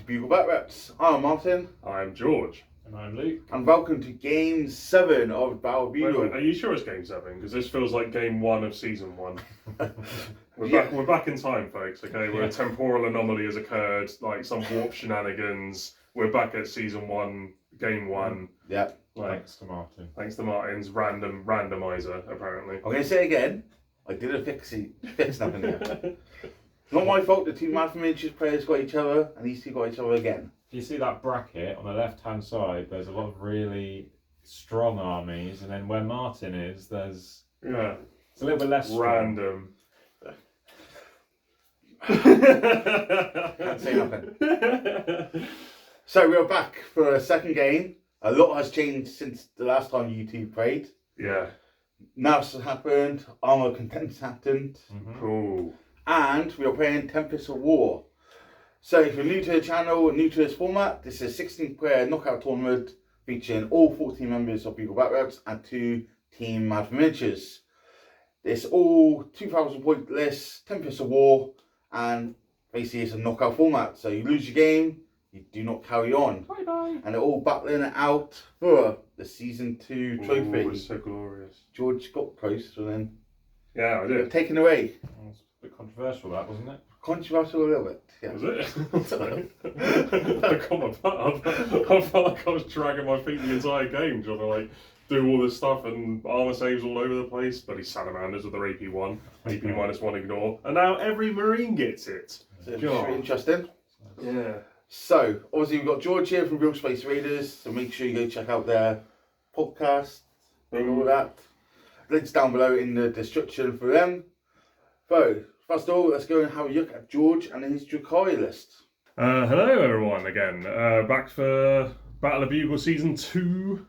Bugle Back Reps. I'm Martin. I'm George. And I'm Luke. And welcome to Game 7 of Battle of Bugle. Wait, are you sure it's Game 7? Because this feels like Game 1 of Season 1. We're back in time, folks, okay? Where a temporal anomaly has occurred, like some warp shenanigans. We're back at Season 1, Game 1. Yeah. Thanks to Martin. Thanks to Martin's randomizer, apparently. I'm going to say it again. I didn't fix nothing here. Not my fault, the two Mad Miniatures players got each other, and these two got each other again. If you see that bracket on the left-hand side, there's a lot of really strong armies, and then where Martin is, it's a little bit less strong. Random. Can't say nothing. So we're back for a second game. A lot has changed since the last time you two played. Yeah. Navs has happened, Armour Contents happened, Cool. and we are playing Tempest of War. So if you're new to the channel, new to this format, this is a 16-player knockout tournament featuring all 14 members of Bugle Back Reps and 2 Team Mad Miniatures. It's all 2,000 point lists, Tempest of War, and basically it's a knockout format. So you lose your game, you do not carry on. Bye-bye. And they're all battling it out for the Season 2 trophy. Ooh, it's so glorious. George got close, so then Yeah, I did. taken away. Well, it's a bit controversial, that, wasn't it? Controversial a little bit. Yeah. Was it? Sorry. I got my butt up. I felt like I was dragging my feet the entire game, trying to like do all this stuff and armor saves all over the place. Bloody salamanders with their AP1, AP -1 ignore, and now every marine gets it. So it's really interesting. Yeah. So obviously we've got George here from Real Space Raiders, so make sure you go check out their podcast and all that. Links down below in the description for them. So first of all, let's go and have a look at George and his Drukhari list. Hello everyone again. Back for Battle of Bugle Season 2.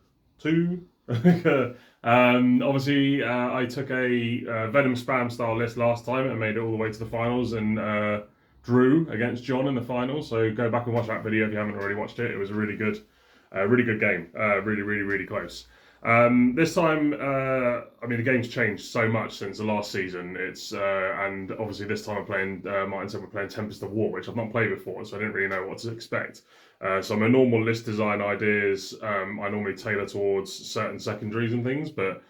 Obviously, I took a Venom Spam style list last time and made it all the way to the finals and drew against John in the finals. So go back and watch that video if you haven't already watched it. It was a really good game. Really close. This time, I mean, the game's changed so much since the last season. It's and obviously this time I'm playing. Martin said we're playing Tempest of War, which I've not played before, so I didn't really know what to expect. So my normal list design ideas, I normally tailor towards certain secondaries and things, but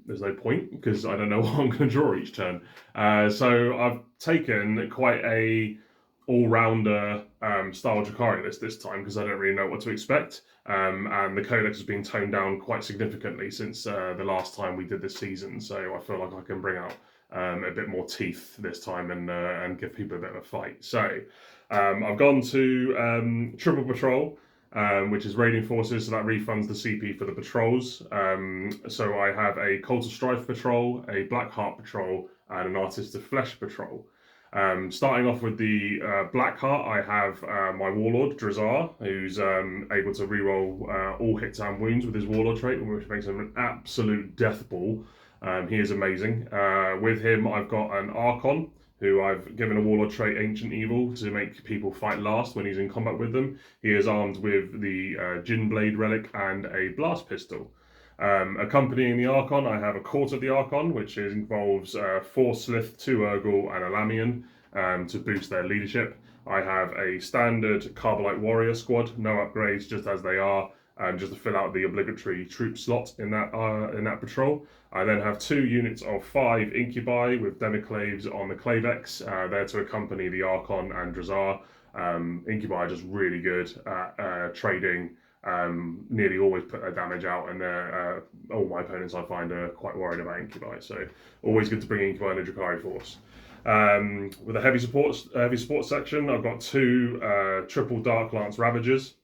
there's no point because I don't know what I'm going to draw each turn. So I've taken quite a all-rounder style Drukhari list this time because I don't really know what to expect. And the codex has been toned down quite significantly since the last time we did this season, so I feel like I can bring out a bit more teeth this time and give people a bit of a fight. So I've gone to Triple Patrol, which is raiding forces, so that refunds the CP for the patrols. So I have a Cult of Strife patrol, a Blackheart patrol, and an Artist of Flesh patrol. Starting off with the Blackheart, I have my Warlord, Drazar, who's able to reroll all hits and wounds with his Warlord trait, which makes him an absolute death ball. He is amazing. With him, I've got an Archon, who I've given a Warlord trait, Ancient Evil, to make people fight last when he's in combat with them. He is armed with the Jin Blade Relic and a Blast Pistol. Accompanying the Archon, I have a Court of the Archon, which involves 4 Slith, 2 Urgal, and a Lamian to boost their leadership. I have a standard Carbolite Warrior squad, no upgrades, just as they are, just to fill out the obligatory troop slot in that patrol. I then have 2 units of 5 Incubi with Demiclaves on the Clavex, there to accompany the Archon and Drazar. Incubi are just really good at trading. Nearly always put their damage out, and all my opponents I find are quite worried about Incubi, so always good to bring Incubi in a Drukhari force. With a heavy support section, I've got 2 triple Dark Lance Ravagers.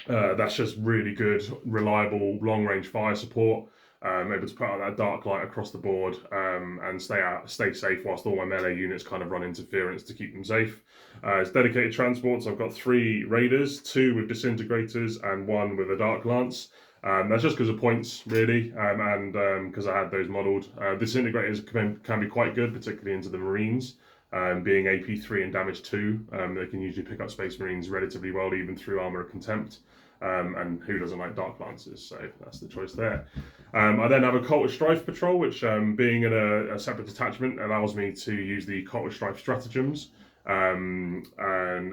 That's just really good, reliable, long-range fire support. Able to put out that dark light across the board and stay safe whilst all my melee units kind of run interference to keep them safe. It's dedicated transports. I've got 3 raiders, 2 with disintegrators and 1 with a dark lance. That's just because of points, really, and because I had those modelled. Disintegrators can be quite good, particularly into the Marines. Being AP3 and damage 2, they can usually pick up Space Marines relatively well, even through Armour of Contempt. And who doesn't like Dark Lances, so that's the choice there. I then have a Cult of Strife patrol, which being in a separate detachment allows me to use the Cult of Strife stratagems. And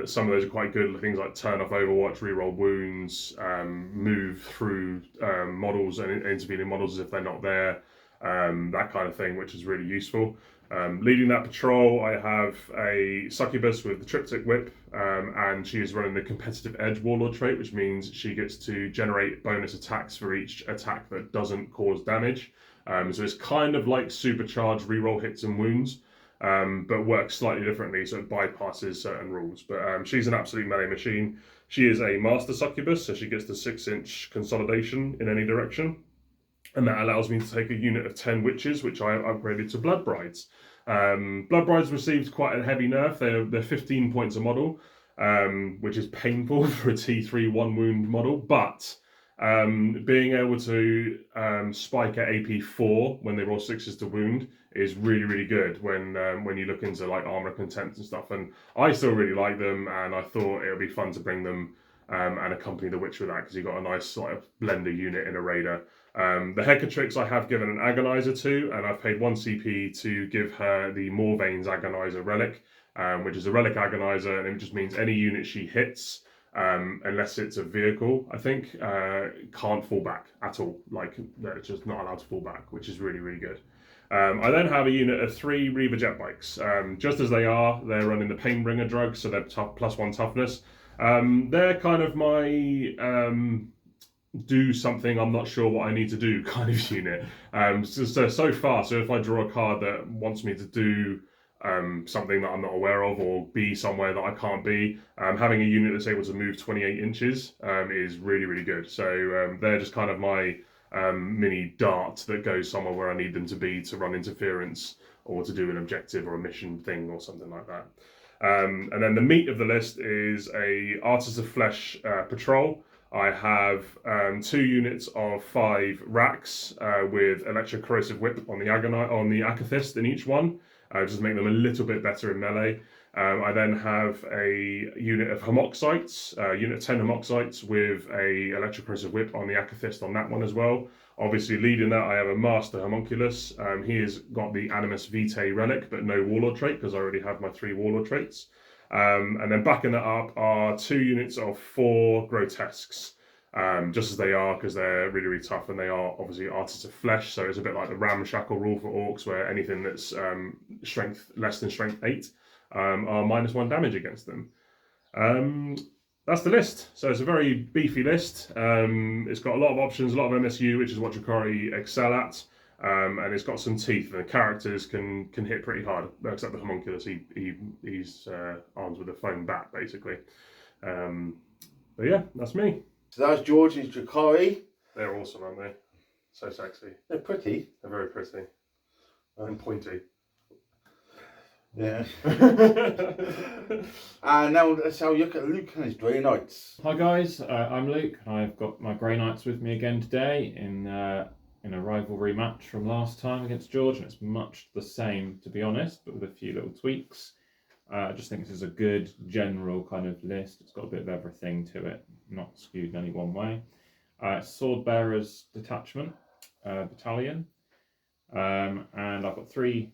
some of those are quite good. Things like turn off Overwatch, reroll wounds, move through models and intervening models if they're not there, that kind of thing, which is really useful. Leading that patrol, I have a succubus with the triptych whip, and she is running the competitive edge warlord trait, which means she gets to generate bonus attacks for each attack that doesn't cause damage. So it's kind of like supercharged reroll hits and wounds, but works slightly differently, so it bypasses certain rules. But she's an absolute melee machine. She is a master succubus, so she gets the 6-inch consolidation in any direction. And that allows me to take a unit of 10 witches, which I upgraded to Blood Brides. Blood Brides received quite a heavy nerf. They're 15 points a model, which is painful for a T3 1 wound model. But being able to spike at AP 4 when they roll 6s to wound is really, really good when you look into like armor contempt and stuff. And I still really like them, and I thought it would be fun to bring them and accompany the witch with that, because you've got a nice sort of blender unit in a raider. The Hecatrix I have given an Agonizer to, and I've paid 1 CP to give her the Morvane's Agonizer relic, which is a relic Agonizer, and it just means any unit she hits, unless it's a vehicle, I think, can't fall back at all. Like, it's just not allowed to fall back, which is really, really good. I then have a unit of 3 Reaver jet bikes. Just as they are, they're running the Painbringer drug, so they're +1 toughness. They're kind of my do something I'm not sure what I need to do kind of unit. So far, so if I draw a card that wants me to do something that I'm not aware of, or be somewhere that I can't be, having a unit that's able to move 28 inches is really, really good. So they're just kind of my mini dart that goes somewhere where I need them to be to run interference or to do an objective or a mission thing or something like that. And then the meat of the list is a Artist of Flesh patrol. I have 2 units of 5 racks with Electrocorrosive Whip on the Akathist in each one, just make them a little bit better in melee. I then have a unit of Homoxites, unit of 10 Homoxites with a Electrocorrosive Whip on the Akathist on that one as well. Obviously leading that I have a Master Homunculus. He has got the Animus Vitae relic, but no Warlord trait, because I already have my 3 Warlord traits. And then backing that up are 2 units of 4 Grotesques, just as they are, because they're really, really tough, and they are obviously Artists of Flesh, so it's a bit like the Ramshackle rule for Orcs, where anything that's strength less than strength 8 are -1 damage against them. That's the list. So it's a very beefy list. It's got a lot of options, a lot of MSU, which is what Drukhari excel at. And it's got some teeth, and the characters can hit pretty hard, except the Homunculus. He's armed with a foam bat, basically. But yeah, that's me. So that's George and Drukhari. They're awesome, aren't they? So sexy. They're pretty. They're very pretty. And pointy. Yeah. And now let's have a look at Luke and his Grey Knights. Hi guys, I'm Luke. I've got my Grey Knights with me again today in a rivalry match from last time against George, and it's much the same, to be honest, but with a few little tweaks. I just think this is a good general kind of list. It's got a bit of everything to it, not skewed in any one way. Sword Bearers Detachment Battalion, and I've got 3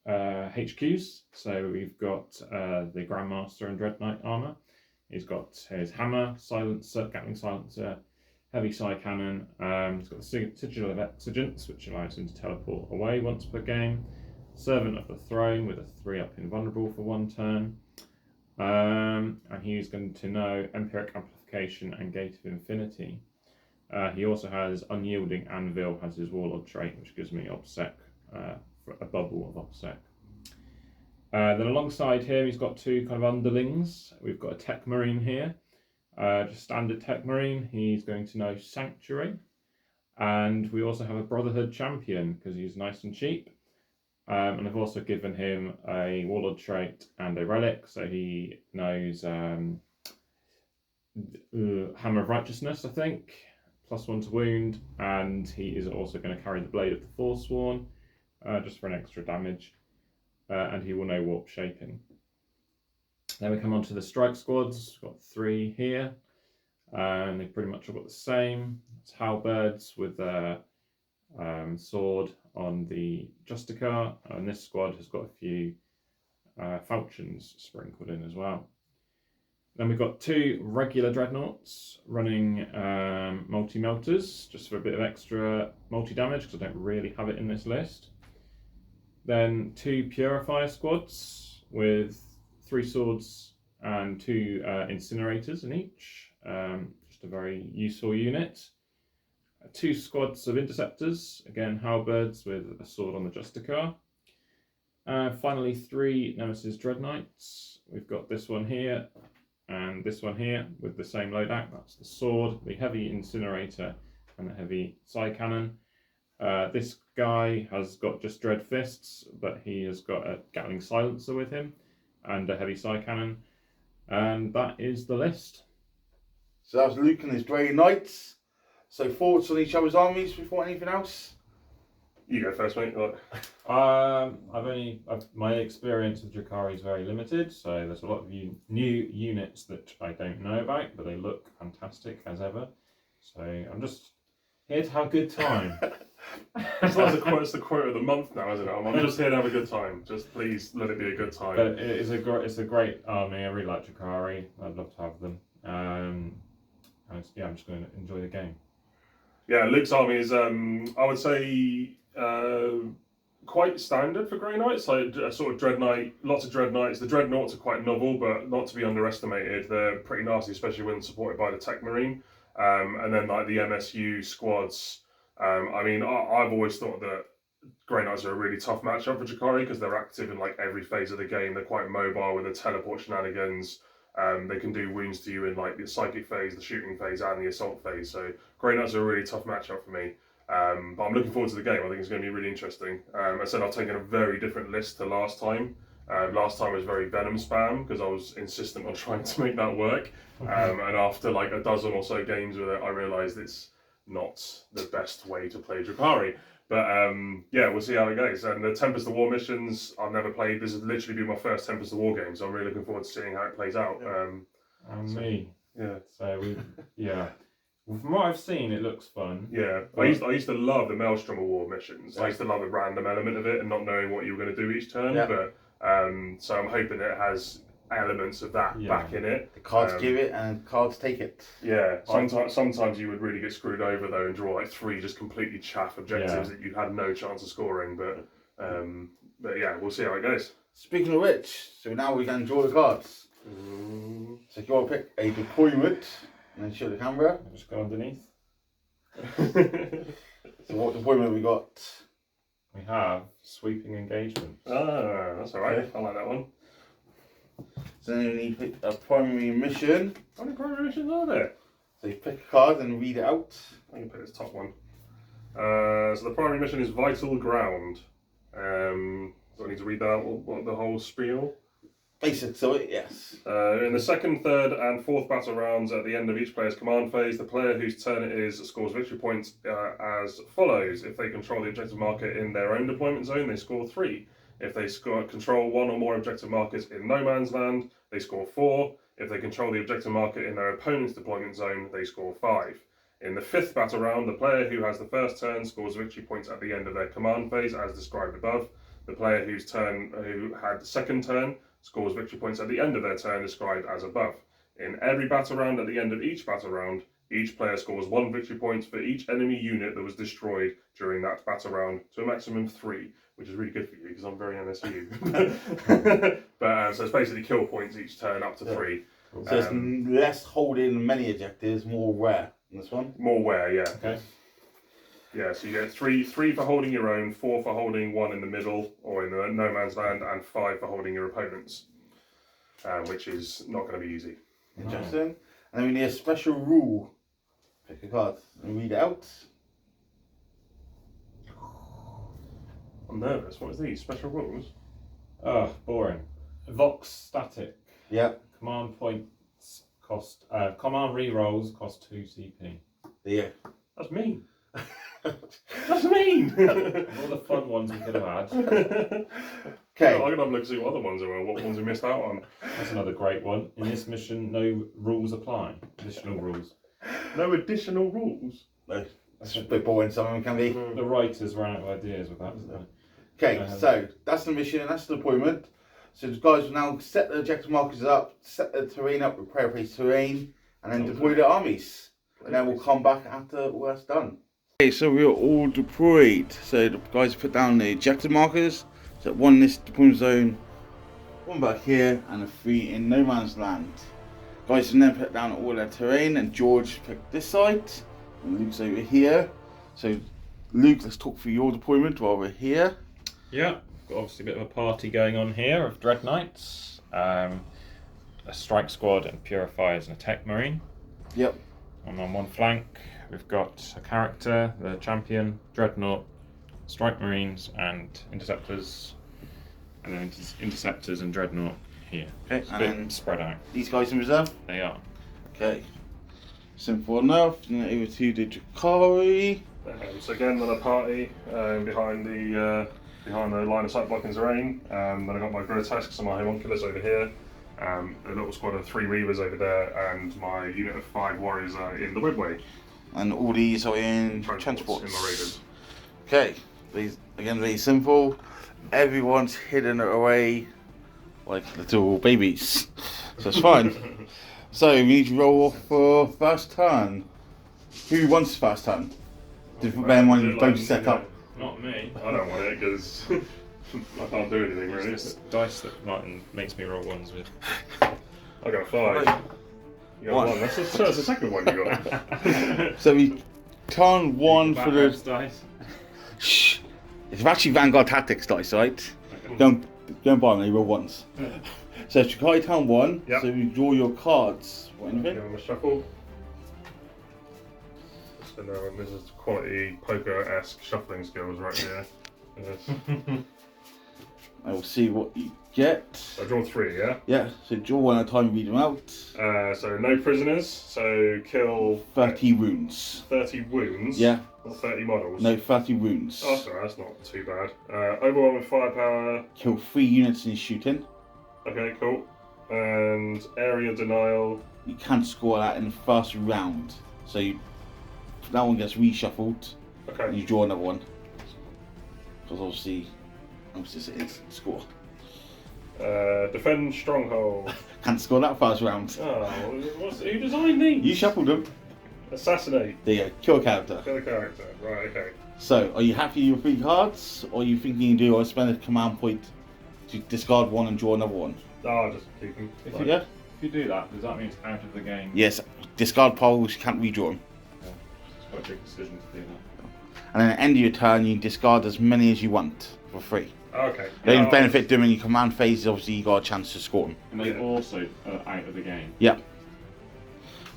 HQs. So we've got the Grandmaster and Dread Knight armor. He's got his hammer, silencer, Gatling silencer, heavy side cannon. He's got the Sigil of Exigence, which allows him to teleport away once per game. Servant of the Throne with a 3-up invulnerable for 1 turn. And he's going to know Empiric Amplification and Gate of Infinity. He also has Unyielding Anvil as his Warlord trait, which gives me OBSEC, for a bubble of OBSEC. Then alongside him, he's got 2 kind of underlings. We've got a Tech Marine here. Just standard Tech Marine. He's going to know Sanctuary. And we also have a Brotherhood Champion, because he's nice and cheap. And I've also given him a Warlord trait and a relic, so he knows Hammer of Righteousness, I think, +1 to wound, and he is also going to carry the Blade of the Forsworn, just for an extra damage, and he will know Warp Shaping. Then we come on to the Strike Squads. We've got 3 here, and they pretty much all got the same. It's Halberds with a sword on the Justicar, and this squad has got a few falchions sprinkled in as well. Then we've got 2 regular dreadnoughts running multi-melters, just for a bit of extra multi-damage, because I don't really have it in this list. Then 2 purifier squads with 3 swords and 2 incinerators in each, just a very useful unit. 2 squads of interceptors, again halberds with a sword on the justicar. Finally 3 Nemesis Dreadknights. We've got this one here and this one here with the same loadout. That's the sword, the heavy incinerator and the heavy side cannon. This guy has got just dread fists, but he has got a Gatling silencer with him and a heavy side cannon. And that is the list. So that's Luke and his Grey Knights. So thoughts on each other's armies before anything else? You go first, mate. Look. My experience with Drukhari is very limited, so there's a lot of new units that I don't know about, but they look fantastic as ever. So I'm just here to have a good time. It's the quote of the month now, isn't it? I'm just here to have a good time. Just please let it be a good time. But it's a great army. I really like Drukhari. I'd love to have them. I'm just going to enjoy the game. Yeah, Luke's army is, I would say, quite standard for Grey Knights. Like a sort of Dreadknight, lots of Dreadknights. The Dreadnoughts are quite novel, but not to be underestimated. They're pretty nasty, especially when supported by the Tech Marine. And then like the MSU squads. I've always thought that Grey Knights are a really tough matchup for Drukhari because they're active in like every phase of the game. They're quite mobile with the teleport shenanigans. They can do wounds to you in like the psychic phase, the shooting phase, and the assault phase. So Grey Knights are a really tough matchup for me. But I'm looking forward to the game. I think it's going to be really interesting. I said I've taken a very different list to last time. Last time was very Venom spam because I was insistent on trying to make that work. And after like a dozen or so games with it, I realised it's not the best way to play Drukhari. But we'll see how it goes. And the Tempest of War missions, I've never played. This has literally been my first Tempest of War game, so I'm really looking forward to seeing how it plays out. Me. Yeah. So from what I've seen, it looks fun. Yeah, I used to love the Maelstrom of War missions. I used to love the random element of it and not knowing what you were going to do each turn. Yeah. But so I'm hoping it has elements of that back in it. The cards give it and cards take it. Yeah, sometimes you would really get screwed over though and draw like 3 just completely chaff objectives that you had no chance of scoring. But yeah, we'll see how it goes. Speaking of which, so now we can draw the cards. So if you want to pick a deployment and then show the camera. I'll just go underneath. So what deployment we got? We have sweeping engagement. Ah, that's alright. I like that one. So then you need to pick a primary mission. How many primary missions are there? So you pick a card and read it out. I can pick this top one. So the primary mission is Vital Ground. Do I need to read that out? What the whole spiel? Basics of it, yes. In the second, third, and fourth battle rounds at the end of each player's command phase, the player whose turn it is scores victory points as follows. If they control the objective marker in their own deployment zone, they score 3. If they control 1 or more objective markers in no man's land, they score 4. If they control the objective marker in their opponent's deployment zone, they score 5. In the 5th battle round, the player who has the first turn scores victory points at the end of their command phase, as described above. The player who had the second turn scores victory points at the end of their turn, described as above. In every battle round, at the end of each battle round, each player scores 1 victory point for each enemy unit that was destroyed during that battle round, to a maximum of 3, which is really good for you because I'm very NSU. But so it's basically kill points each turn up to 3. So it's less holding many objectives, more rare in this one. More wear, yeah. Okay. Yeah, so you get 3 for holding your own, 4 for holding 1 in the middle or in the no man's land, and 5 for holding your opponent's, which is not going to be easy. Interesting. And then we need a special rule. Pick a card and read it out. I'm nervous. What is these special rules? Oh, boring. Vox static. Yep. Command points cost. Command rerolls cost 2 CP. Yeah. That's mean. That's mean. All the fun ones we could have had. Okay. I'm gonna have a look to see what other ones are. What ones we missed out on. That's another great one. In this mission, no rules apply. Additional rules. No additional rules. No. It's a bit boring, some of them can be. The writers ran out of ideas with that, didn't they? Okay, so that's the mission and that's the deployment. So the guys will now set the objective markers up, set the terrain up with prayer place terrain, and then deploy their armies. And then we'll come back after all that's done. Okay, so we're all deployed. So the guys put down the objective markers. So one in this deployment zone, one back here, and a 3 in no man's land. Guys can then put down all their terrain, and George picked this side, and Luke's over here. So Luke, let's talk through your deployment while we're here. Yeah, got obviously a bit of a party going on here of Dread Knights, a strike squad and purifiers and a tech marine. Yep. And on one flank we've got a character, the champion, dreadnought, strike marines and interceptors, and then interceptors and dreadnought here. Okay, It's a and bit then spread out. these guys in reserve. They are. Okay. Simple enough. Then over to the Drukhari. So again, on a party behind the line of sight blocking terrain. Then I got my grotesques and my homunculus over here. A little squad of 3 reavers over there, and my unit of 5 warriors are in the webway. And all these are in transports. in my raiders. Okay. These again very simple. Everyone's hidden away like little babies. So it's fine. So we need to roll off for first turn. Who wants first turn? Bear in mind you don't set up. Not me. I don't want it because I can't do anything really. It's just dice that Martin makes me roll ones with. I got a 5. You got One. 1. That's the second one you got. So we turn 1 for the. dice. Shh. It's actually Vanguard Tactics dice, right? Don't buy them, they roll ones. So Drukhari turn 1, Yep. so you draw your cards. What, anything? Give them a shuffle. So now this is quality poker-esque shuffling skills right here. Yes. I will see what you get. I draw 3, yeah? Yeah, so draw 1 at a time, read them out. So no prisoners, so kill 30 wounds. 30 wounds. Yeah, Or 30 models. no, 30 wounds. Oh, sorry, that's not too bad. Overwhelming firepower. Kill 3 units in shooting. Okay, cool. And area denial. You can't score that in the first round. So that one gets reshuffled, and Okay. you draw another one. Because obviously, it's score. Defend stronghold. Can't score that first round. Oh, who designed these? You shuffled them. Assassinate. There you go, kill a character. Kill the character. Right, okay. So, are you happy with your 3 cards, or are you thinking you do, or spend a command point to discard 1 and draw another one? Oh, I'll just keep them. Yeah? If you do that, does that mean it's out of the game? Yes, discard piles, you can't redraw them. It's quite a big decision to do that. And then at the end of your turn, you discard as many as you want for free. Okay. The only Yeah, benefit doing your command phase is obviously you got a chance to score them. And they Yeah. also are out of the game. Yeah.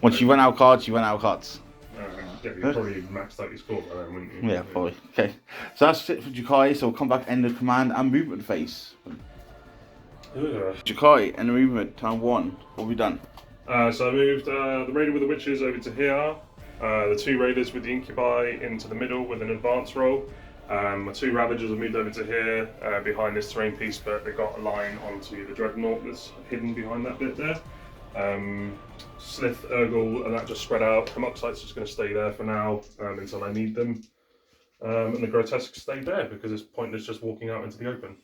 Once you run out of cards, you run out of cards. Yeah, you'd probably maxed out your score by then, wouldn't you? Yeah, probably. Okay. So that's it for Drukhari, so we'll come back end of command and movement phase. Ugh. Drukhari, end of movement, turn 1. What have we done? So I moved the raider with the witches over to here. The 2 raiders with the incubi into the middle with an advance roll. My 2 ravagers have moved over to here behind this terrain piece, but they got a line onto the dreadnought that's hidden behind that bit there. Slith, Urgle, and that just spread out. Come up sight's just going to stay there for now until I need them. And the grotesques stay there because it's pointless just walking out into the open.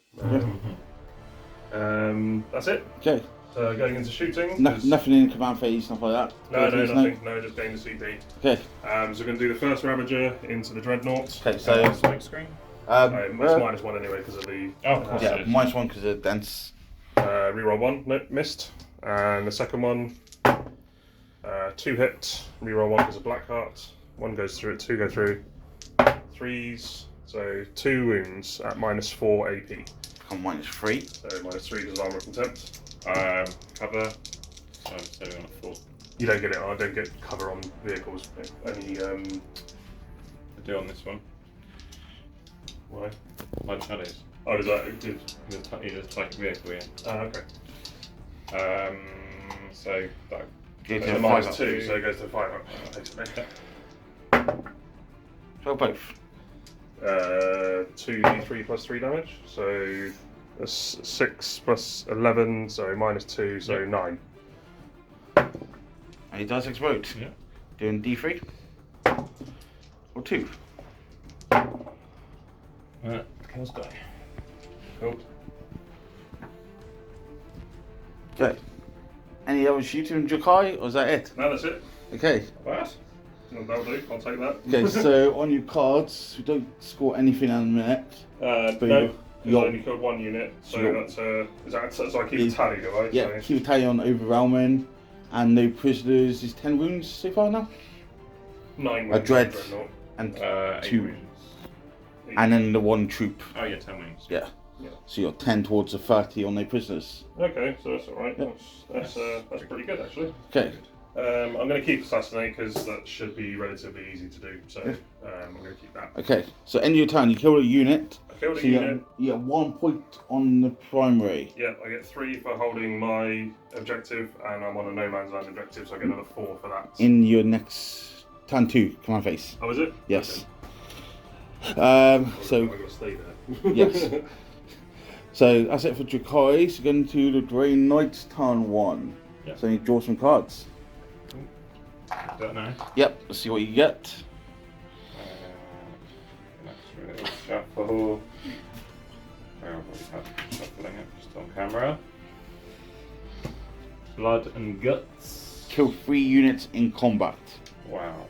That's it. Okay. Going into shooting. Nothing in the command phase, stuff like that? No, Phase, nothing. No, just going to CP. Okay. So we're going to do the first Ravager into the Dreadnought. Okay, so. Smoke screen? It's -1 anyway because of the. Oh, of course. Yeah, it is. -1 because of dense. Reroll 1, nope, missed. And the second one, 2 hit, reroll 1 because of Black Heart. 1 goes through, 2 go through. 3s, so 2 wounds at -4 AP. Become -3. So -3 does armor contempt. Cover. So I'm setting on a 4. You don't get it. I don't get cover on vehicles. Only I do on this one. why? Light shadows. Oh, does that? Did, You just type vehicle in. okay. So that. Go to So a -2, 5 up. so it goes to 5 up. Basically. So both. 2d3 plus 3 damage. So that's 6 plus 11. So -2. So 9. And he does explode. Yeah. Doing D3. Or 2. Kills guy. Cool. Okay. Any other shooting in Drukhari, or is that it? No, that's it. Okay. What? That'll do. I'll take that. Okay, so on your cards, you don't score anything at the minute. No, I only killed 1 unit, so so I keep a tally, do I? Yeah, keep a tally on overwhelming, and no prisoners is 10 wounds so far now. 9 wounds. A dread and 8 2, wounds. and then the 1 troop. Oh yeah, 10 wounds. Yeah. So you're 10 towards the 30 on no prisoners. Okay, so that's alright. Yep. That's pretty good actually. Okay. I'm going to keep assassinate because that should be relatively easy to do. So I'm going to keep that. Okay. So end of your turn, you kill a unit. I killed a So unit. you get 1 point on the primary. Yeah, I get 3 for holding my objective, and I'm on a no man's land objective, so I get another 4 for that. In your next turn 2, command phase. Oh, is it? Yes. Okay. I'm So going to stay there. yes. So that's it for Drukhari. So going to the Grey Knights turn 1. Yeah. So you draw some cards. Don't know. Yep. Let's see what you get. Let's really shuffle. I've already had shuffling it just on camera. Blood and guts. Kill 3 units in combat. Wow.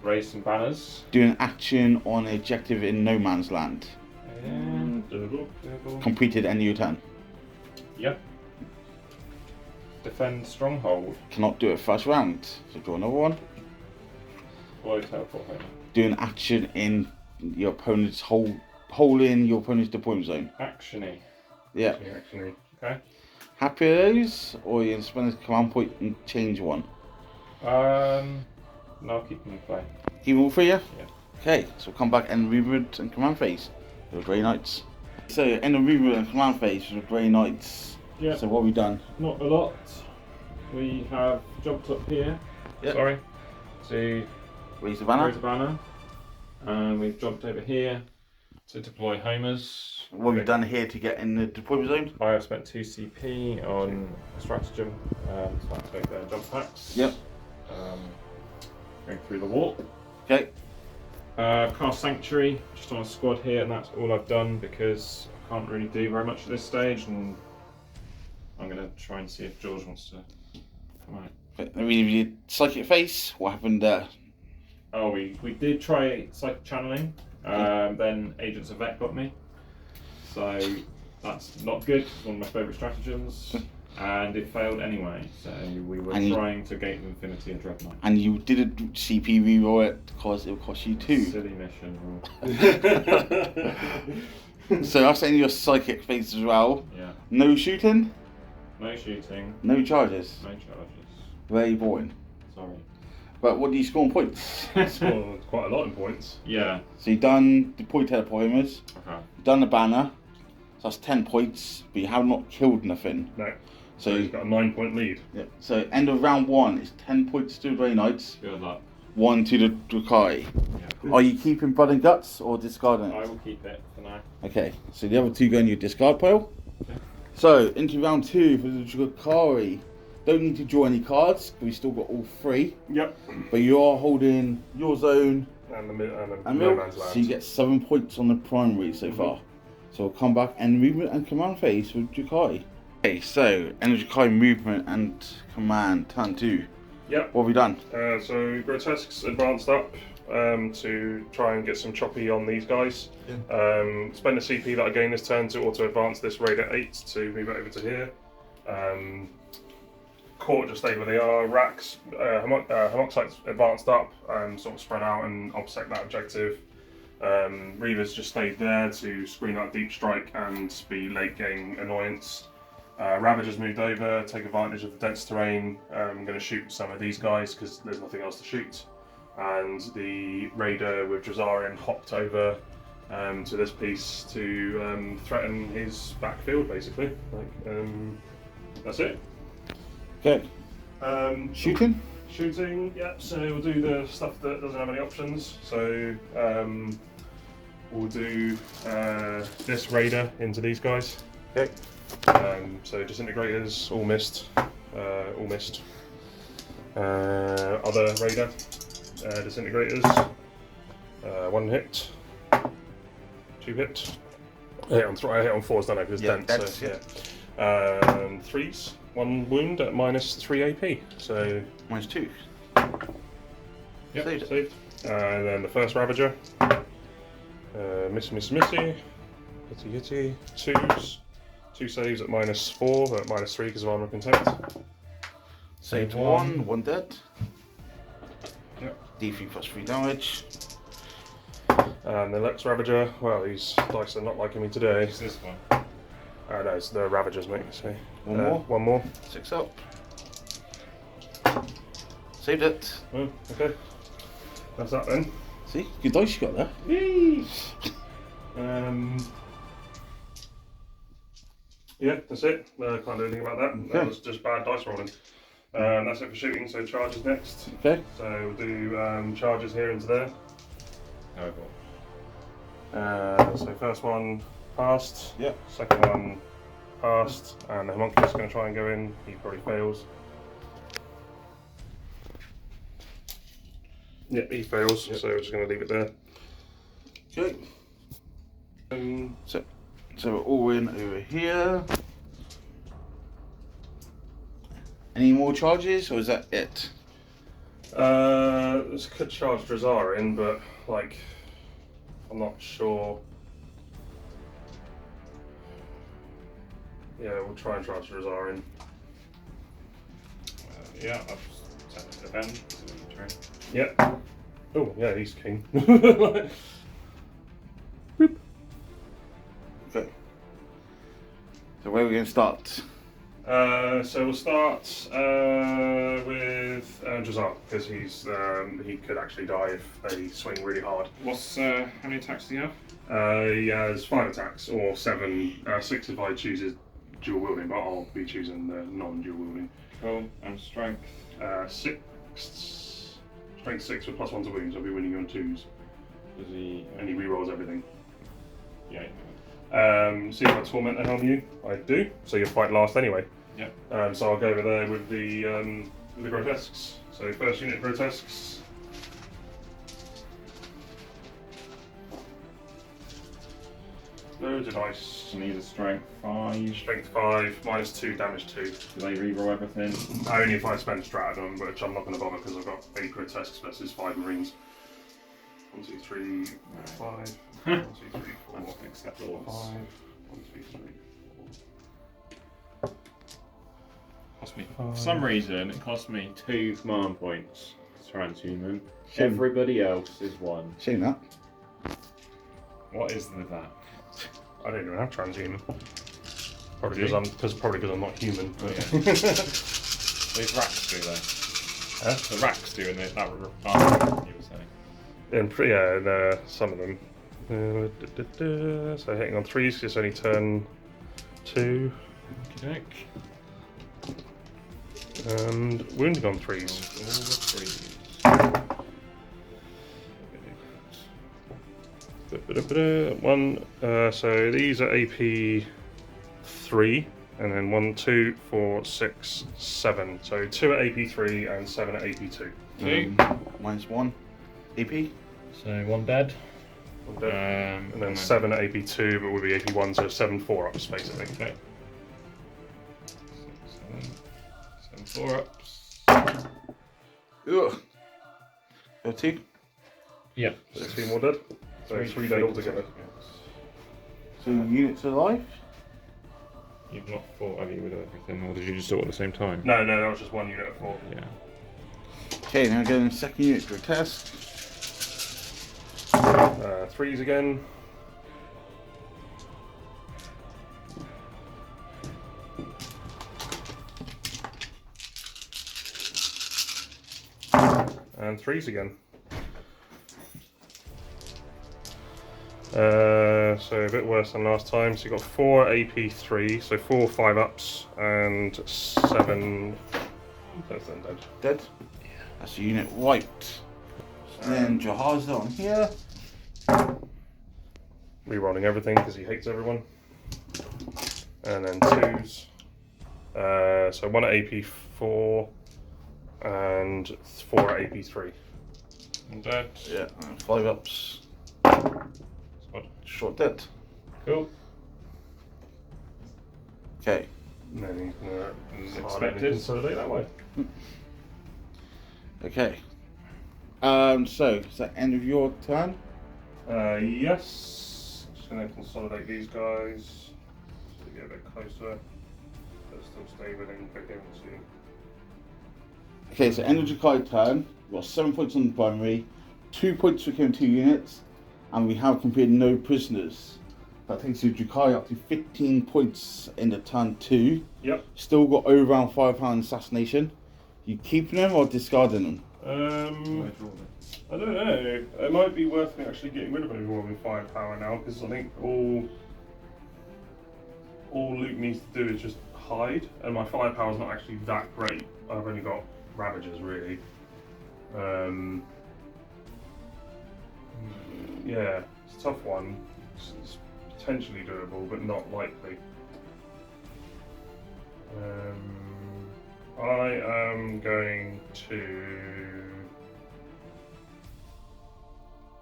Raise some banners. Do an action on an objective in no man's land. And Completed end of your turn. yep. Defend stronghold. Cannot do it first round. So draw another one. Blow teleport home. Do an action in your opponent's hole in your opponent's deployment zone. Actiony. Yeah. Actually. Okay. Happy with those, or you can spend a command point and change one. No, I'll keep them in play. Keep all 3, yeah? Yeah. Okay, so we'll come back and movement and command phase for the Grey Knights. So end of movement and command phase for the Grey Knights. Yeah. So what have we done? Not a lot. We have jumped up here. Yep. Sorry. To Raise the banner. raise a banner. And we've jumped over here to deploy homers. What have we done here to get in the deployment zone? I have spent 2 CP on stratagem, so I take their jump packs. Yep. Going through the wall. Okay. Cast Sanctuary, just on a squad here, and that's all I've done because I can't really do very much at this stage, and I'm going to try and see if George wants to come out. I mean, if you psychic face, what happened there? Oh, we did try Psychic Channeling, then Agents of Vet got me, so that's not good, it's one of my favourite stratagems, and it failed anyway, so we were trying to Gate of Infinity and Dread Knight. And you didn't CP reroll it because it would cost you 2. Silly mission. So that's in your psychic phase as well. Yeah. No shooting, No shooting, no charges. no charges. Very boring. Sorry. But what do you score on points? Scored quite a lot in points. Yeah. So you've done deploy teleport, Okay. you've done the banner, so that's 10 points, but you have not killed nothing. No. So He's got a 9-point lead. yeah. So end of round 1 is 10 points to the Grey Knights, Good luck. 1 to the Drukhari. Yeah. Are you keeping Blood and Guts or discarding I it? will keep it for now. Okay, so the other 2 go in your discard pile. Okay. So into round 2 for the Drukhari. Don't need to draw any cards, because we still got all 3. Yep. But you are holding your zone And the and no milk, man's land. so you get 7 points on the primary so far. So we'll come back and movement and command phase with Drukhari. Okay, so end of Drukhari movement and command, turn 2. Yep. What have we done? So Grotesque's advanced up to try and get some choppy on these guys. Spend a CP that I gain this turn to auto advance this raid at 8 to move it over to here. Court just stay where they are. Racks, Homoxites advanced up and sort of spread out and obsect that objective. Reavers just stayed there to screen out deep strike and be late game annoyance. Ravagers moved over, take advantage of the dense terrain. I'm going to shoot some of these guys because there's nothing else to shoot. And the Raider with Drazarian hopped over to this piece to threaten his backfield basically. That's it. Okay. Shooting? Shooting, yeah, so we'll do the stuff that doesn't have any options. So we'll do this Raider into these guys. Okay. So disintegrators, all missed. All missed. Other Raider, disintegrators. 1 hit. 2 hit. I hit on 4s, don't I? Because it's dense. dense, So, Threes, 1 wound at -3 AP. So -2. yep, Saved it. saved. And then the first Ravager. Missy. Hitty. 2s. 2 saves at -4, but -3 because of armor contact. Saved 1 dead. Yep. D3 plus 3 damage. And the next Ravager, well, these dice are not liking me today. It's this one. No, it's the Ravagers, mate. So, One more. One more. 6 up. Saved it. Oh, okay. That's that then. See, good dice you got there. Yay! Yeah, that's it. Can't do anything about that. That was just bad dice rolling. That's it for shooting, so charges next. Okay. So we'll do charges here into there. So first one passed. Yep. Second one passed, and the homunculus is going to try and go in. He probably fails. Yep, he fails. Yep. So we're just going to leave it there. Okay. So we're all in over here. Any more charges, or is that it? This could charge Drukhari in, but like, I'm not sure. Yeah, we'll try and charge Drukhari in. Yeah, I'll just defend. Turn. Yep. Oh, yeah, he's king. Okay. So where are we going to start? So we'll start with Drukhari, because he could actually die if they swing really hard. What's how many attacks do you have? He has 5 attacks, or 7, 6 if I choose dual wielding, but I'll be choosing the non-dual wielding. Cool. And strength. 6, strength 6 with +1 to wounds. I'll be winning you on 2s, Does he? and he rerolls everything. Yeah. See if I tourament the helm you. I do. So you'll fight last anyway. Yep. So I'll go over there with the grotesques. So first unit grotesques. Loads of dice. So these are strength 5. Strength 5, -2, damage 2. Do they reroll everything? Only if I spend strat on them, which I'm not going to bother because I've got 8 grotesques versus 5 marines. 1, 2, 3, 5. 1, 2, 3, 4, That's acceptable. 5. 1, 2, 3, 4. Cost me. For some reason, it cost me 2 command points. Transhuman. Everybody else is 1. Shame that. What is with that? I don't even have transhuman. Probably Do you? because I'm not human. Oh, yeah. These racks do though. Huh? The racks do, and that you were saying. And some of them. So hitting on 3s, just only turn 2. Okay. And wounding on 3s. All the 3s. So these are AP 3, and then 1, 2, 4, 6, 7. So 2 at AP 3 and 7 at AP 2. -1 AP. So 1 dead. And then 7 at AP 2, but would be AP 1, so 7 4-ups basically. Okay. 7 4-ups. Ugh. Go 2. Yeah. So 2 more dead. So 3 dead altogether. So units alive. You've not fought, have you, with everything, or did you just do it at the same time? No, that was just 1 unit of 4. Yeah. Okay, now going second unit grotesque. 3s again. And 3s again. So a bit worse than last time. So you got 4 AP3, so 4 5-ups and 7. That's then dead. Dead. That's a unit wiped. And then Jahaza on here. Rerolling everything because he hates everyone. And then 2s. So 1 at AP4 and 4 at AP3. And dead. Yeah, and 5-ups. Squad. Short dead. Cool. Okay, And then he's going to Expected. consolidate that way. Okay. So is that end of your turn? Yes. Just going to consolidate these guys so they get a bit closer, but still stay within quick infantry. Okay, so end of Drukhari turn. We've got 7 points on the primary, 2 points for killing 2 units, and we have completed no prisoners. That takes you Drukhari up to 15 points in the turn 2. Yep. Still got over around £5 assassination. You keeping them or discarding them? I don't know. It might be worth me actually getting rid of everyone with firepower now, because I think all Luke needs to do is just hide, and my firepower's not actually that great. I've only got Ravagers really. Yeah, it's a tough one. It's potentially doable, but not likely. I am going to.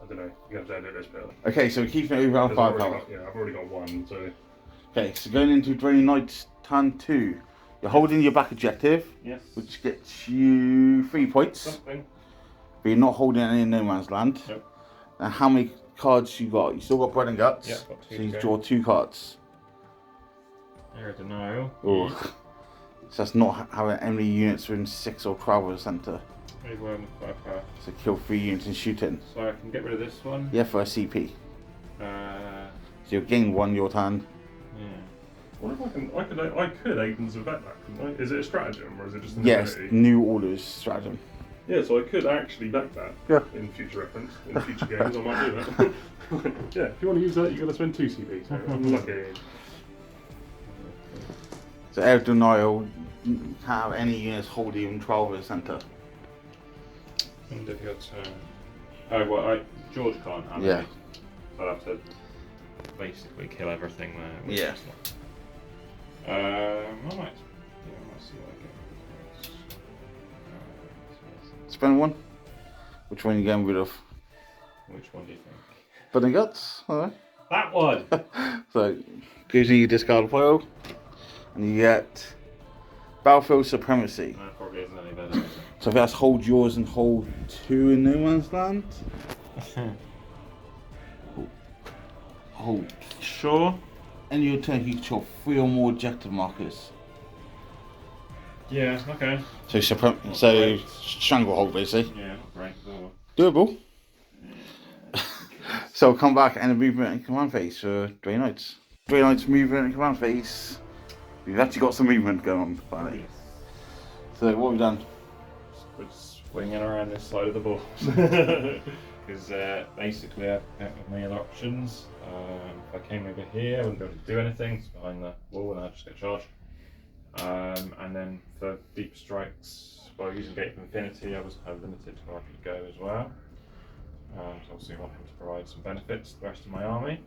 I don't know. You have to edit this bit. Okay, so we're keeping it over around £5. I've already got one. So. Okay, so going into Drain Knight's turn 2. You're holding your back objective, Yes. which gets you 3 points. Something. But you're not holding any in no man's land. Yep. And how many cards you got? You still got Bread and Guts. Yeah, got 2 so you to go. draw 2 cards. Air denial. Oh. So that's not having any units within 6 or 12 of the centre. Very well with firepower. So kill 3 units and shooting. So I can get rid of this one. Yeah, for a CP. Uh, So you'll gain 1 your turn. yeah. What if I could Aiden's Vet that, couldn't I? Is it a stratagem or is it just an Yes, ability? new orders stratagem. Yeah, so I could actually back that. Yeah. In future reference, in future games, I might do that. Yeah, if you want to use that, you're going to spend 2 CP. So I'm lucky. So Air of Denial, you can't have any units holding even 12 of the centre. End of your turn. Oh, well, George can't have Yeah. it. So I have to basically kill everything there. which Yeah. is not- I might see what I get. Spend 1. Which one are you getting rid of? Which one do you think? Bread and Guts? Alright. That one! So, gives you discard a pile. And you get Battlefield Supremacy. That probably isn't any better. Is So if that's hold yours and hold 2 in no man's land. it? Hold. Sure. And you'll take you control 3 or more objective markers. Yeah, okay. So great. stranglehold basically. Yeah, great. Oh. Doable. So come back and a movement and command phase for Grey Knights. Grey Knights movement and command phase. We've actually got some movement going on finally. So what have we done? We're swinging around this side of the ball. Because basically I don't have many other options. If I came over here I wouldn't be able to do anything. It's behind the wall and I'd just get charged. And then for deep strikes, well, using Gate of Infinity I was kind of limited to where I could go as well. So obviously I want him to provide some benefits to the rest of my army.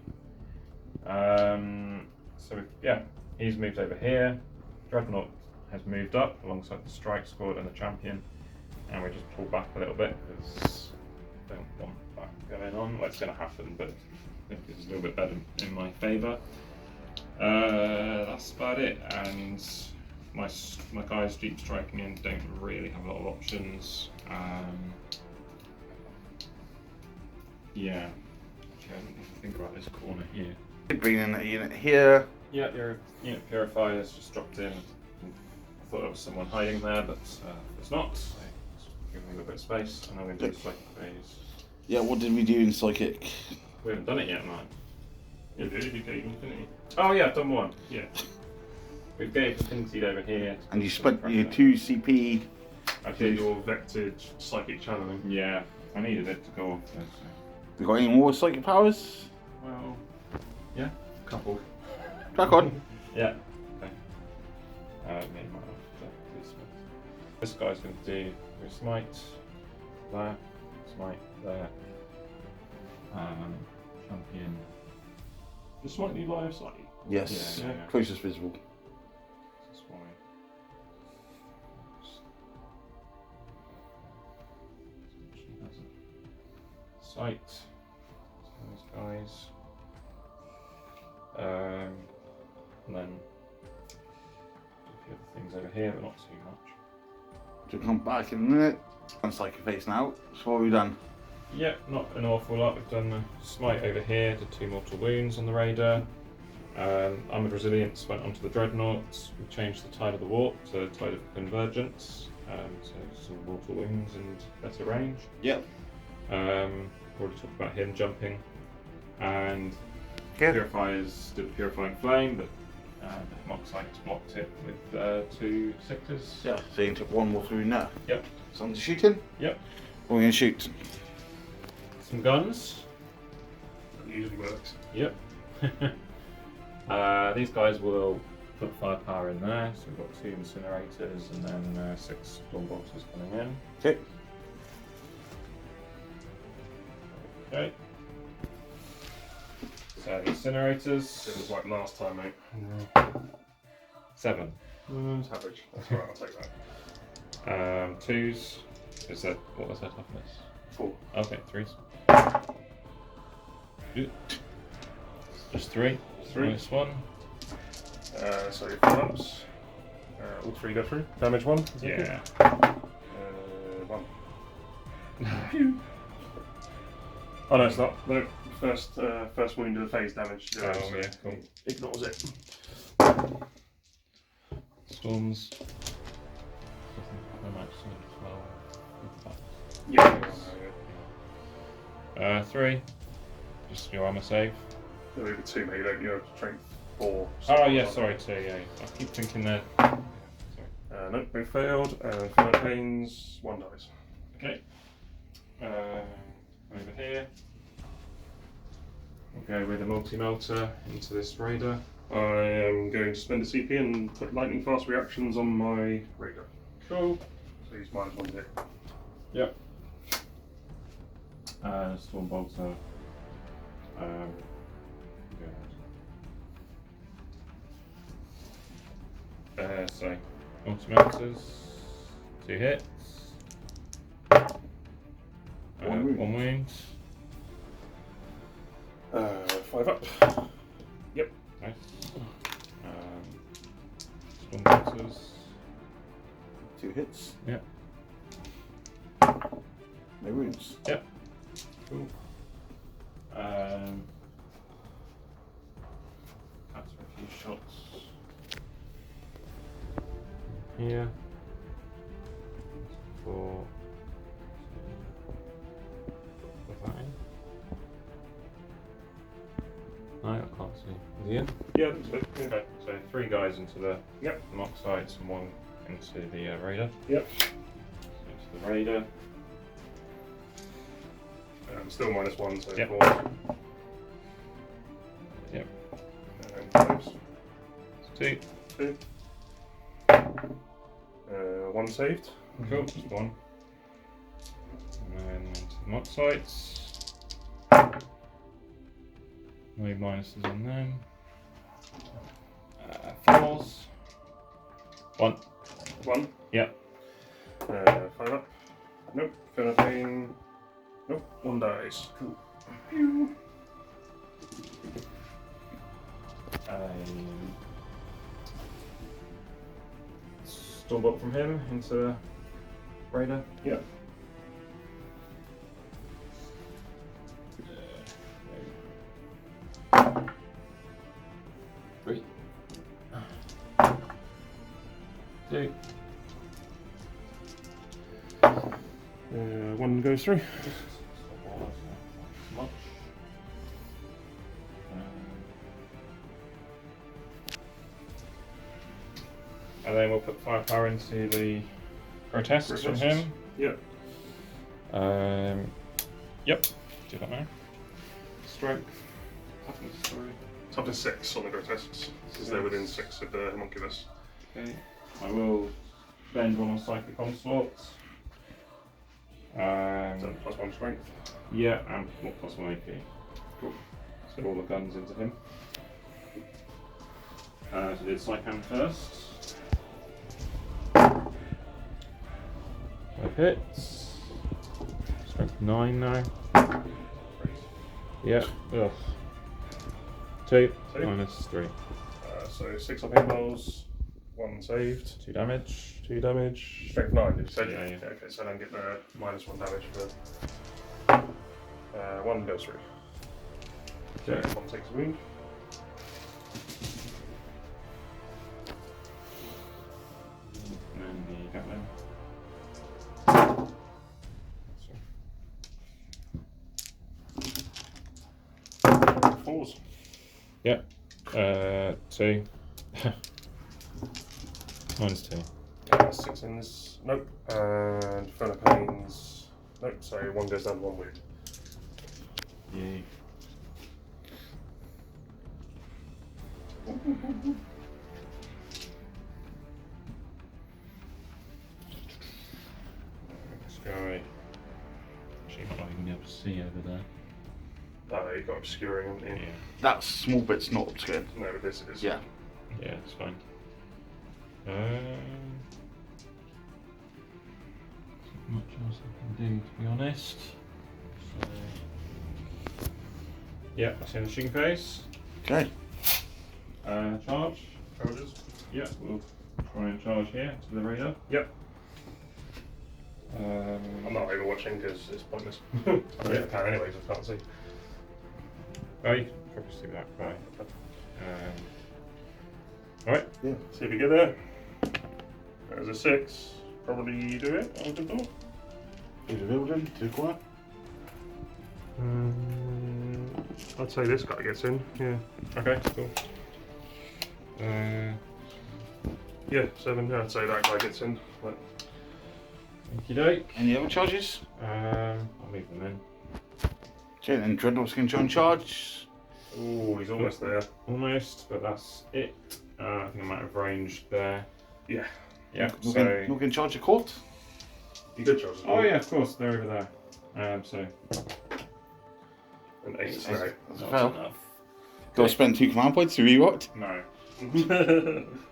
He's moved over here. Dreadnought has moved up alongside the Strike Squad and the Champion, and we just pull back a little bit because I don't want that going on. Well, it's going to happen, but I think it's a little bit better in my favour. That's about it, and my guys deep striking in don't really have a lot of options. Yeah, okay, I need to think about this corner here. Bring in a unit here. Yeah, your unit purifier has just dropped in. I thought there was someone hiding there, but it's not. So just give me a little bit of space, and I'm going to do the psychic phase. Yeah, what did we do in Psychic? We haven't done it yet, man. You do Gate of Infinity. Oh yeah, I've done one. Yeah. We've Gate of Infinity over here. And you spent your 2 CP. I Did did. your vectored psychic channeling. Yeah, I needed it to go off there. So. We got any more Psychic powers? Well, yeah, a couple. Crack on. Yeah. Okay. Made mine off policeman. This guy's going to do your smite there, smite there. Champion. Just slightly line of sight. Yes. Yeah. Closest visible. This one. Sight. Those guys. And then things over here, but not too much. To come back in a minute. Uncycle your face now. So what have we done? Yep, not an awful lot. We've done the smite over here, did 2 mortal wounds on the raider. Armoured Resilience went onto the dreadnoughts. We changed the Tide of the Warp to Tide of Convergence. So some mortal wounds and better range. Yep. Already talked about him jumping. And Good. Purifiers did Purifying Flame, but the Moxites blocked it with 2 sectors. Yeah, so you took 1 more through now. Yep. Someone's shooting? Yep. We're going to shoot. Some guns. That usually works. Yep. These guys will put firepower in there, so we've got 2 incinerators and then 6 stormbolters coming in. Okay. Okay. So the incinerators. It was like last time, mate. 7. It's average. That's right, I'll take that. 2s. Is that what was that toughness? 4. Okay, 3s. Good. Just 3. 3. Nice one. So 4 ups. All 3 go through. Damage 1. Yeah. 1. Oh no, it's not. No. First wound of the phase damage. Oh yeah, cool. Ignores it. Storms. Yeah. 3. Just your armor save. There will be 2, mate. You don't. You have strength 4. Oh yeah, sorry, 2. Yeah, I keep thinking that. Sorry. Nope, both failed. Fire pains. 1 dies. Okay. Over here. We'll go with a multi-melter into this raider. I am going to spend a CP and put lightning fast reactions on my raider. Cool. So he's -1 hit. Yep. Stormbolter. So, multi-melters. 2 hits. 1 wound. 1 wound. 5 up. Yep. Nice. Stormbolters. 2 hits. Yep. No wounds. Yep. Cool. That's a few shots. Here. 4. Put that in. No, I can't see. Is he in? Yeah, that's it. Yeah. Okay, so 3 guys into the Yep. Moxites and 1 into the raider. Yep. So into the raider. Still -1, so Yep. 4. Yep. And close. 2. 2. 1 saved. Cool, just 1. And then into the Moxites. No minuses on them. 4s. 1. 1. Yep. 5 up. Nope. Feel pain. Nope. 1 dies. Cool. Stormbolt from him into the raider. Yep. Three. 2. 1 goes through. Much. And then we'll put firepower into the grotesques from him. Yep. Yep. Do that now. Strength. Toughness, sorry. Up to 6 on the grotesques, because they're within 6 of the homunculus. Okay. I will spend 1 on psychic onslaught. So +1 strength. Yeah, and +1 AP. Cool. So all the guns into him. So did Psycam first. 5 hits. Strength 9 now. Yeah. Ugh. 2 2. minus 3. So 6 up paintballs, 1 saved. 2 damage. 2 damage. Strength 9, did you say? Yeah. Okay, so then get the -1 damage for 1 goes through. So Okay. 1 takes a wound. And then the Gatling. Fours. Yep. 2. -2. 6 in this. Nope. And Inferno Pains. Nope, so 1 goes down to 1 wound. Yay. Sky. Actually, not even able to see over there. Oh, you got obscuring, haven't you? Yeah. That small bit's not obscured. No, but this is. Yeah. Yeah, it's fine. Not much else I can do, to be honest. So, yeah, that's in the shooting phase. Okay. Charge. Charges. Yeah, we'll try and charge here to the radar. Yep. I'm not overwatching because it's pointless. I don't can anyways, I can't see. Oh, you can probably see that guy. Alright. Yeah. See if you get there. There's a 6. Probably do it, I would have thought. To the building, to the corner. I'd say this guy gets in, yeah. Okay, cool. Yeah, 7, yeah, I'd say that guy gets in. But Okie doke. Any other charges? I'll leave them in. Okay, then Dreadnought's going to try and charge. oh, he's almost there. Almost, but that's it. I think I'm out of range there. Yeah. Yeah, Not so... going to charge the court. You could charge as well. Oh yeah, of course, they're over there. So... An 8 That's no. fail. enough. Got to spend 2 command points to re-what? No.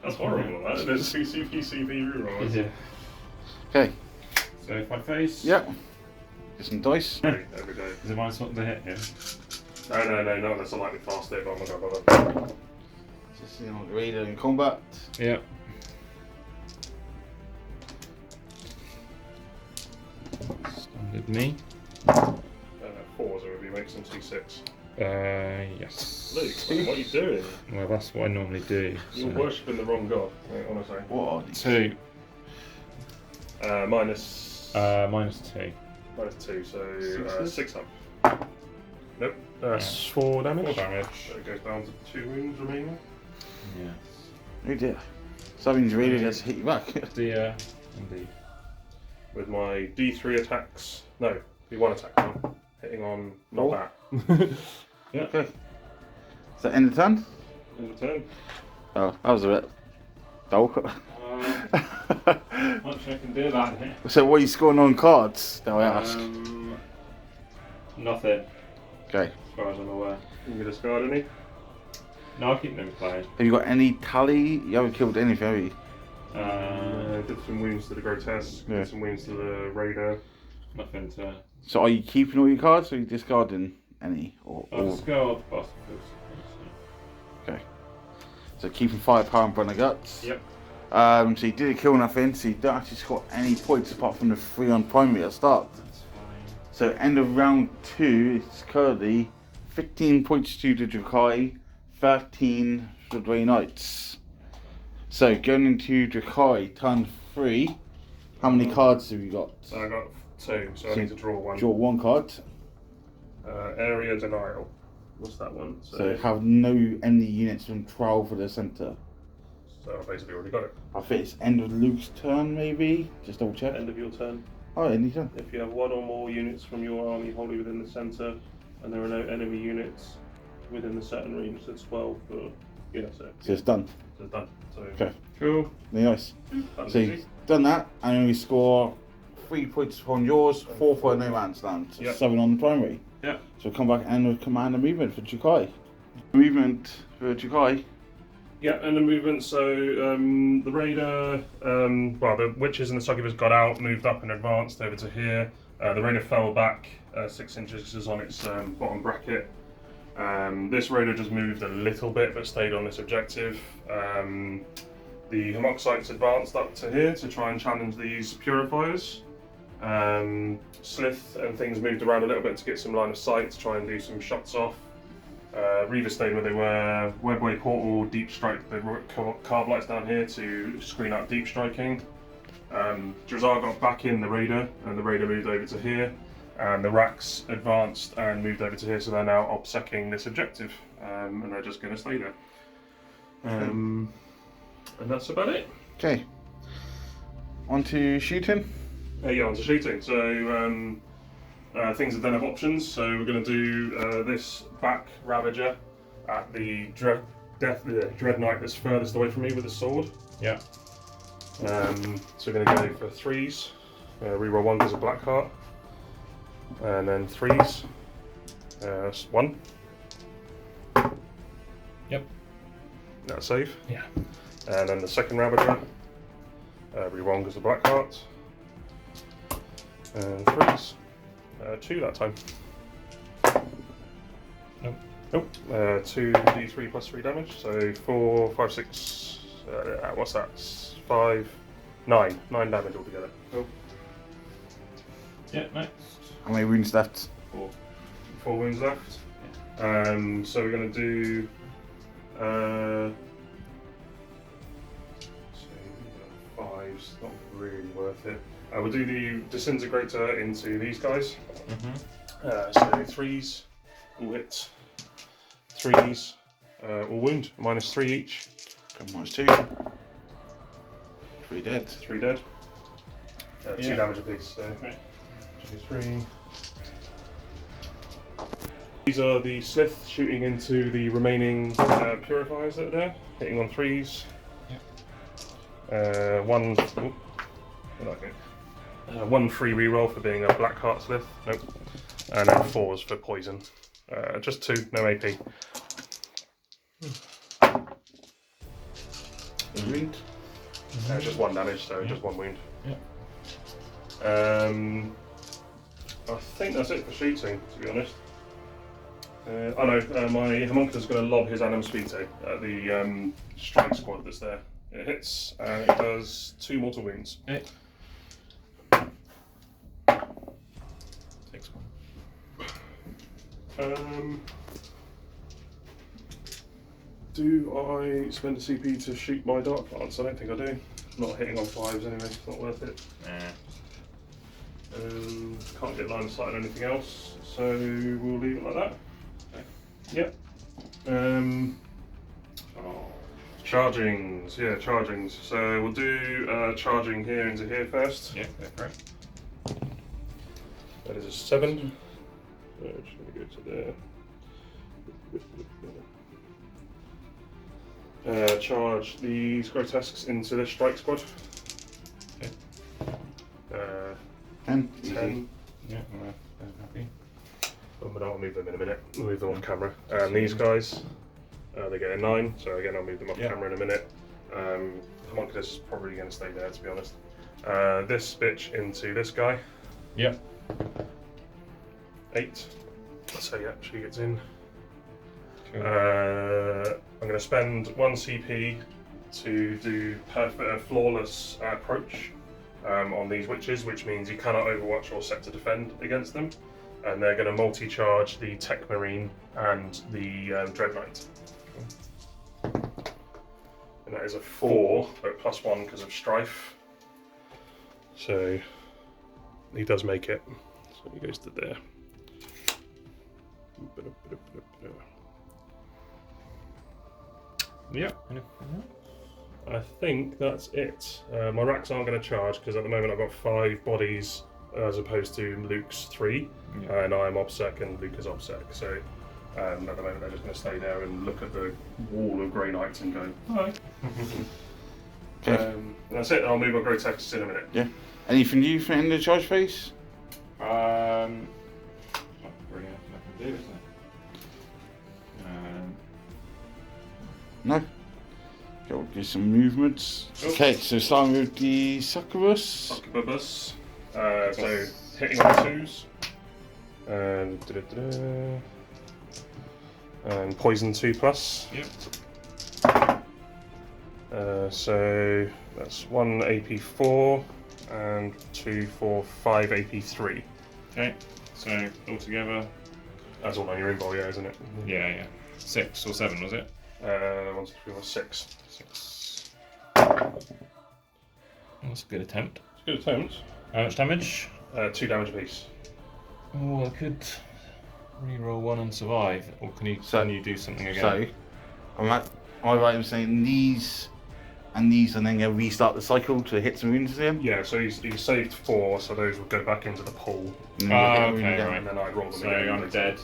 That's horrible, that. There's 2 CPCP rerolls. Yeah. Okay. So if I face... Yep. Get some dice. There we go. Is it minus one to hit here? No, that's a lightly fast hit, but I'm not going to bother. Just seeing on the radar in combat. Yeah. Standard me. 4s are review makes them 2-6. Yes. Luke, what are you doing? Well, that's what I normally do. You're worshipping the wrong god, honestly. What are these? 2. Minus... -2. -2, so Sixes? 6 up. Nope, that's 4 damage. 4 damage. So it goes down to 2 wounds remaining. Yes. Oh dear. So that means radar gets to hit you back. Dear, indeed. With my D3 attacks. No, D1 attack now. Hitting on not Four. that. Yeah. Okay. Is that end of turn? In the turn. Oh, that was a bit dull. Much I can do that here. So what are you scoring on cards, do I ask? Nothing, Okay. as far as I'm aware. You can discard any. No, I'll keep them in play. Have you got any tally? You haven't killed anything, have you? Did some wounds to the grotesque, Yeah. did some wounds to the raider. Nothing to... So are you keeping all your cards or are you discarding any? I'll just go off bastards. Okay. So keeping firepower and burner guts. Yep. So you didn't kill nothing, so you don't actually score any points apart from the 3 on primary at the start. That's fine. So end of round 2, it's currently 15 points to the Drukhari, 13 for the Grey Knights. So going into Drukhari, turn 3, how many cards have you got? So I got 2, so I need to draw 1. Draw 1 card. Area denial. What's that one? So have no enemy units from 12 for the centre. So I've basically already got it. I think it's end of Luke's turn maybe, just double check. End of your turn. Oh, end of turn. If you have 1 or more units from your army wholly within the centre, and there are no enemy units within the certain range, that's 12 for... Yeah, so So it's done. it's done. So Okay, Cool. very nice. that's So easy. you've done that, and then we score 3 points upon yours, 4 for no man's land, so Yep. 7 on the primary. Yeah. So we'll come back and we'll command a movement for Drukhari. Movement for Drukhari. Yeah, and the movement, so the raider, well, the witches and the succubus got out, moved up and advanced over to here. The raider fell back 6 inches on its bottom bracket. This raider just moved a little bit but stayed on this objective. the Homoxytes advanced up to here to try and challenge these purifiers. Slith and things moved around a little bit to get some line of sight to try and do some shots off. Reaver stayed where they were. Webway Portal, Deep Strike, the carb lights down here to screen out deep striking. Drazar got back in the Raider, and the Raider moved over to here. And the Racks advanced and moved over to here, so they're now obsecking this objective. And they're just going to stay there. And that's about it. Okay. On to shooting. Yeah, on to shooting. So things that don't have options. So we're going to do this back Ravager at the Dread Knight that's furthest away from me with the sword. Yeah. So we're going to go for 3s. Reroll 1 because of Black Heart. And then 3s. 1. Yep. That's save. Yeah. And then the second Ravager. Reroll 1 because of Black Heart. And 3s. 2 that time. Nope. Nope. 2d3 plus 3 damage. So 4, 5, 6. What's that? 5, 9. 9 damage altogether. Cool. Yeah, nice. How many wounds left? 4 wounds left. So we're going to do. So 5's not really worth it. We'll do the Disintegrator into these guys. So 3s, all hit. 3s, all wound, -3 each. -2. 3 dead. 3 dead. 2 damage apiece. So Okay. 2, 3. These are the Slith shooting into the remaining purifiers that are there, hitting on 3s. Yeah. 1. Oh, okay. 1 free reroll for being a Black Heart Slith. Nope. And then 4s for poison. Just 2, no AP. Wound. Just 1 damage, so just 1 wound. Yeah. I think that's it for shooting, to be honest. Oh no, my Homunculus is going to lob his Animus Vitae at the strike squad that's there. It hits and it does 2 mortal wounds. Okay. Takes 1. Do I spend a CP to shoot my Dark Plants? I don't think I do. Not hitting on 5s anyway, it's not worth it. Nah. Can't get line of sight on anything else, so we'll leave it like that. Okay. Yep. Chargings, yeah, chargings. So we'll do charging here into here first. Yeah, go for it. That is a 7. So just going to go to there. Charge these grotesques into this strike squad. Okay. 10. 10. Yeah, I'm happy. But I'll move them in a minute. We'll move them off camera. And these guys, they get a 9. So again, I'll move them off camera in a minute. Homunculus is probably going to stay there, to be honest. This bitch into this guy. Yep. 8. So yeah, she gets in. Cool. I'm going to spend 1 CP to do flawless approach on these witches, which means you cannot overwatch or set to defend against them. And they're going to multi-charge the Tech Marine and the Dread Knight. And that is a 4, but +1 because of Strife. So he does make it. So he goes to there. Yeah. Anything else? I think that's it. My racks aren't going to charge because at the moment I've got 5 bodies as opposed to Luke's 3, and I'm OBSEC and Luke is OBSEC. So at the moment they're just going to stay there and look at the wall of Grey Knights and go, hi. Okay. And that's it. I'll move my Grotesques in a minute. Yeah. Anything new for in the charge phase? Not really anything I can do, is there? No. Okay, we'll do some movements. Cool. Okay, so starting with the Succubus. Succubus. So hitting on 2s. And poison 2+. Yep. So that's 1 AP4 and 2, 4, 5 AP3. Okay, so altogether, That's all on your invol, yeah, isn't it? yeah. 6 or 7 was it? 1, 2, 3, 4, 6. 6. That's a good attempt. It's a good attempt. How much damage? 2 damage apiece. Oh, I could re-roll 1 and survive, or can you do something again? So, am I right in saying these and these, and then you'll restart the cycle to hit some wounds again? Yeah, so he's saved 4, so those will go back into the pool. And then you'll hit a wound okay, again. right. And then I roll them So again. I'm dead,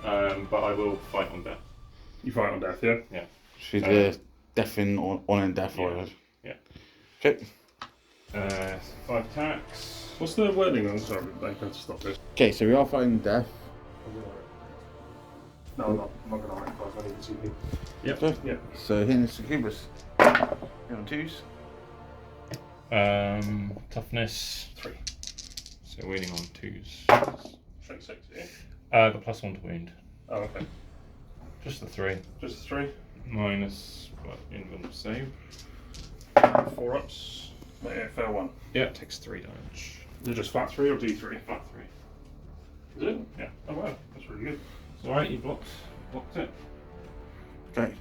but I will fight on death. You fight on death, yeah? Yeah. Should the death in on and death Yeah. or Yeah. Okay. 5 attacks. What's the wording on? Sorry, I have to stop this. Okay, so we are fighting death. No, I'm not going to rank 5, I need to CP. Yep. So, Yeah. so hitting the succubus. Hit on 2s. Toughness 3. So winning on 2s. Strength 6, yeah? Got +1 to wound. Oh, okay. Just the 3. Just the 3. Minus what? Invuln save. 4 ups. Yeah, fair 1. Yeah, takes 3 damage. Is it just flat 3 or D3? Flat 3. Is it? Yeah. Oh wow, that's really good. It's alright, you blocked it. Okay.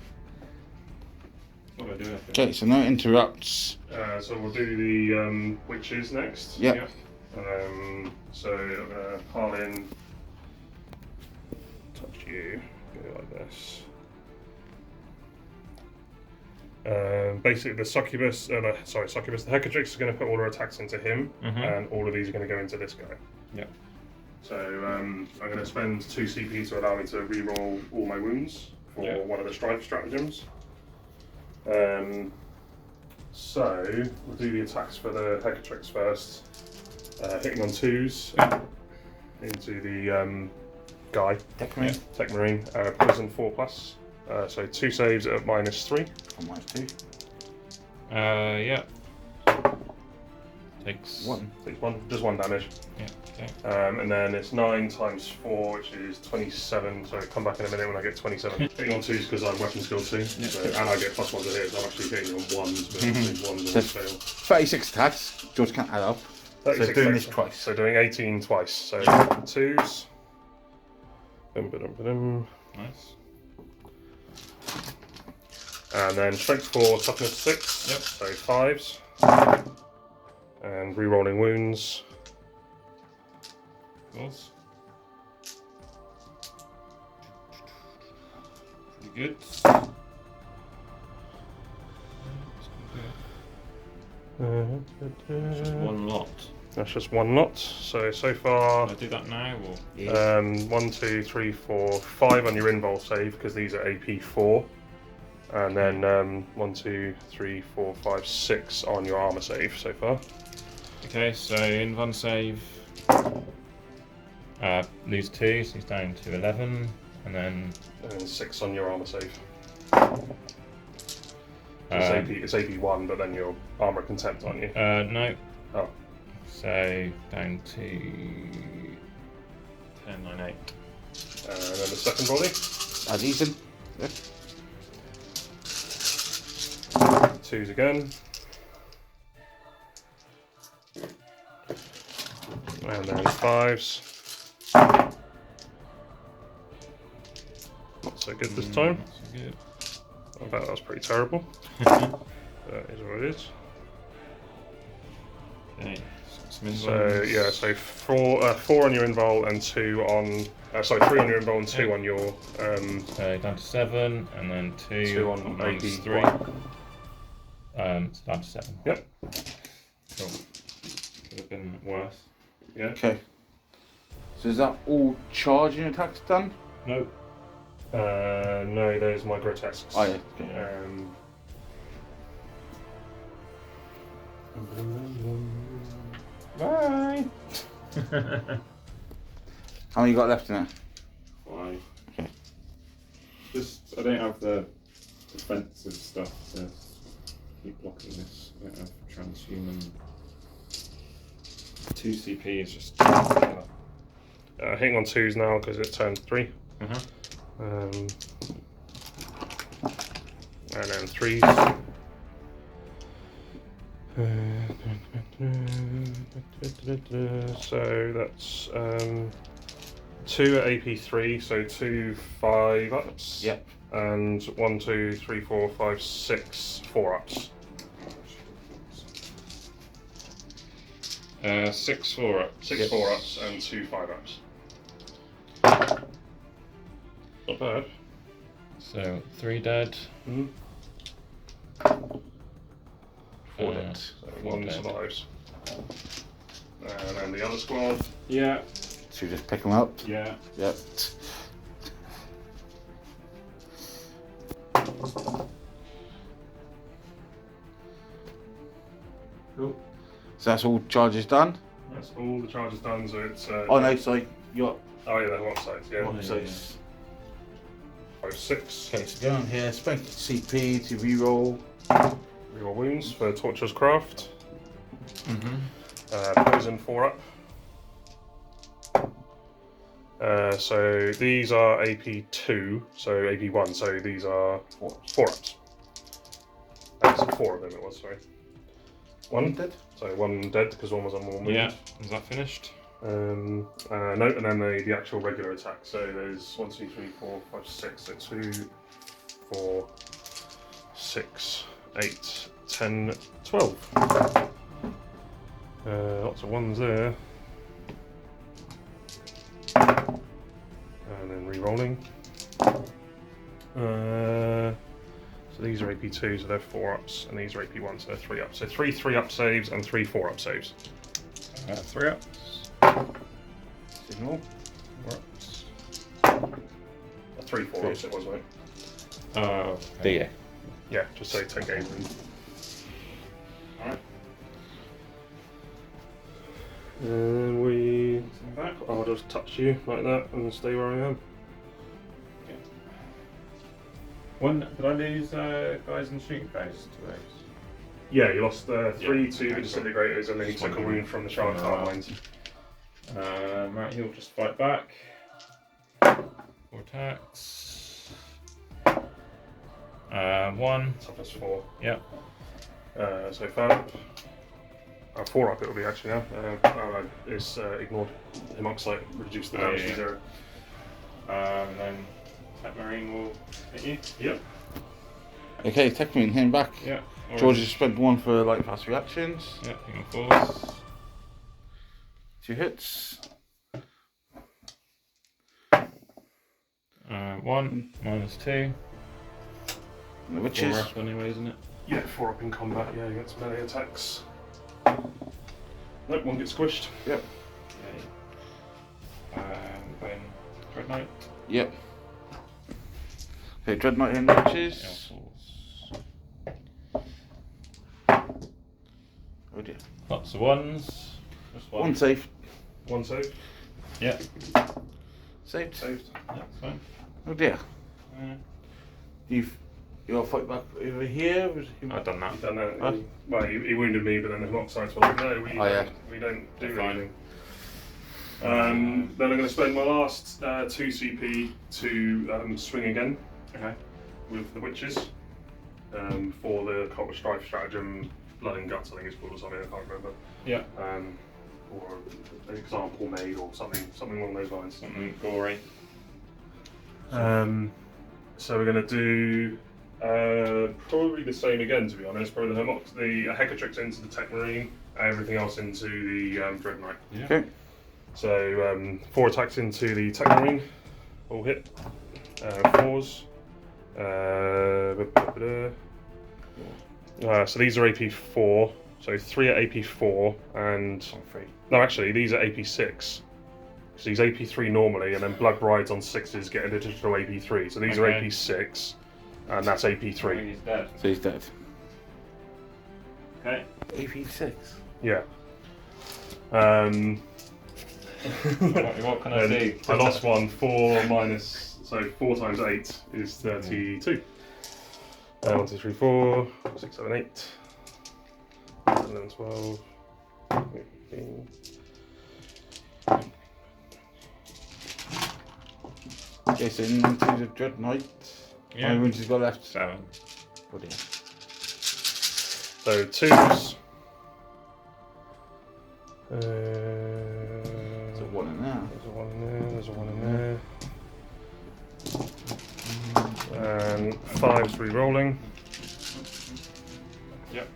What do I do with it? Okay, so no interrupts. So we'll do the witches next. Yep. So I'm going to pile in, touch you, go like this. Basically, the succubus, the Hecatrix is going to put all her attacks into him, and all of these are going to go into this guy. Yep. So I'm going to spend 2 CP to allow me to reroll all my wounds for one of the strife stratagems. So we'll do the attacks for the Hecatrix first. Hitting on 2s into the guy. Tech Marine. Tech Marine. Poison 4+. So 2 saves at -3. On -2. Yeah. Takes 1. Takes just 1 damage. Yeah. Okay. And then it's 9 times 4, which is 27. So come back in a minute when I get 27. Hitting on 2s because I'm weapon skill 2. So, and I get +1 to hit, so I'm actually hitting on 1s, but these 1s always fail. 36 attacks. George can't add up. So 36 doing attacks. this twice. So doing 18 twice. So 2s. Nice. And then strength 4, toughness 6. Yep. So 5s. And re-rolling wounds. Of course. Pretty good. It's just 1 lot. That's just 1 lot. So far, Can I do that now or? 1, 2, 3, 4, 5 on your invol save because these are AP4. And then 1, 2, 3, 4, 5, 6 on your armor save so far. Okay, so Invuln save. Lose 2, so he's down to 11, and then. And 6 on your armor save. Uh, It's AP1, but then your armor contempt, aren't you? No. Oh. So down to 10, 9, 8. And then the second body. As even. 2s again. And then 5s. Not so good this time. Not so good. I bet that was pretty terrible. That is what it is. Okay, some So Invulns. yeah, so 4 on your invol and 2 on. 3 on your invol and 2 on your. So down to 7, and then 2 on minus AP 3. So down to 7. Yep. Cool. Could have been worse. Yeah. Okay. So is that all charging attacks done? Nope. No, there's my grotesques. Oh yeah. Okay. Bye! How many you got left in there? 5. Okay. Just, I don't have the defensive stuff to keep blocking this. I don't have transhuman. 2 CP is just. Hitting on 2s now because it turns 3. Uh-huh. And then 3s. So that's 2 at AP3, so 2 5-ups. Yep. And 1, 2, 3, 4, 5, 6 4-ups. 6 4-ups. 6 4-ups and 2 5-ups. Not bad. So 3 dead. 4 dead. So 1 dead. survives. And then the other squad. Yeah. So you just pick them up? Yeah. Yep. Cool. So that's all charges done? That's all the charges done, so it's... Oh no, sorry. You're Oh yeah, they're sides, yeah. what size? 5, 6. Okay, so go on here, spend CP to reroll. Reroll wounds for Torturer's Craft. Mm-hmm. Poison 4-up. So these are AP2, so AP1, so these are 4-ups. So 4 of them it was, sorry. One dead? So 1 dead because 1 was on 1 wound. Yeah. Is that finished? No, and then the actual regular attack. So there's 1, 2, 3, 4, 5, 6. So 2, 4, 6, 8, 10, 12. Lots of 1s there. And then re-rolling. So these are AP2, so they're 4-ups, and these are AP1, so they're 3-ups. So 3 3-up saves and 3 4-up saves. 3-ups. Signal. 4-ups. 3 4-ups it was, right? Oh. There. Yeah, just say take aim. Alright. And we... Back. I'll just touch you like that and stay where I am. Did I lose guys in shooting phase to those? Yeah, you lost 3 Yeah, to okay, disintegrators and then you took a wound from the Shard Carbines. Right, he'll just fight back. 4 attacks. 1. Toughness 4. Yep. So 5-up. 4-up it will be actually now. It's ignored. Himoxite reduced the damage to 0. And then Tech Marine will hit you. Yep. Okay, Techmarine, him back. Yeah. George has spent 1 for like fast reactions. Yeah, Human Force. 2 hits. 1 -2. The witches. 4 up anyway, isn't it? Yeah, 4-up in combat, yeah, against melee attacks. Nope, 1 gets squished. Yep. Okay. Then Dread Knight. Yep. Okay, Dread Knight in the witches. Oh dear. Lots of 1s. Just 1 safe. 1 save. Yeah. Saved. Saved. That's fine. Oh dear. Yeah. You'll fight back over here? I've done that. He's done that. Huh? Well, he wounded me, but then the Himoxites were like, no, we don't do Fine. anything. Then I'm going to spend my last 2 CP to swing again. Okay. With the witches for the Cult of Strife stratagem, Blood and Guts, I think it's called, or something. I can't remember. Yeah. Or an example made, or something along those lines. Something gory. So we're going to do probably the same again, to be honest. Probably the Hecatrix into the Tech Marine, everything else into the Dread Knight. Yeah. Okay. So 4 attacks into the Tech Marine, all hit. 4s. So these are AP4, so 3 at AP4, and 3. no, actually these are AP6. So these AP3 normally, and then Blood Brides on 6s get an additional AP3. So these are Okay. AP6, and that's AP3. He's dead. So he's dead. Okay. AP6. Yeah. What can I see? I lost 1. 4 minus, so 4 times 8 is 32. 1, 2, 3, 4, 6, 7, 8, 11, 12, 15. Okay, so into the Dread Knight. How many wounds he's got left? 7. Oh dear. So 2s, There's a 1 in there. There's a 1 in there. There's a 1 in there. And 5's re-rolling. Yep.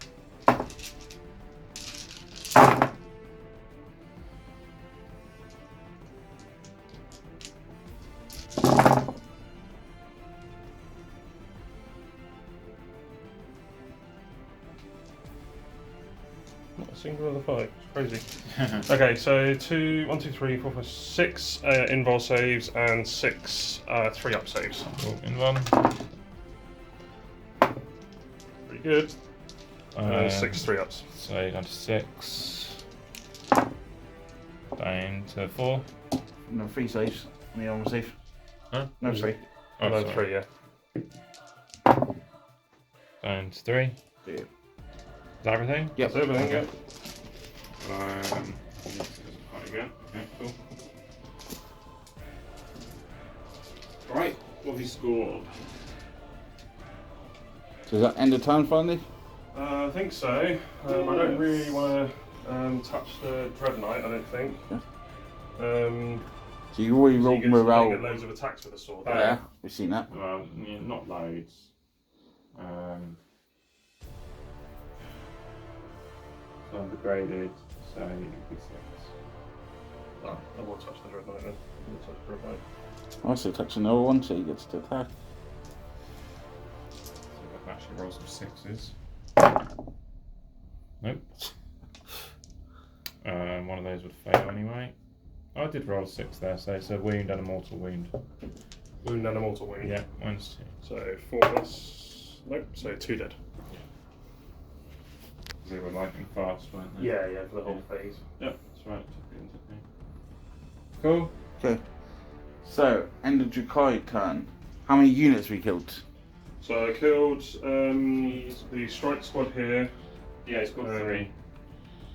Not a single other 5. It's crazy. Okay, so 2, 1, 2, 3, 4, 5, 6 invul saves and 6 3-up saves. Cool. In one. Pretty good. 6 3-ups. So down to 6. Down to 4. No 3 saves. On the armor save. Huh? No 3. Oh, No, sorry. 3, yeah. Down to 3. Yeah. Is that everything? Yep. That's everything, yeah. Again. Yeah, cool. Right, what have you scored? So is that end of turn finally? I think so. I don't really want to touch the Dread Knight, I don't think. So you already So rolled you get morale. loads of attacks with the sword. Yeah, we've seen that. Well, yeah, not loads. Some degraded, so it would be 6. Oh, I will touch the Dread Knight then. I will touch the Dread Knight. I also touch another one, so he gets to attack. So I can actually roll some 6s. Nope. One of those would fail anyway. I did roll 6 there, so it's a wound and a mortal wound. Wound and a mortal wound. Yeah, -2. So 4 plus. Nope, so 2 dead. They were lightning fast, weren't they? Yeah, for the whole phase. Yep, that's right. Cool. Okay. So, end of Drukhari turn. How many units we killed? So I killed the strike squad here. Yeah, it's got 3.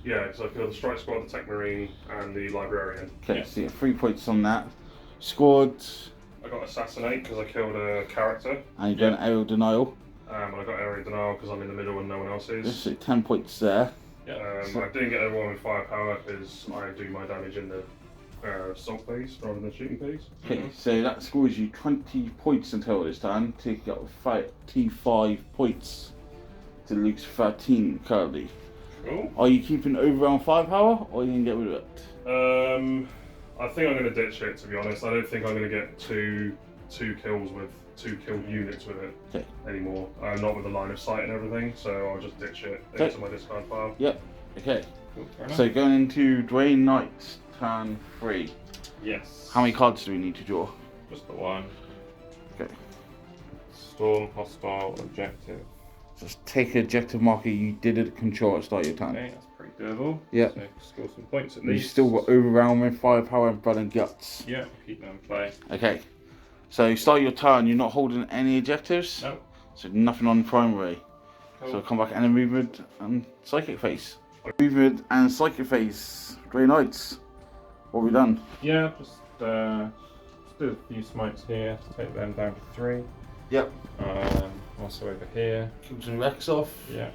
Yeah, so I killed the strike squad, the tech marine, and the librarian. Okay, Yeah. so you get 3 points on that. Scored, I got assassinate because I killed a character. and you've done aerial denial. And I got area denial because I'm in the middle and no one else is. So 10 points there. I didn't get overwhelming firepower because I do my damage in the assault phase rather than the shooting phase. Okay, so that scores you 20 points until this time. Take up 35 points to Luke's 13 currently. Cool. Are you keeping overround firepower, or are you going to get rid of it? I think I'm going to ditch it, to be honest. I don't think I'm going to get two kills with 2 killed units with it Okay. anymore. Not with the line of sight and everything, so I'll just ditch it Okay. into my discard pile. Yep. Okay. Cool, fair enough. So going into Dwayne Knight's turn 3. Yes. How many cards do we need to draw? Just the 1. Okay. Storm, hostile, objective. Just take an objective marker you did at control at the start of your turn. Okay, that's pretty doable. Yep. So score some points at You least. still got overwhelming firepower and blood and guts. Yeah, keep them in play. Okay. So start your turn, you're not holding any objectives. No. So nothing on primary. Cool. So come back and movement and psychic phase. Movement and psychic phase. Grey Knights. What have we done? Yeah, just do a few smites here to take them down to 3. Yep. Also over here. Kill some Rex off. Yeah.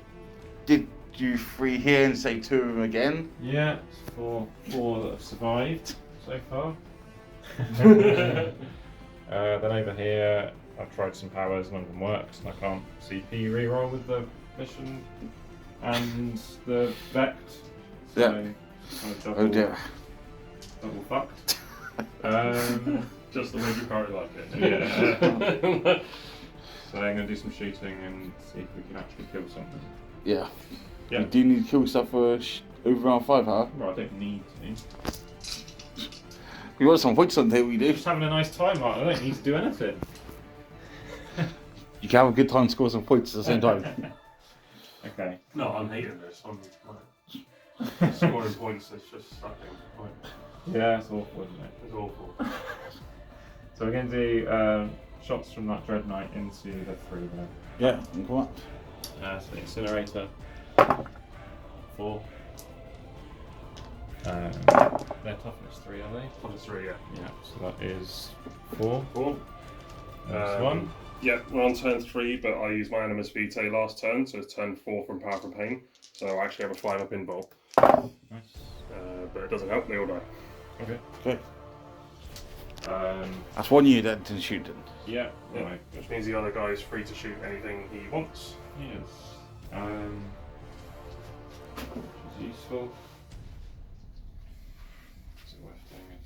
Did you 3 here and say 2 of them again? Yeah, it's 4 that have survived so far. Then over here, I've tried some powers, none of them worked, and I can't CP reroll with the mission and the Vect. So Yeah. kind of double, Oh dear. double fucked. Just the way you currently like it. Yeah. So I'm going to do some shooting and see if we can actually kill something. Yeah. Yeah. You do need to kill stuff for overround firepower. Well, I don't need to. You got some points on there, we do. Just having a nice time, Mark. I don't need to do anything. You can have a good time and score some points at the same time. Okay. No, I'm hating this. I'm like, scoring points is just sucking. Like, Yeah, it's awful, isn't it? it's awful. So we're going to do shots from that Dread Knight into the 3 there. Yeah, and come on. So Incinerator. 4. Their toughness 3, are they? Plus 3, yeah. Yeah, so that is 4. 4. That's 1. Yeah, we're on turn 3, but I used my Animus Vitae last turn, so it's turn 4 from Power from Pain. So I actually have a 5-up invul. Nice. but it doesn't help, they all die. Okay. Okay. Um, That's one you then to shoot then. yeah. Yeah. Right. Which means the other guy is free to shoot anything he wants. Yes. Which is useful. Is it worth doing a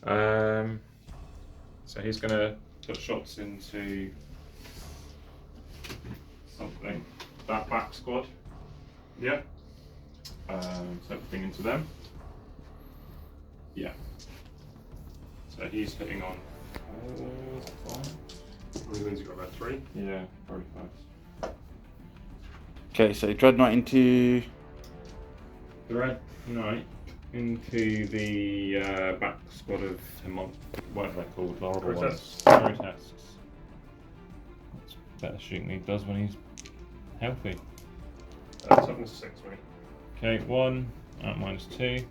stratagem? No. So he's going to put shots into something. That back squad. Yeah. So everything into them. Yeah. So he's hitting on. Which means you've got about 3. Yeah, very close. Okay, so Dreadnought into. The Red Knight into the back squad of whatever they're called, the horrible ones. Protests. It's better shooting than he does when he's healthy. Toughness 6, mate. Okay, 1 at -2.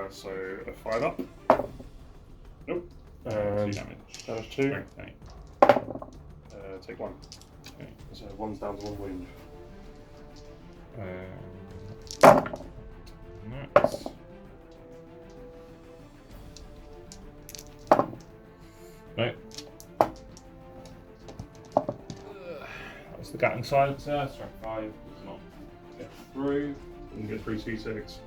So a 5 up. Nope. 2 damage. Damage 2. Okay. Take 1. Okay. So 1's down to 1 wound. That's right. That's the Gatling silencer. Strike 5 does not get through. You can get 3 C6.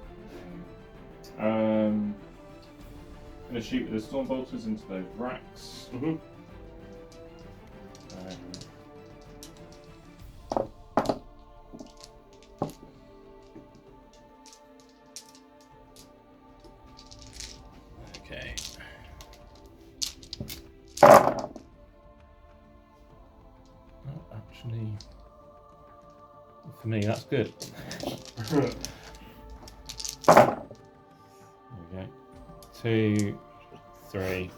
I'm going to shoot with the storm bolters into those racks. Mm-hmm. Okay. Well, actually, for me, that's good. Okay. 2, 3.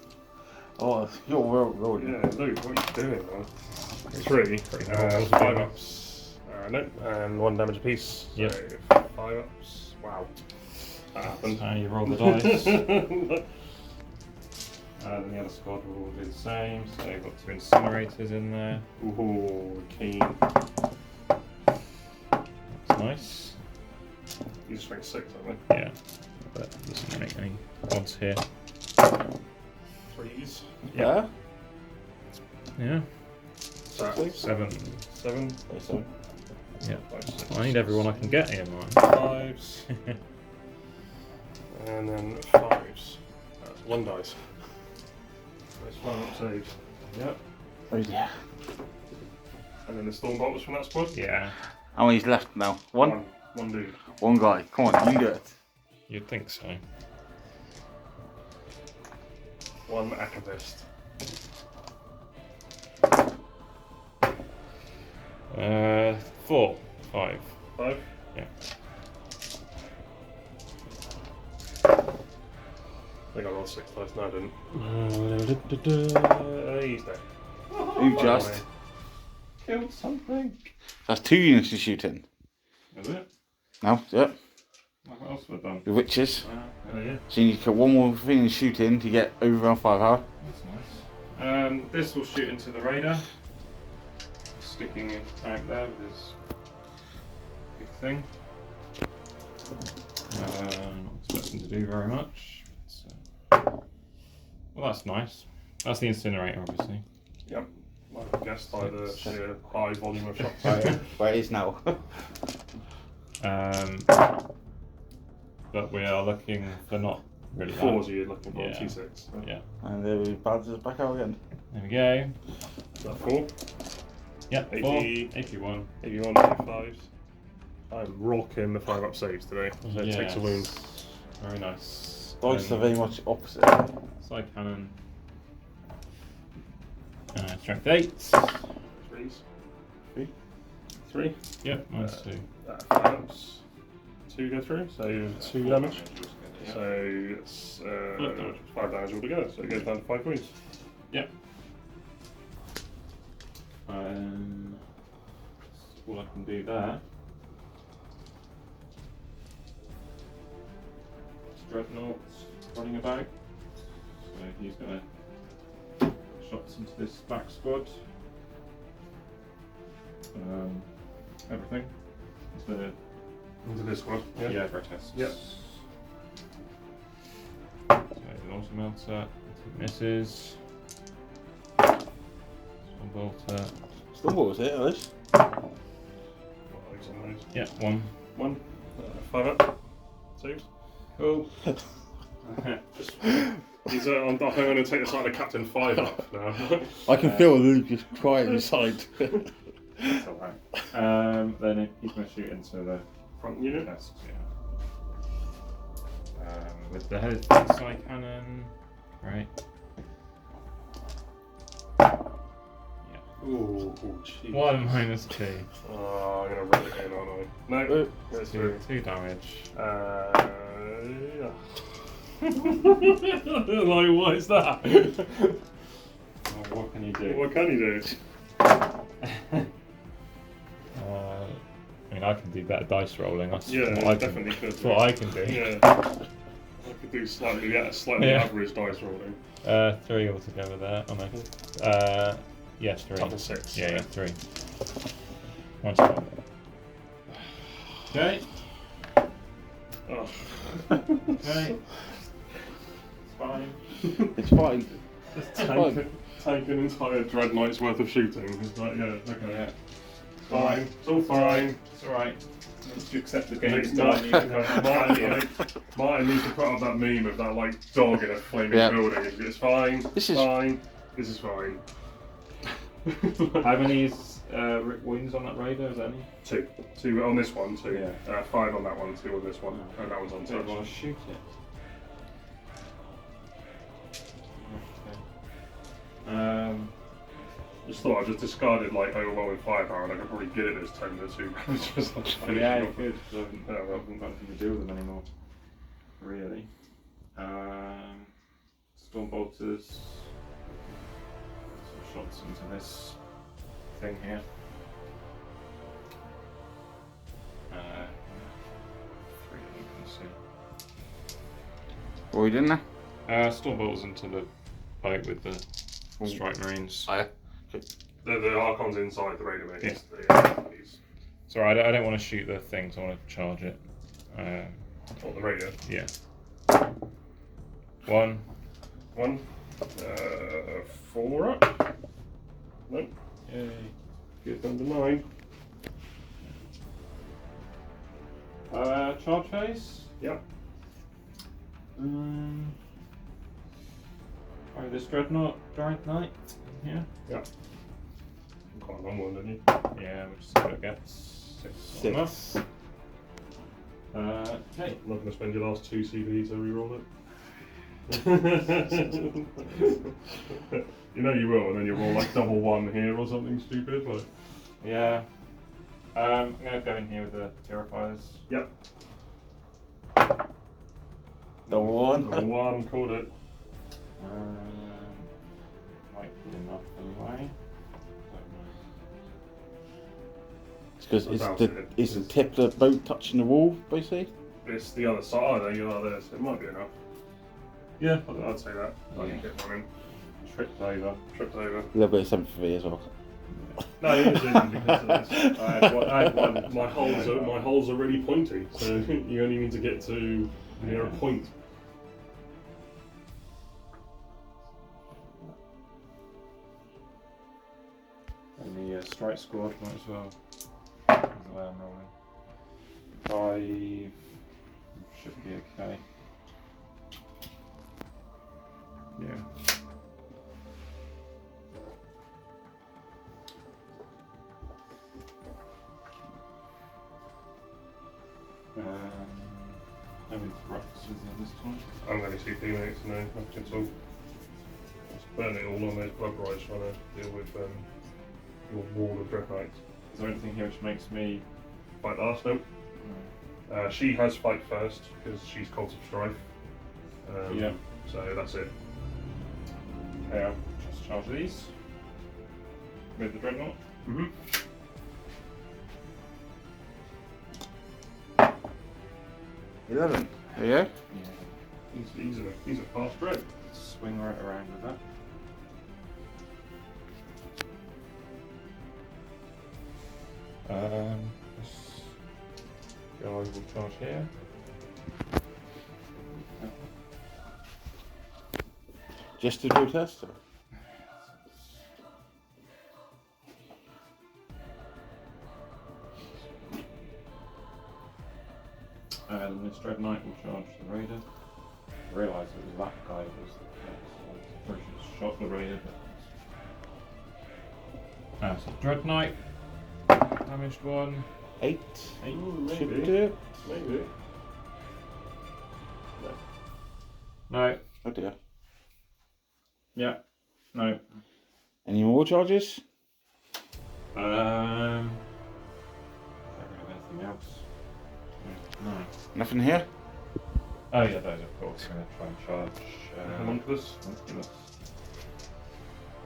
Oh, you're rolling. Yeah, Luke, what are you doing, man? 3. 5 ups. Nope. And 1 damage apiece. Yep. So 5 ups. Wow. That happened. How you roll the dice. And the other squad will all do the same. So you've got 2 incinerators in there. Ooh, keen. That's nice. You just make 6, haven't Yeah. But it doesn't make any odds here. they? 3s. Yeah? Yeah. So 7. 7. So, Yeah. 5, 6. I need everyone I can get here, man. 5s. And then 5s. That's 1 dice. That's 1 up saves. Yep. oh yeah. And then the storm bolters from that squad. Yeah. How many's left now? One? 1 dude. One guy. Come on, you do it. You'd think so. 1 activist. 4. 5. 5. Yeah. I think I rolled 6 dice. No, I didn't. He's dead. You just. Killed something. That's 2 units you're shooting. Is it? No, yep. What else have I done? The witches. Oh, yeah. So you need to kill one more thing in shooting to get over around 5 hour. That's nice. This will shoot into the raider. Sticking it out there with his big thing. Not expecting to do very much. Well, that's nice. That's the incinerator, obviously. Yep. I guessed by the sheer high volume of shots. Where it is now. But we are looking for not really 4s you're looking for, Yeah. T6. Yeah. And there we bounces back out again. There we go. Is that 4? Yep. 80. 4. 81. 81, 85s. I'm rocking the 5 up saves today. So it takes a wound. Very nice. Dice are very much opposite. Side cannon. Strength 8. 3s. 3? 3. Yep, minus 2. 5 ups. 2 go through, so 2 damage. Yeah. So it's 5 damage altogether, so it goes down to 5 wounds. Yep. That's all I can do there. Dreadnought's running about, so he's going to shots into this back squad. Everything. Into this one. Yeah, protest. Yep. Okay, the Auto Melter. 2 misses. One bolter. Still what was it, Alice? Yeah, 1. 1. 5 up. 2. Cool. He's, I'm going to take the side of Captain 5 up now. I can feel Lucas crying inside. That's alright. Then he's going to shoot into the Front unit. desk, yeah. With the head side cannon. Right. Ooh, jeez. 1 minus 2. Oh, I'm going to run it in, aren't I? No, that's 2 damage. Yeah. Like, what is that? What can you do? What can you do? I mean, I can do better dice rolling. That's Yeah, what I definitely can, could. That's what I can do. Yeah. I could do slightly average dice rolling. 3 altogether there. Oh no. Yes, 3. Couple 6. Yeah, 3. 1 shot. Okay. Oh. Okay. It's fine. It's fine. Take an entire dreadnight's worth of shooting. It's like, yeah, okay. Yeah. Fine. It's all fine. It's alright. Once you accept the game It's style, not. you can go. Martin needs to put up that meme of that like dog in a flaming building. It's fine. This is fine. This is fine. How many wounds on that raider? Is that any? 2. 2 on this one. 2. Yeah. 5 on that one. 2 on this one. And that one's on Do you touch. want to shoot it? Okay. Just thought I just discarded like overwhelming firepower and I could probably get it as 10 to 2 just like Yeah, you could. I well, haven't got anything to do with them anymore. Really. Storm bolters. Some shots into this thing here. 3 you can see. What are we doing now? Storm bolters into the boat with the strike marines. Oh, yeah. the Archon's inside the radar mate. Yeah. He's Sorry, I don't want to shoot the thing, so I want to charge it. on the radio. Yeah. 1. 1. 4 up. No. Yay. Get under 9. Charge phase. Yep. Alright, this dreadnought, Giant Knight. Yeah. Yep. Quite a long one, didn't you? Yeah, we'll just see what it gets. 6. Enough. 6. Okay. I'm not going to spend your last 2 CVs to reroll it. You know you will, and then you roll like double 1 here or something stupid. Like. Yeah. I'm gonna go in here with the Terrifiers. Yep. Double 1. Double 1, called it. Might be enough anyway. Because is the tip of the boat touching the wall, basically? It's the other side, you are there, so it might be enough. Yeah, I'd say that. I can get one in. Tripped over. Tripped over. A little bit of sympathy as well. No, it is easy because of this. I had one. My holes are really pointy, so you only need to get to near a point. And the strike squad might as well. That's the way I'm rolling. 5 should be okay. Yeah. How many rocks is there this time? I'm going to see 3 minutes now. It's all. Just burn it all on those blood rights trying to deal with your wall of dreadnights. Is there anything here which makes me Fight last, no. She has fight first because she's Cult of Strife. Yeah. So that's it. Okay, I'll just charge these with the dreadnought. Mm-hmm. 11. There you go. Yeah. He's a fast dread. Swing right around with that. So I will charge here. Just to do test? Or? And this Dread Knight will charge the Raider. I realised it was that guy that was the next, so I probably should have shot the Raider. But... so Dread Knight, damaged 1. 8. Ooh, Should maybe. do it. Maybe. No. Oh dear. Yeah. No. Any more charges? Get rid of anything else. No. Nothing here? Oh yeah, those of course. I'm going to try and charge. Homunculus.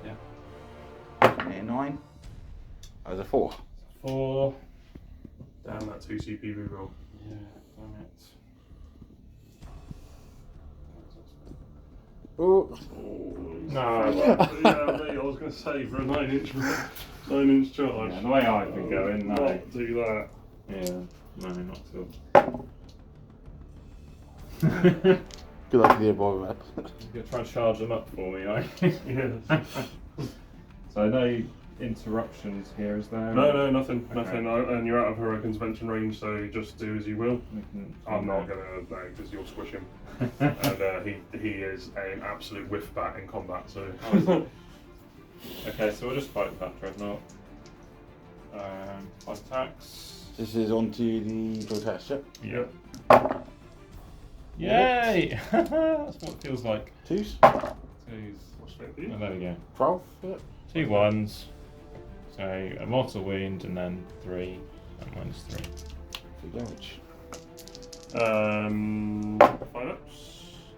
Yeah. 9. That was a 4. 4. Damn that 2 CP reroll. Yeah, damn it. Oh. No. Yeah, mate, I was going to say for a 9-inch charge. Yeah, the way I've been going, no. Not do that. Yeah, no, not at all. Good idea, boy, man. You're going to try and charge them up for me, are you? Yes. So no interruptions here, is there? No, nothing. Okay. Nothing. And you're out of her convention range, so just do as you will. I'm not going going to, because you'll squish him. And he is an absolute whiff bat in combat, so... Okay, so we'll just fight with that Dreadnought. 5 attacks. This is onto the protest, yeah? Yep. Yay! That's what it feels like. 2s? 2s. What's that Oh, there we go. 12, yeah. 2 1s. So a mortal wound and then 3 and minus 3. 3 damage. 5 ups?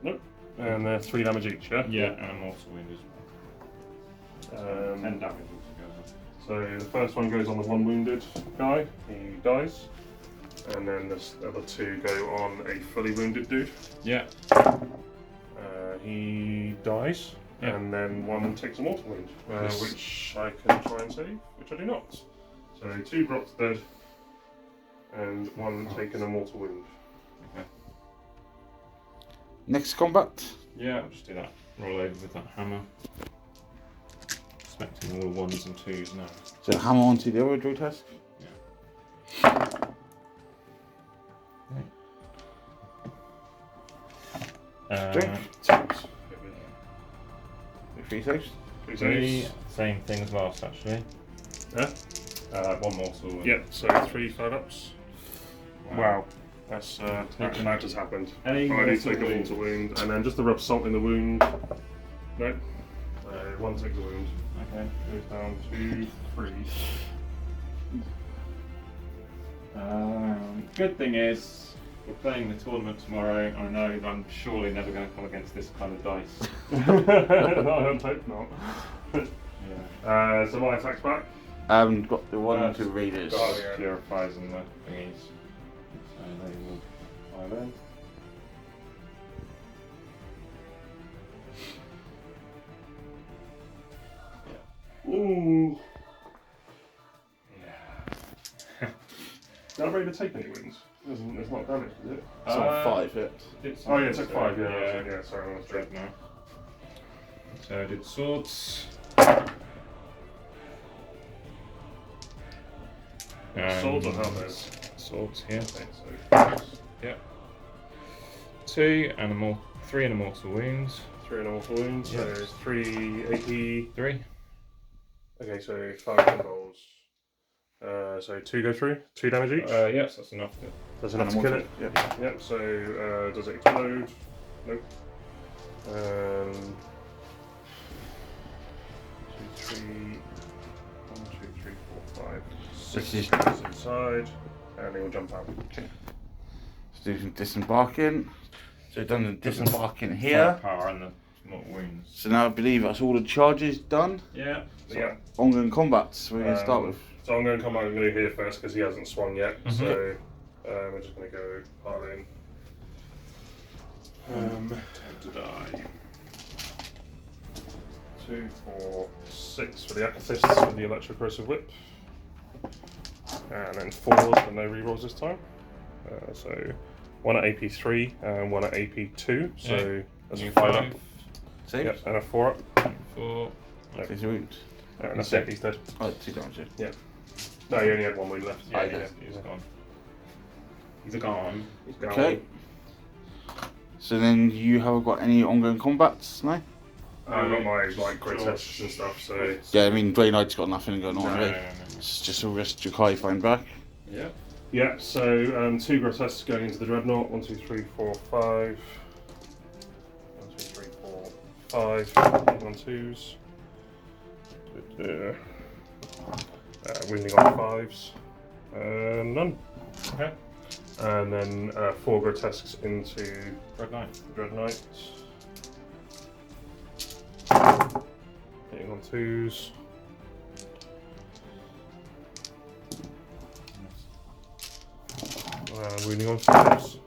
Nope. And they're 3 damage each, yeah? Yeah, and a mortal wound as well. 10 damage altogether. So the first one goes on the 1 wounded guy, he dies. And then the other 2 go on a fully wounded dude. Yeah. He dies. Yeah. And then 1 takes a mortal wound, Yes. which I can try and save, which I do not. So 2 drops dead, and 1 taking a mortal wound. Okay. Next combat. Yeah, I'll just do that. Roll over with that hammer. Expecting all 1s and 2s now. So hammer onto the other drill test. Strength. 2s. 3 saves. 3 3, saves. same thing as last actually. Yeah? 1 mortal wound. Yep, so 3 5 ups. Wow. That's that just happened. Any I need to mortal take a wound. mortal wound, and then just to rub salt in the wound. No. 1 takes a wound. Okay. Goes down to 3. Good thing is, we're playing the tournament tomorrow. I know I'm surely never going to come against this kind of dice. No, I hope not. Yeah. So my attack's back. Got the 1 to raiders. Purifies and the thingies. So they will fire in. Ooh. Yeah. Did I ready to take any wounds? It's not damage, is it? It's on 5 hit. Oh yeah, it took 5, yeah. Yeah, Yeah, sorry, I was Dread now. So I did swords. Swords or helmets? Swords here. Okay, so Yeah. 2 and 3 and a mortal wounds. 3 and a mortal wound, so Yes. 3 AP. 3. Okay, so 5 rolls. So 2 go through, 2 damage each. Yes, that's enough. That's enough to kill it. Yeah. Yep, so does it explode? Nope. 2, 3, 1, 2, 3, 4, 5, 6 This is- goes inside, and it will jump out. Okay. Let's do some disembarking. So we've done the disembarking here. Power and the mortal wounds. So now I believe that's all the charges done. Yeah. So, yeah. Ongoing combats we're going to start with. So I'm going to come out and go here first because he hasn't swung yet. Mhm. So we're just going to go part in. To die. 2, 4, 6 for the Acathist with the Electrocorrosive Whip. And then 4s for no rerolls this time. So 1 at AP3 and 1 at AP2. So that's You 5 up. Save. Yep, and a 4 up. 4. Okay, so wound. And that's it, he's dead. Oh, 2 damage. Yeah. No, you only had 1 wound left. Yeah, Okay. he's gone. He's gone. He's gone. Okay. So then you haven't got any ongoing combats, no? I've got my like grotesques and stuff, so Yeah, I mean, Grey Knight's got nothing going on, No, right? It's just a risk Drukhari find back. Yeah. yeah. So 2 grotesques going into the dreadnought. 1, 2, 3, 4, 5. 1, 2, 3, 4, 5. 1, 2s. Wounding on 5s. None. Okay. And then 4 grotesques into Red Knight. Dread Knight. Hitting on 2s. Wounding on 5s.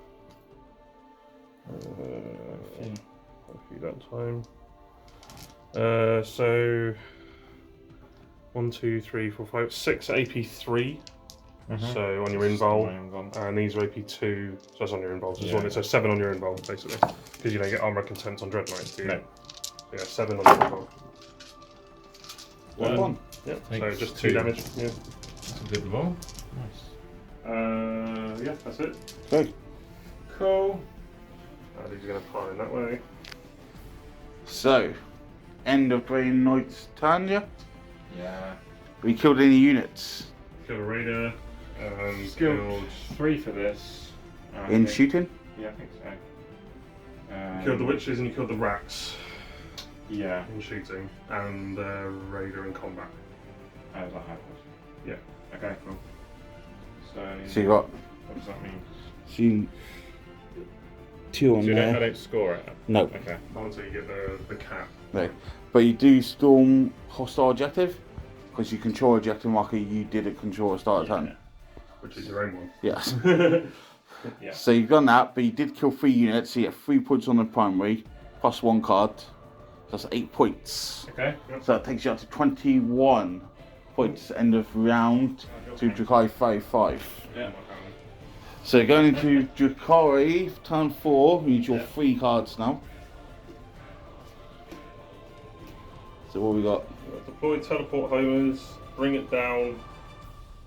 A few that time. So 1, 2, 3, 4, 5, 6 AP3. So on your invul, and these are AP2, so that's on your invuls as well. So 7 on your invul basically, because you don't get armor contempt on dread knights, do you? No. So yeah, 7 on your invul. 1. Yeah. So Takes just 2 2. damage. Yeah. That's a good roll. Nice. Yeah, that's it. Okay. Cool. These are going to pile in that way. So, end of Grey Knight's turn, yeah? Yeah. We killed any units Killed a raider. Killed Killed 3 for this. in shooting. Yeah, I think so. killed the witches and you killed the rats Yeah. in shooting, and the raider in combat. How does that happen? Yeah. Okay, cool. So you got What does that mean? see 2 on So I there. don't score it? No, Okay. Not until you get the cap. no. But you do storm hostile objective because you control objective marker. You didn't control a start of turn. Which is your own one. Yes. Yeah. So you've done that, but you did kill 3 units. So you get 3 points on the primary plus 1 card. So that's 8 points. Okay. So that takes you up to 21 points end of round to Drukhari 5. Yeah. So going into Drukhari, turn 4 means you're 3 cards now. So what we got? Deploy teleport homers, bring it down,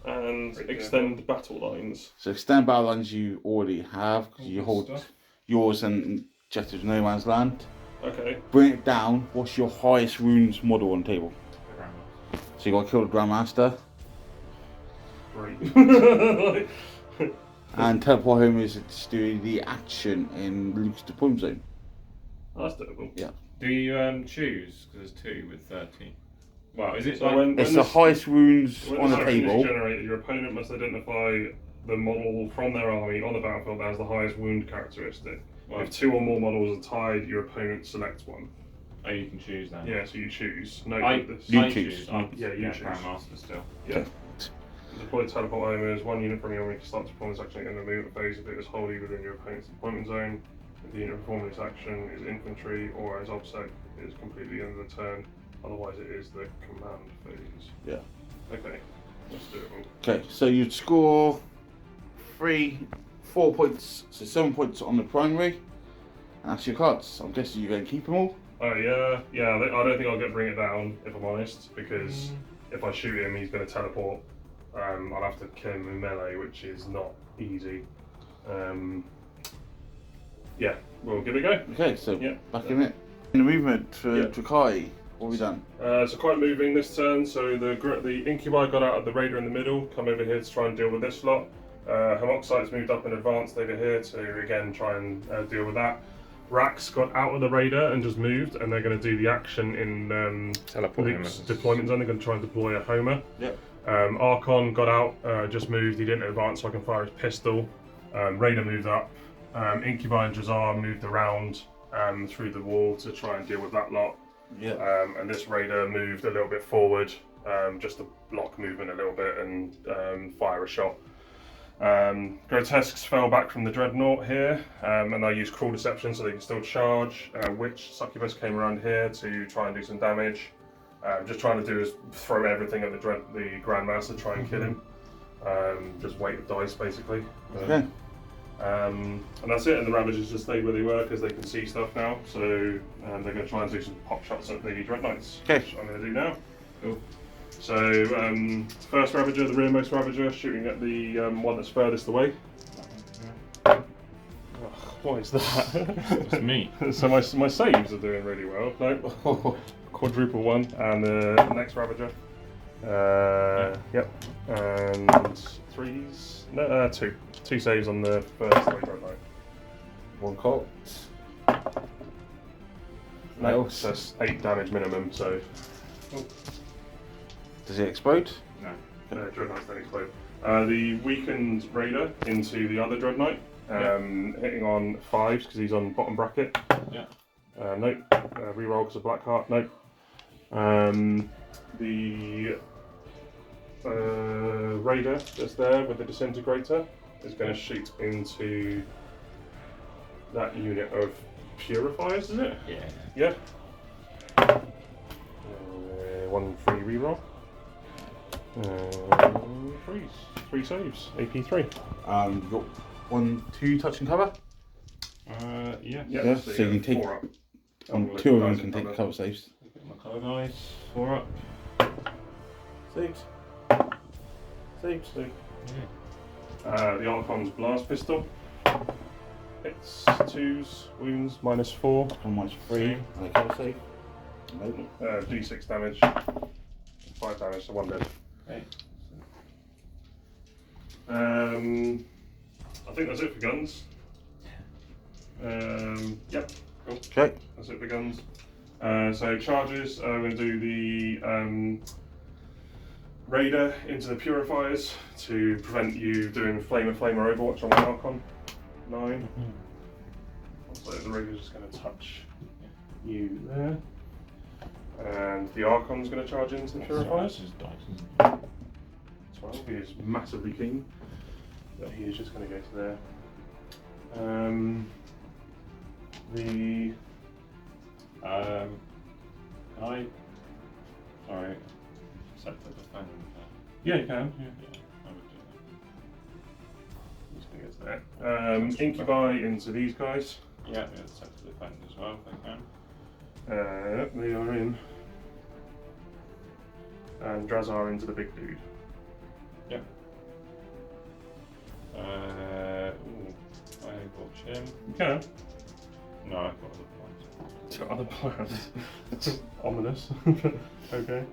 and extend battle lines. So extend battle lines you already have because you hold Stuff. yours and Objective No Man's Land. Okay. Bring it down. What's your highest runes model on the table? So you got to kill the Grandmaster. Great. And teleport home is to do the action in Luke's deployment zone. That's doable. Yeah. Do you choose? Because there's 2 with 30. Well, is it So like... when It's the this- highest runes when on this the action is table. generated, your opponent must identify the model from their army on the battlefield that has the highest wound characteristic. Well, If 2 or more models are tied, your opponent selects one. oh, you can choose that. Yeah, so you choose. No, I this. You I choose. I'm, Yeah, you choose. Crown Master still. Yeah. Deploy teleport homers. 1 unit from your army can start to perform this action in the movement phase if it is wholly within your opponent's deployment zone. If the unit performing this action is infantry or as obsec, it is completely end of the turn. Otherwise, it is the command phase. Yeah. Okay, that's doable. Okay, so you'd score 4 points, so 7 points on the primary. And that's your cards. I'm guessing you're going to keep them all. Oh yeah. I don't think I'll get bring it down if I'm honest, because if I shoot him, he's going to teleport. I'll have to kill him in melee, which is not easy. Yeah, we'll give it a go. Okay, so Yeah. back in it. In the movement for Yeah. Drukhari, what have we done? So quite moving this turn. So the incubi got out of the raider in the middle, come over here to try and deal with this lot. Homoxite's moved up in advance over here to again try and deal with that. Rax got out of the raider and just moved, and they're going to do the action in Teleport Luke's homers. deployment zone. They're going to try and deploy a homer. Yep. Archon got out, just moved. He didn't advance, so I can fire his pistol. Raider moved up. Incubi and Jazar moved around through the wall to try and deal with that lot. Yeah. And this raider moved a little bit forward, just to block movement a little bit and fire a shot. Grotesques fell back from the dreadnought here, and I used cruel deception so they can still charge. Witch Succubus came around here to try and do some damage. Just trying to do is throw everything at the Grandmaster, try and kill him. Just weight of dice basically. Okay. And that's it, and the Ravagers just stay where they were because they can see stuff now, so they're going to try and do some pop shots at the Dread Knights, which I'm going to do now. Cool. So, first Ravager, the rearmost Ravager, shooting at the one that's furthest away. Oh, what is that? That's me. So my saves are doing really well. No, quadruple 1, and the next Ravager. Yep, and 3s. No, 2. 2 saves on the first Dread Knight. 1 cult. No, so that's 8 damage minimum. So. Does it explode? No. Dread Knights don't explode. The weakened Raider into the other Dread Knight, hitting on 5s because he's on bottom bracket. Yeah. Nope. Reroll because of Blackheart. Nope. The Raider that's there with the Disintegrator is going to shoot into that unit of Purifiers, is it? Yeah. Yeah. 1 free reroll. 3 saves. AP 3. You've got 1, 2 touch and cover. Yeah. Yeah, so you can take 4 up. 2 of them can take cover saves. My colour guys. 4 up. Saves. Saves. The Archon's Blast Pistol. Hits 2s, wounds -4. And minus 3. And a cover save. Nope. D6 damage. 5 damage, so 1 dead. Okay. I think that's it for guns. Yep, cool. Okay. That's it for guns. So charges, we're going to do the Raider into the Purifiers to prevent you doing Flame of Flamer Overwatch on the Archon. 9. So the Raider's just going to touch you there. And the Archon's going to charge into the Purifiers. 12, he is massively keen. But he is just going to go to there. Can I? Sorry. Set the defend. Yeah, you can. Yeah. I would do I'm just going to get to there. Incubi into these guys. that. Yeah, set the defend as well if I can. They are in. And Drazar into the big dude. Yep. I watch him. You can. No, I've got other plans. Other plans. Ominous. Okay.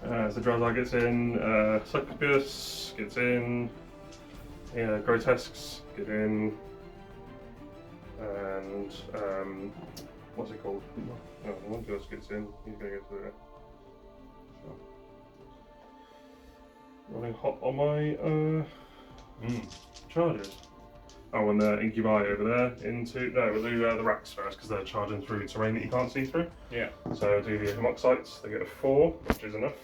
So Drazar gets in, Succubus gets in, Grotesques get in, and what's it called? No, one just gets in, he's going to go to there. Sure. Running hot on my charges. Oh, and the Incubi over there into. No, we'll do the racks first because they're charging through terrain that you can't see through. Yeah. So we'll do the Homoxites, they get a 4, which is enough.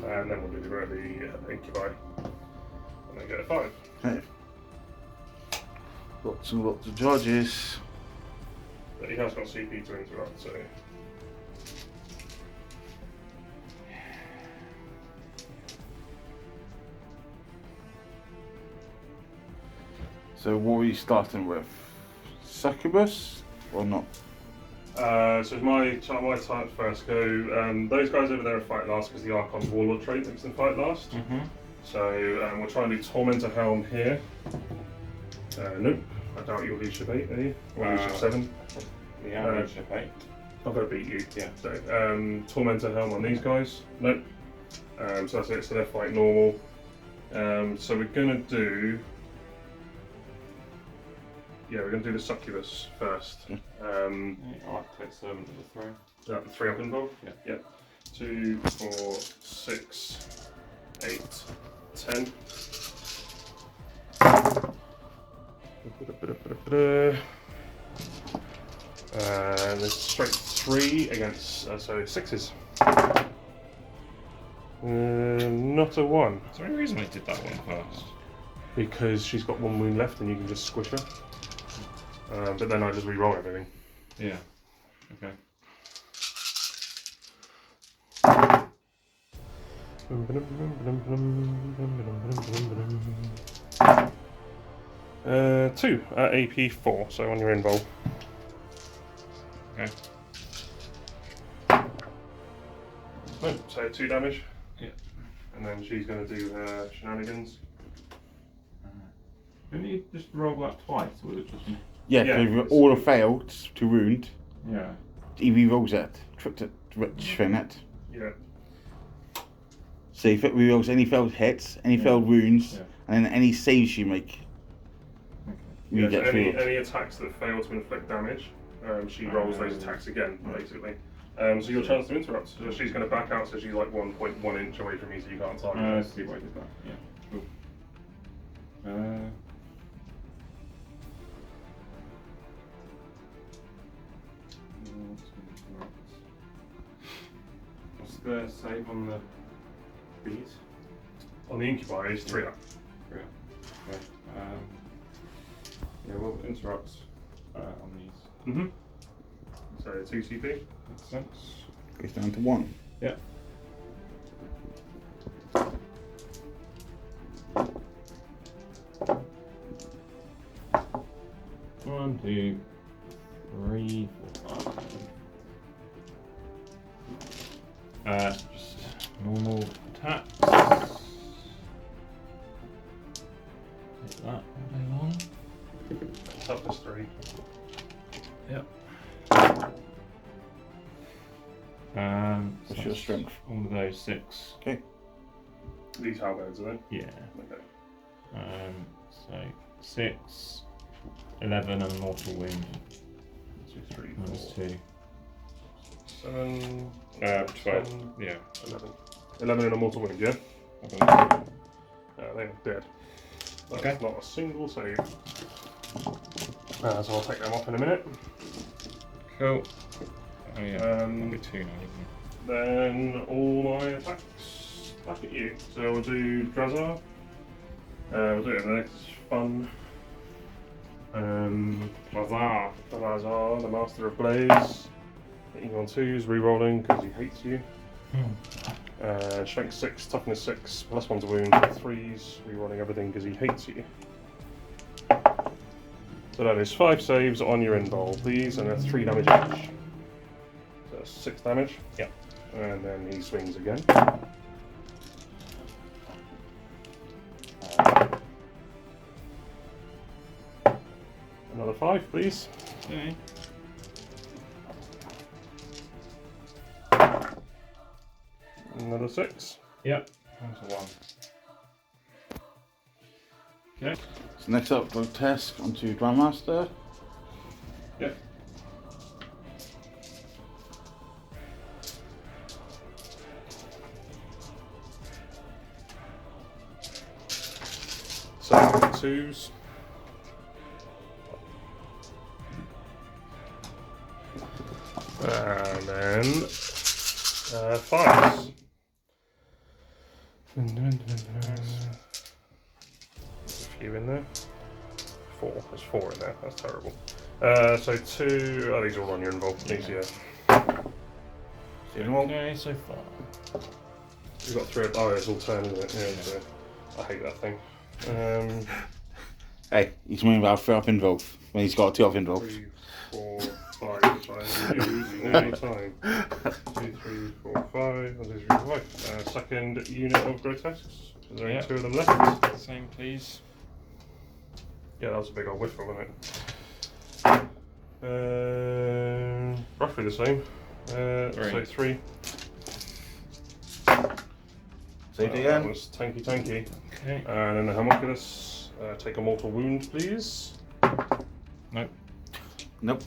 And then we'll do the Incubi, and they get a 5. Okay. Lots and lots of charges. But he has got CP to interrupt, so. So what are we starting with? Succubus or not? So my type first go. Those guys over there are fight last because the Archon's Warlord trait makes them fight last. So we'll try and do Tormentor Helm here. Nope, I doubt you'll lead ship 8, are you? Or lead ship 7? Yeah, ship 8. I'm going to beat you. Yeah. So Tormentor Helm on these guys. Nope. So that's it, so they're fight normal. So we're going to do. Yeah, we're going to do the Succubus first. Architect Servant of the Throne. Is that the 3 up involved? Yeah. Yep. 2, 4, 6, 8, 10. And there's straight 3 against, so 6s. Not a 1. Is there any reason I did that one first? Because she's got 1 wound left and you can just squish her. But then I just re-roll everything. Yeah. Okay. 2 at AP 4, so on your invul. Okay. No, so 2 damage. Yeah. And then she's going to do her shenanigans. Didn't you just roll that twice? Or was it just... Yeah, Yeah, if all have failed to wound, Yeah. he re-rolls it, tricked it, rich thing it. Yeah. So if it re-rolls any failed hits, any failed wounds, and then any saves you make, you Yeah, get so through. any attacks that fail to inflict damage, she rolls those attacks again, basically. So your chance to interrupt. So she's going to back out, so she's like 1.1 inch away from you, so you can't target her. Let's see why I did that. Yeah. Cool. What's the save on the bees? On the incubi, it's 3 up. Yeah. Okay. Yeah, we'll interrupt on these. Mm-hmm. So 2 CP. Makes sense. Goes down to 1. Yeah. One, two, three, 4, 5. Just normal attacks. Take that all day long. Toughness 3. Yep. What's your strength? All of those 6. Okay. These halberds, are they? Yeah. Okay. So 6, 11, and mortal wound. 2, 3, Minus 4, 2. 7, 12. 10, Yeah. 11. 11 in a mortal wound, yeah? They're dead. That's Okay. not a single save. So I'll take them off in a minute. Cool. Oh yeah. I'll Um, be 2 now, isn't Then all my attacks back at you. So we'll do Drazar. We'll do it in the next fun. Drazar, the Master of Blaze. Hitting on 2s, re-rolling because he hates you. Strength 6, toughness 6, +1 to wound, 3s, re-rolling everything because he hates you. So that is 5 saves on your invul, please, and that's 3 damage each. So that's 6 damage. Yeah. And then he swings again. Another 5, please. Okay. Another 6. Yep. That's a 1. Okay. So next up, grotesque onto Grandmaster. Yep. So 2s. And then 5s. There's a few in there. 4. There's 4 in there. That's terrible. So 2. Oh, these are all on your involved. These, yeah. Okay, so far. You've got 3. Oh, it's all turn, isn't it? Yeah. So I hate that thing. Hey, he's moving about 3 up involved when he's got 2 up involved. 3, 4, 5. So I'm using all the time. 2, 3, 4, 5. 1, 2, 3, 4, 5. Second unit of grotesques. Is there only 2 of them left? Same, please. Yeah, that was a big old whiffle, wasn't it? Roughly the same. So 3. Save That again. was tanky. Okay. And then the homunculus. Take a mortal wound, please. Nope. Nope.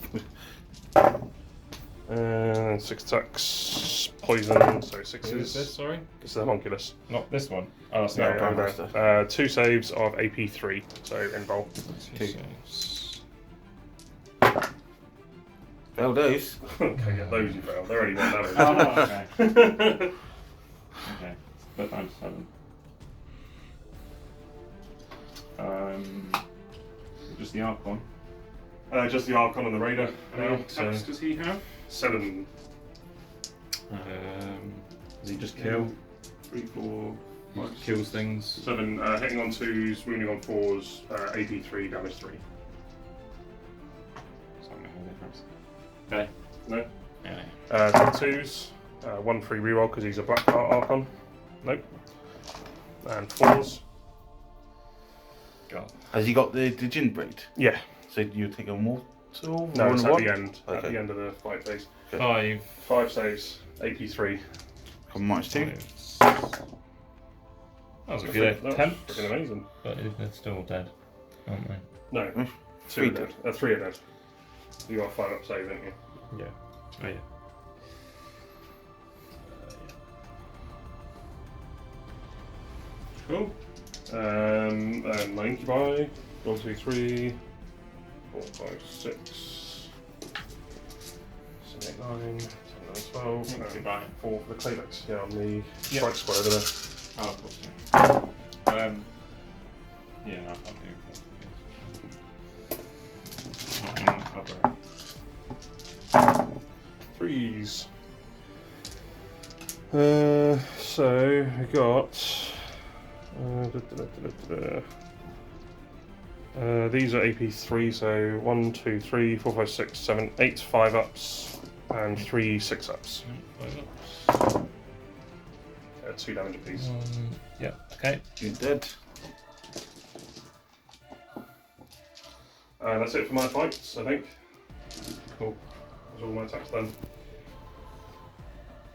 And 6 attacks. Poison, so 6s. Who is this, sorry? This is the homunculus. Not this one. Oh, that's No, not Grandmaster. no. 2 saves of AP 3, so involved. 2 2. saves. Fail those. Okay, yeah, those you failed. They're only 1 damage. Oh, okay. Okay. But I'm 7. Just the Archon. Just the Archon and the Raider. How many attacks does he have? 7. Does he just kill? 3, 4, Kills things. 7, hitting on 2s, wounding on 4s, AP 3, damage 3. It's not making a difference. Okay. No? Yeah. 2s, 1 free reroll because he's a black card Archon. Nope. And 4s. God. Has he got the Djinn braid? Yeah. So you take a mortal? No, it's at one? the end. At Okay. the end of the fight phase. 5. 5 saves, AP 3. Come on, two. That was a good That's attempt, freaking amazing. but they're still dead, aren't they? No, 2 are dead. 3 are dead. You got a 5 up save, don't you? Yeah. Oh, yeah. Cool. And my incubi. 1, 2, 3, 4, 5, 6, 7, 8, 9, 10, 11, 12. Incubi. 4 for the Claylex. Yeah, on the Yep. strike squad over there. Oh, of course. Yeah, no, I can't do it. Cover. 3s. So I got. These are AP 3, so 1, 2, 3, 4, 5, 6, 7, 8 5 ups, and 3 6 ups. 2 damage apiece. Yeah, okay. You're dead. That's it for my fights, I think. Cool. That's all my attacks done.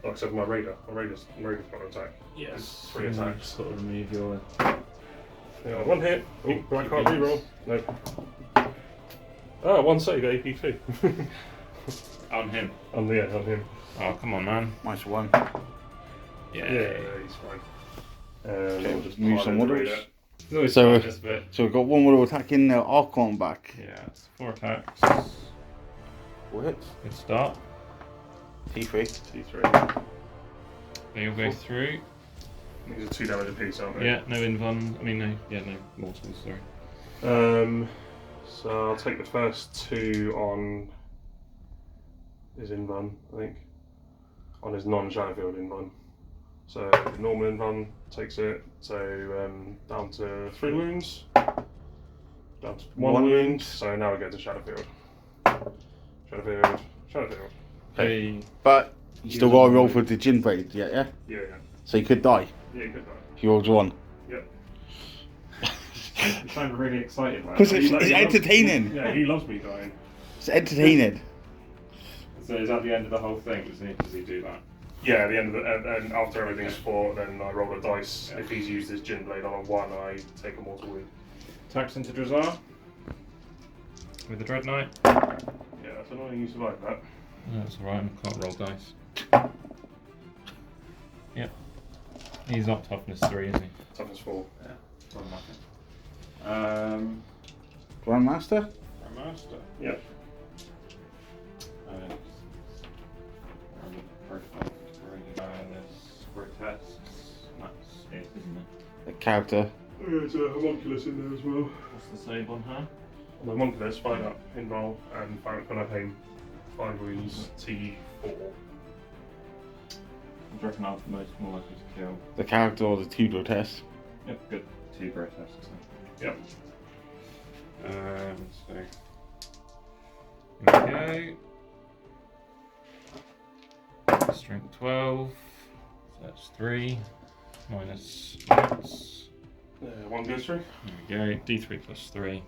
Like I said, my Raider's got an attack. Yes. 3 attacks. Sort of remove your. Yeah, 1 hit. Oh, black card reroll. No. 1 save, AP 2. On him. On him. Oh, come on, man. Minus 1. Yeah. Yeah, he's fine. Okay, We'll just move pile some in the models. Raider. It's always So- fun, just a bit. So we've got one model attacking the Archon back. Yeah, it's 4 attacks. 4 hits. Good start. T3. T3. They all go through. These are 2 damage apiece, aren't they? Yeah, no invuln. I mean, no mortals, sorry. So I'll take the first 2 on his invuln, I think. On his non-Shadowfield invuln. So the normal invuln takes it, so down to 3 wounds. Down to 1 One wound. wound. So now we go to Shadowfield. Shadowfield. Okay. But you still got to roll for the Djinn braid, yeah? Yeah. So you could die Yeah, good night. if you rolled 1. Yep. You sound really excited about Because it. it's entertaining. Yeah, he loves me dying. It's entertaining. So is that the end of the whole thing? Does he do that? Yeah, at the end of the and after everything's fought, then I roll a dice. Yeah. If he's used his Djinn blade on a 1, I take a mortal wound. Attacks into Drazar. With the Dread Knight. Yeah, that's annoying you survived that. That's alright, I can't roll dice. Yep. He's not toughness 3, is he? Toughness 4. Yeah. Grandmaster? Master. Yep. There's grotesques. That's it, isn't it? The character. There's a homunculus in there as well. What's the save on her? On the homunculus, 5 up, invul, and 5 up when I pain. 5 wounds, T4. I reckon I'm most more likely to kill. The character or the 2 grotesque. Yep, good. 2 grotesques. Yep. So. Here we go. Strength 12. So that's 3. Minus max. 1 goes through. There we go. D3 plus 3.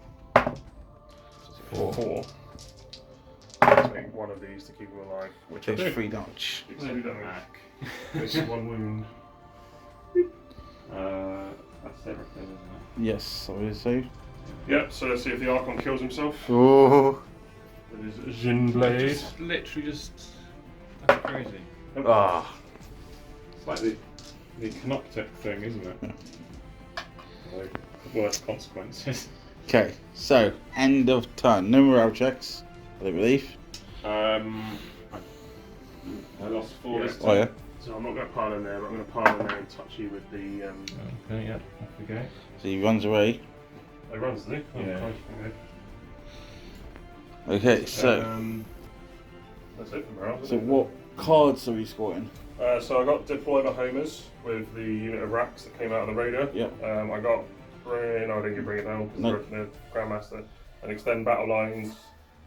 4. Take 1 of these to keep him alive, which I Takes do. 3 damage. Takes 3 damage. Back. Takes 1 wound. That's everything, isn't it? Yes, I would say. Yep, so let's see if the Archon kills himself Oh. with his Djinn blade. Literally just. That's crazy. Ah. It's like the canoptic thing, isn't it? Like, worse consequences. Okay, so end of turn. No morale checks, I believe. I lost 4 this time. Oh yeah. So I'm not going to pile in there, but I'm going to pile in there and touch you with the. Okay, yeah, off we go. So he runs away. Oh, runs, does he? Oh, Yeah. Christ, Okay, okay. so That's it for morale. so what cards are we scoring? So I got deploy my homers with the unit of racks that came out of the raider. Yeah. I got no, I didn't get bring it down because No. the Grandmaster, and extend battle lines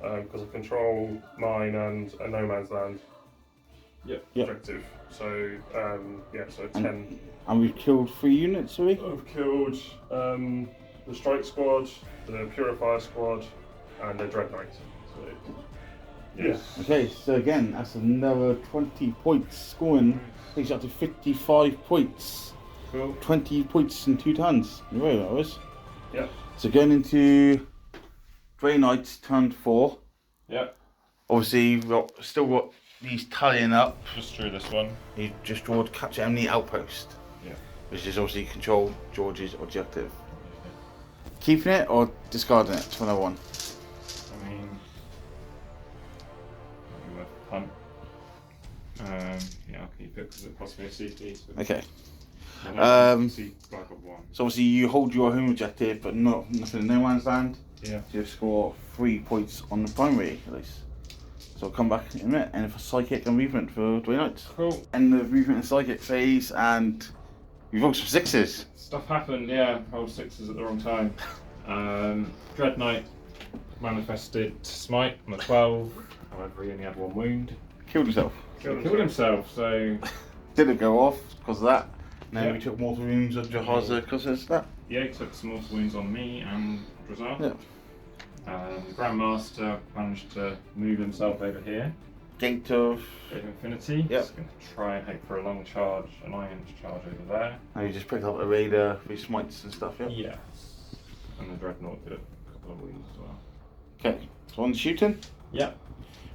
because I control mine and a no man's land. Yep. Objective. So so 10. And we've killed 3 units, have we? I've killed the strike squad, the purifier squad, and the dread knight. So yes. Okay, so again, that's another 20 points scoring. Takes you up to 55 points. Cool. 20 points in 2 turns. You know that was. Yep. So going into Grey Knights turn 4. Yep. Obviously, we've still got these tallying up. Just drew this one. You just draw to capture enemy outpost. Yeah. Which is obviously control George's objective. Keeping it or discarding it for another one? I mean, might be worth a punt. Yeah, I'll keep it because it costs me a CP. So Okay. See, I got 1. So obviously you hold your home objective, but nothing in no man's land. Yeah. So you score 3 points on the primary at least. So I'll come back in a minute. And for psychic and movement for Grey Knights. Cool. End of movement and psychic phase, and we've rolled some 6s. Stuff happened, yeah. Rolled 6s at the wrong time. Dread Knight manifested smite on the 12. However, he only had 1 wound. Killed himself. Killed himself, so Didn't go off because of that. And then Yeah. we took mortal wounds on Jahaza because of that. yeah, he took some mortal wounds on me and Drazar. Yeah. The Grandmaster managed to move himself over here. Gate of. Gate of Infinity. Yep. He's going to try and hope for a long charge, a 9-inch charge over there. And you just picked up a raider with smites and stuff, yeah? Yes. And the Dreadnought did a couple of wounds as well. Okay, so on the shooting, Yep.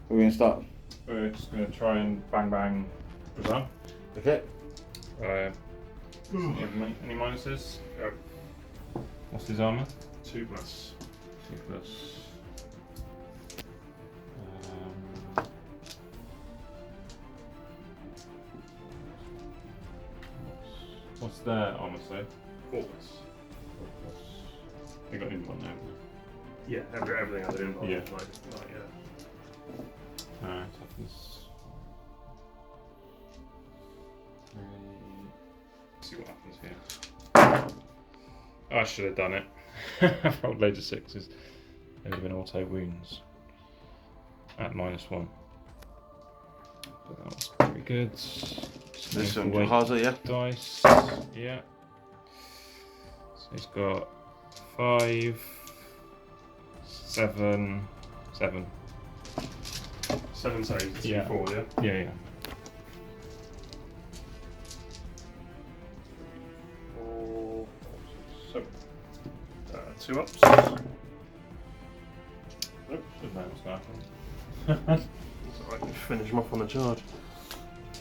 we're going to start. We're just going to try and bang Drazar. Okay. Any minuses? Yep. What's his armour? 2+. 2+. What's their armour say? 4+. They got in one now. Yeah, everything I did in Yeah. yeah. Toughness. See what happens here. Oh, I should have done it. I rolled loads of 6s. There would have been auto wounds at -1. But that was pretty good. This on Jahaza, yeah? Dice. Yeah. So he's got 5, 7, 7. 7 saves, Yeah. 4, yeah? Yeah. 4, 7. 2 ups. Nope. Should know what's going to happen. So I can finish him off on the charge.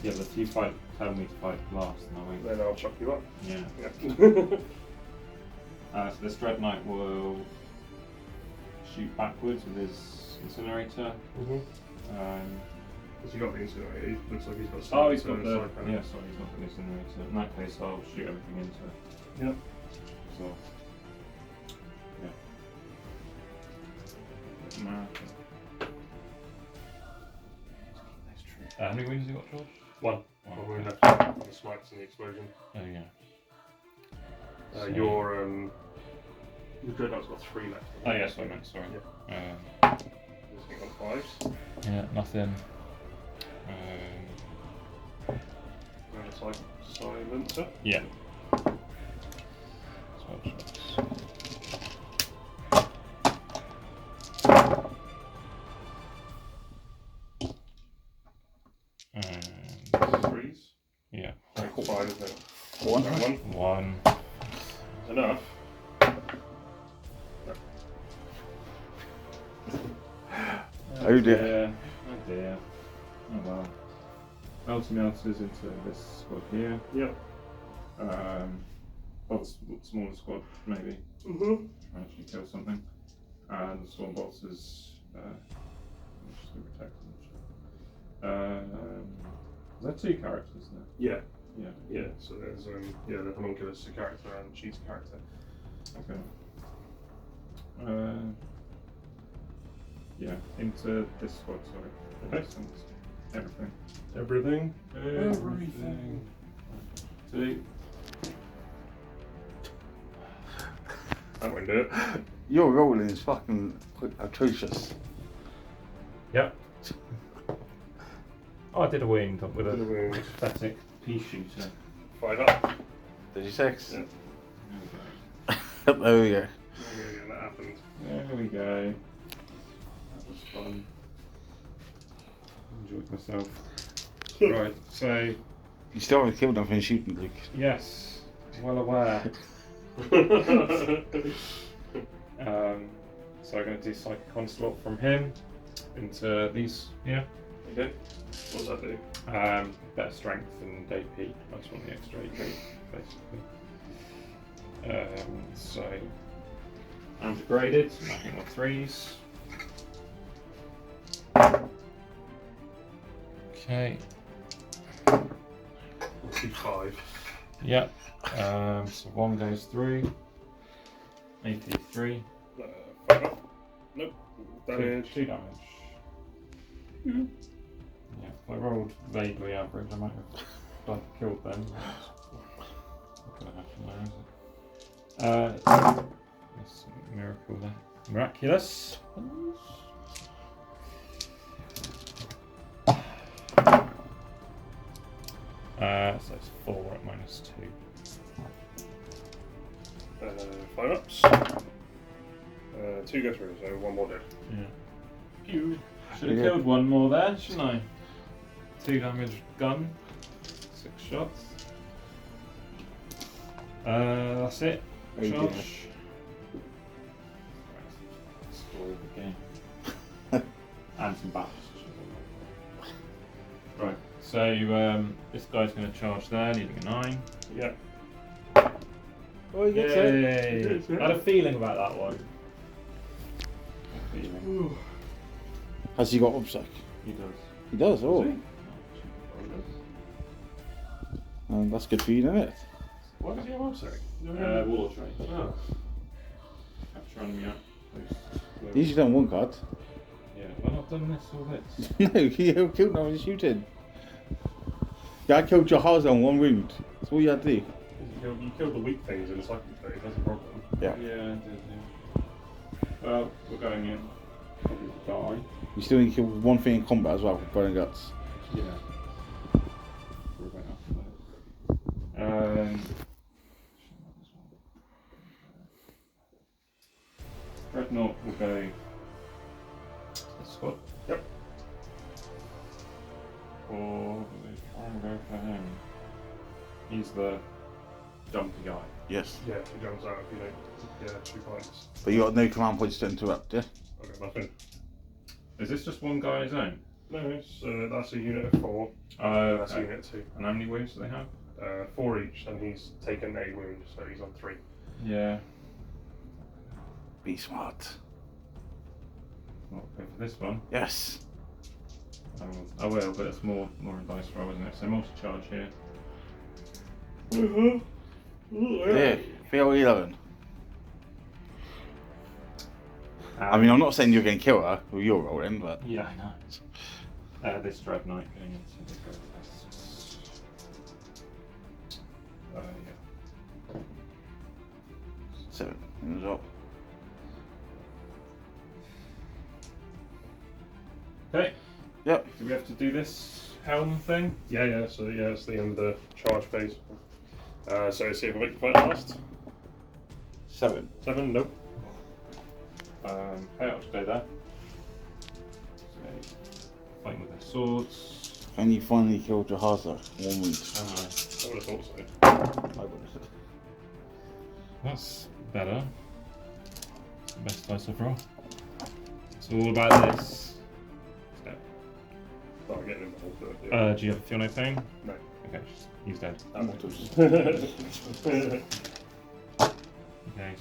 Yeah, but if you tell me to fight last, and I'll wait. Then I'll chuck you up. Yeah. Yeah. So this Dread Knight will shoot backwards with his incinerator. Has he got the incinerator? He looks like he's got some. Oh, he's got the. side panel. Yeah, sorry, he's not got the incinerator. In that case, I'll shoot everything into it. Yep. So. Yeah. How many wounds have you got, George? 1. One, One wound okay. left. The smikes and the explosion. Oh yeah. So- Your Dreadnought's got 3 left. Oh yeah, that's what I meant. Sorry. This thing got 5s. Yeah, nothing. And it's like silencer. Yeah. And 3s. yeah, Like 5, isn't it? 1. one. Enough. Oh dear. Oh dear. Oh well. Melters into this squad here. Yep. Well, the smaller squad maybe. Mm-hmm. Try and actually kill something. And the swarm boxes. Just to protect them. Is there 2 characters there? Yeah. Yeah. Yeah. So there's the homunculus a character and she's a character. Okay. Yeah, into this squad, sorry. Okay. Everything. Everything. Everything. 2. That won't do it. Your rolling is fucking atrocious. Yep. Oh, I did a wound with Did a a wound. pathetic pea shooter. 5 up. 36. Yeah. There we go. Yeah, that happened. There we go. That was fun. Enjoyed myself. Right, so You still haven't killed nothing shooting, Luke. yes, well aware. So I'm going to do Psychic Onslaught from him into these here. Okay. What's that do? Better strength and AP. I just want the extra AP, basically. So I'm degraded, nothing more 3s. Okay. 5. Yep. So 1 goes through. AP 3. 5 up. Nope. Damage. 2 damage. Mm. Yeah, if I rolled vaguely average, I might have killed them. Not gonna happen there, is it? That's a miracle there. Miraculous. So it's 4 at -2. 5 ups. 2 go through, so 1 more dead. Yeah. Pew. Should have killed 1 more there, shouldn't I? 2 damage gun. 6 shots. That's it. Oh, dear. Charge. Story of the game. And some battles. Right, so this guy's going to charge there, needing a 9. Yeah. Oh, you get it. Yay! I had a feeling about that one. Ooh. Has he got obsec? He does. He does, oh. Does he? That's good for you, isn't it? What does he have obsec? Warlord trait. Oh. Capture enemy outpost. Usually done 1 card. Yeah, have I not done this or this? No, you killed nothing shooting. Yeah, I killed Jahaza on 1 wound. That's all you had to do. You killed the weak things in the cycle phase, that's a problem. Yeah. Yeah, I did, yeah. Well, we're going in. Probably die. You still need to kill 1 thing in combat as well, with burning guts. Yeah. We're going after that. Dreadnought will go this squad. Yep. Or try and go for him. He's the jumpy guy. Yes. Yeah, if he jumps out, if you don't, 2 points. But you got no command points to interrupt, yeah? I got nothing. Is this just 1 guy on his own? No, it's, that's a unit of 4. That's a Okay. unit 2. And how many wounds do they have? 4 each, and he's taken a wound, so he's on 3. Yeah. Be smart. Well, go for this one. Yes. I will, but it's more in dice roll, isn't it? So multi-charge here. Yeah, fail 11. I mean, I'm not saying you're going to kill her with your rolling, but. Yeah, I know. This Dreadnought going into the Dreadnought. Yeah. 7 in the top. Okay. Yep. Do we have to do this helm thing? Yeah, so yeah, it's the end of the charge phase. So see if I make the fight last. 7. 7, nope. I'll just go there. So, fighting with their swords. And you finally killed Jahaza. 1 wound. I would have thought so. I would have. That's better. It's the best dice I've rolled. It's all about this. Start getting involved. But, yeah. Do you feel no pain? No. Okay, he's dead. Mortals. Okay,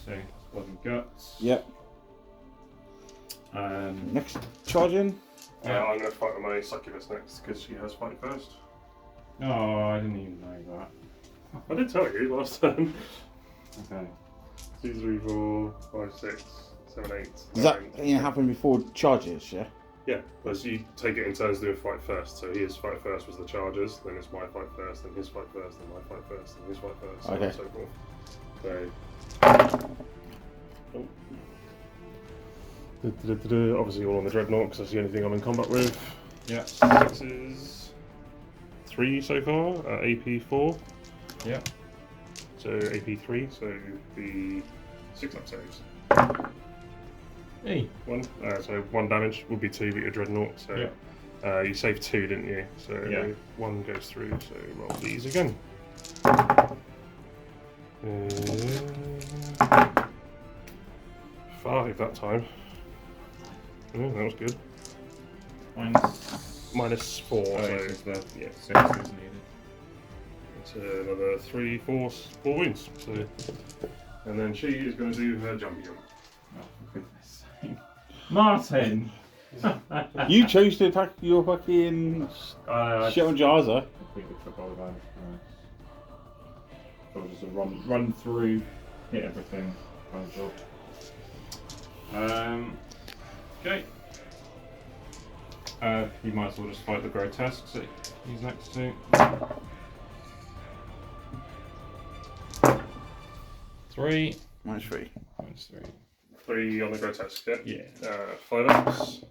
so blood and guts. Yep. Next charge in. I'm going to fight with my succubus next because she has fight first. Oh, I didn't even know that. I did tell you last time. Okay. 2, 3, 4, 5, 6, 7, 8. Does that happen before charges, yeah? Yeah, as you take it in turns doing fight first. So his fight first was the chargers, then it's my fight first, then his fight first, then my fight first, then his fight first, so on and so forth. So, obviously all on the Dreadnought because that's the only thing I'm in combat with. Yeah. 6s, 3 so far, AP 4. Yeah. So AP 3, so the 6 up saves. Hey. 1, so 1 damage would be 2, but your Dreadnought, so Yeah. you saved 2, didn't you? So Yeah. 1 goes through, so roll these again. 5 that time. Oh, that was good. -4, Oh, so it's the 6 is needed. it's another 4 wounds. So, and then she is going to do her jumpy jump. Oh, for goodness sake. Martin! You chose to attack your fucking shit on Jaza. Completely forgot about it. So just a run through, hit everything, kind of job. Okay. You might as well just fight the grotesques that he's next to. 3. -3. -3. 3 on the grotesque, yeah? Yeah. 5 ups.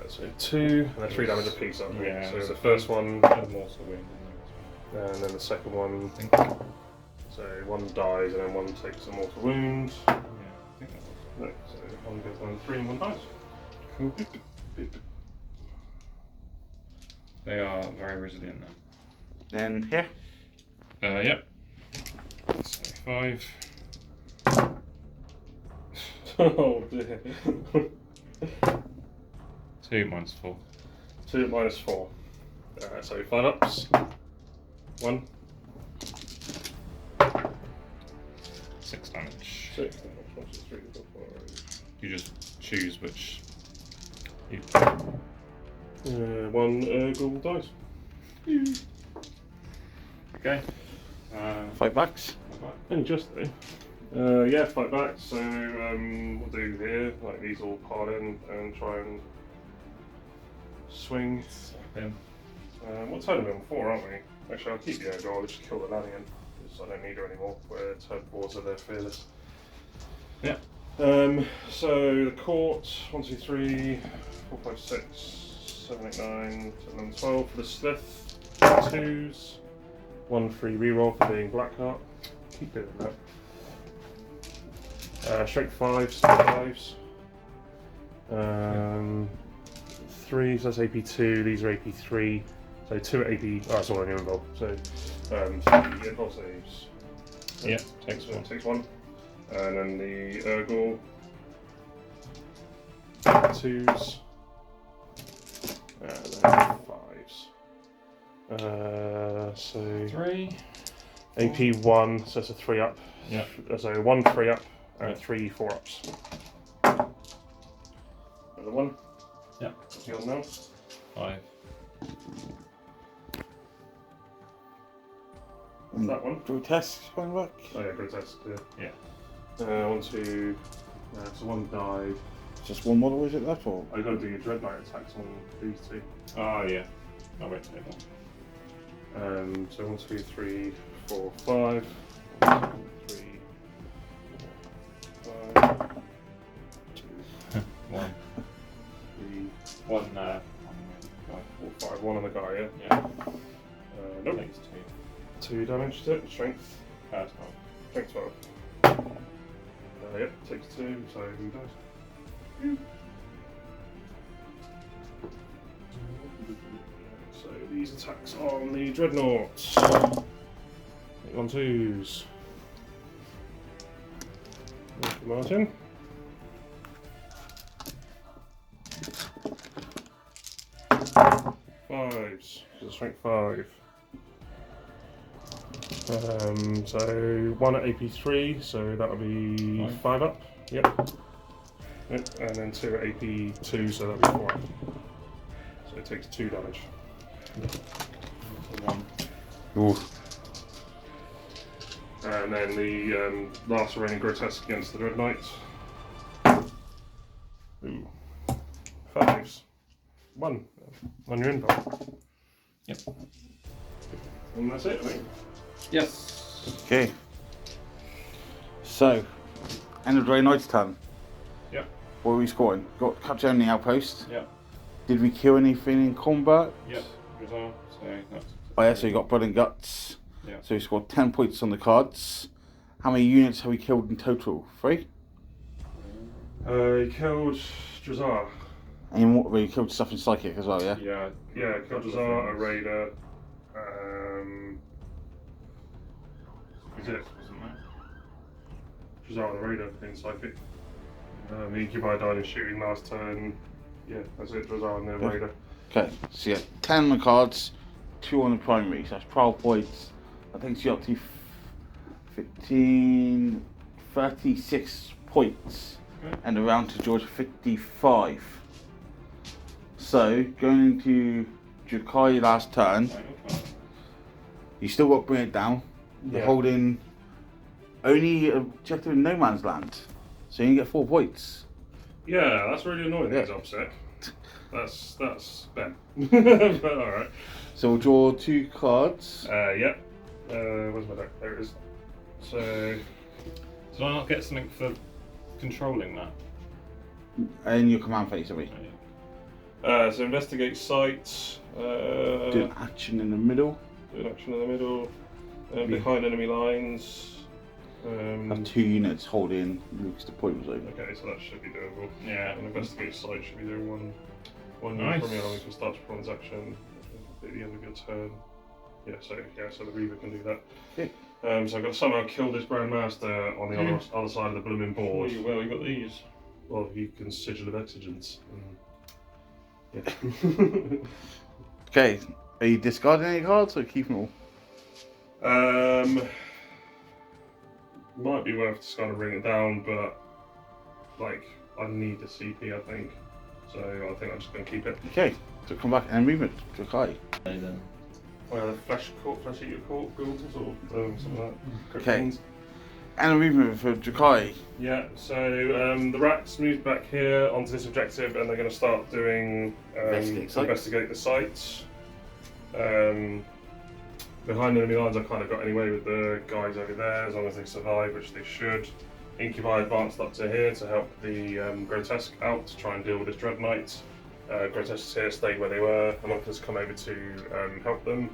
So 2, and then 3 damage apiece, aren't we? Yeah. So the first one, And mortal wound. and then the second one. So 1 dies, and then 1 takes a mortal wound. Yeah, I think that was. No, so 1 goes down, 3 and 1 dies. Cool. They are very resilient then. Then here. Yep. So 5. Oh dear. 2 -4. 2 -4. So 5 ups. 1. 6 damage. 6. 1, 2, 3, 4, 5. You just choose which. You. 1 ghoul dies. Okay. Fight backs. Only just though. Yeah, fight back. So we'll do here, like these all pile in and try and swing. Him. What turn are we on? 4, aren't we? Actually, I'll keep the air I'll just kill the Lanian because I don't need her anymore. Where turn 4s are they're fearless. Yeah. So the court 1, 2, 3, 4, 5, 6, 7, 8, 9, 10, 11, 12 for the slith. 2s. 1 free reroll for being Blackheart. Keep doing that. Strength 5s, 5s. 3, so that's AP2, these are AP3. So 2 at AP, oh, that's all I knew involved. So, 3 impulse saves. Yeah, takes 1. Takes 1. And then the Urgle. 2s. And then 5s. So 3. AP1, so it's a 3 up. Yeah. So 1 3 up and Yeah. 3 4 ups. Another 1. Yeah. What's yours now? 5. What's that one? Grotesque going back. Oh yeah, grotesque. Yeah. 1, 2. So 1 died. Just 1 model, is it that or? I got to do your Dread Knight attacks on these 2. Oh yeah. I'll wait till So 1, 2, 3, 4, 5. 1, 2, 3, 4, 5. 2, 1. 3, 1. 4, 5. 1 on the guy, yeah? Yeah. Nope. Takes 2 damage to it. Strength. 2. 12. Strength 12. Yep, takes 2, so he dies. So these attacks on the Dreadnoughts. 8 1 2s. Thank you, Martin. Fives. So strength 5. So 1 at AP3, so that'll be 5 up. Yep. Yep. And then 2 at AP2, so that'll be 4 up. So it takes 2 damage. 1. Oof. And then the last remaining grotesque against the Dread Knights. Ooh. 5. 1 on your info. Yep. And that's it, I think. Yes. Okay. So, end of Grey Knight's turn. Yep. What are we scoring? Got capture on the outpost. Yep. Did we kill anything in combat? Yep. So that's. Oh yeah, so we got Blood and Guts. Yeah. So we scored 10 points on the cards. How many units have we killed in total? 3? He killed Drukhari. And we killed stuff in Psychic as well, yeah? Yeah, killed Drukhari, a raider. Is it? Drukhari the raider in Psychic. The Incubi died in shooting last turn. Yeah, that's it, Drukhari and the raider. Okay, so yeah, 10 on the cards, 2 on the primary. So that's 12 points. I think she's up to 15, 36 points. Okay. And around to George 55. So going into Drukhari last turn, you still got to bring it down. You're holding only objective in no man's land, so you get 4 points. Yeah, that's really annoying. Yeah. These upset. That's Ben. But all right. So we'll draw 2 cards. Yep. Where's my deck? There it is. So Did I not get something for controlling that? And your command phase, I mean. so investigate sites. Do an action in the middle. Do an action in the middle. Behind enemy lines. Have 2 units holding Luke's deployment zone. Okay, so that should be doable. Yeah. An investigate site should be doing one Nice. from your army can start to perform its action at the end of your turn. So the Reaver can do that. Okay. So I've got to somehow kill this Grand Master on the other side of the blooming board. Well, you got these. Well, you can Sigil of Exigence. Yeah. Okay, are you discarding any cards or keeping them all? Might be worth just kind of bring it down, but like I need the CP, I think. So I think I'm just going to keep it. Okay, so come back and move it to Kai. Flesh eater court, ghouls or something like that. Okay. And a movement for Drukhari. Yeah, so the rats moved back here onto this objective and they're going to start doing investigate the sites. Behind enemy lines I kind of got anyway with the guys over there as long as they survive, which they should. Incubi advanced up to here to help the Grotesque out to try and deal with this Dread Knight. Grotesques here stayed where they were, Homunculus come over to help them.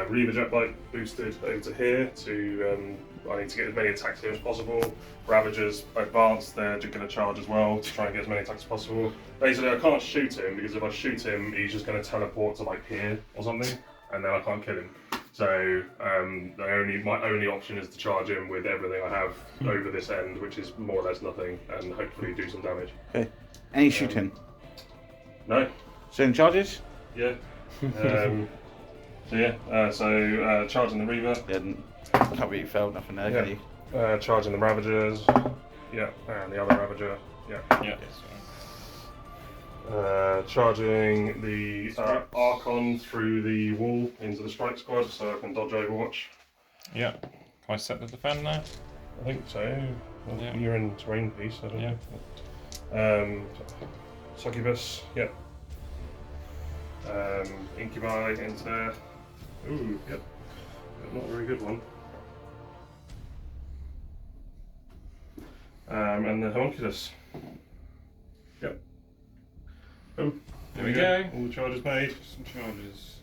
Reaver Jetbike boosted over to here to, I need to get as many attacks here as possible. Ravagers advanced, they're going to charge as well to try and get as many attacks as possible. Basically I can't shoot him because if I shoot him he's just going to teleport to like here or something and then I can't kill him. So my only option is to charge him with everything I have over this end, which is more or less nothing, and hopefully do some damage. Okay. Any shooting? No. Sending charges? Yeah. So charging the Reaver. Yeah, can't really fail nothing there, can you? Charging the Ravagers. Yeah, and the other Ravager. Yeah. Yeah. Charging the Archon through the wall into the strike squad so I can dodge Overwatch. Yeah. Can I set the defend now? I think so. Well, Yeah. You're in terrain piece, I don't know. Succubus, yep. Incubi into there. Ooh, yep. Not a very good one. And the Homunculus. Yep. Boom. There we go. All the charges made. Some charges.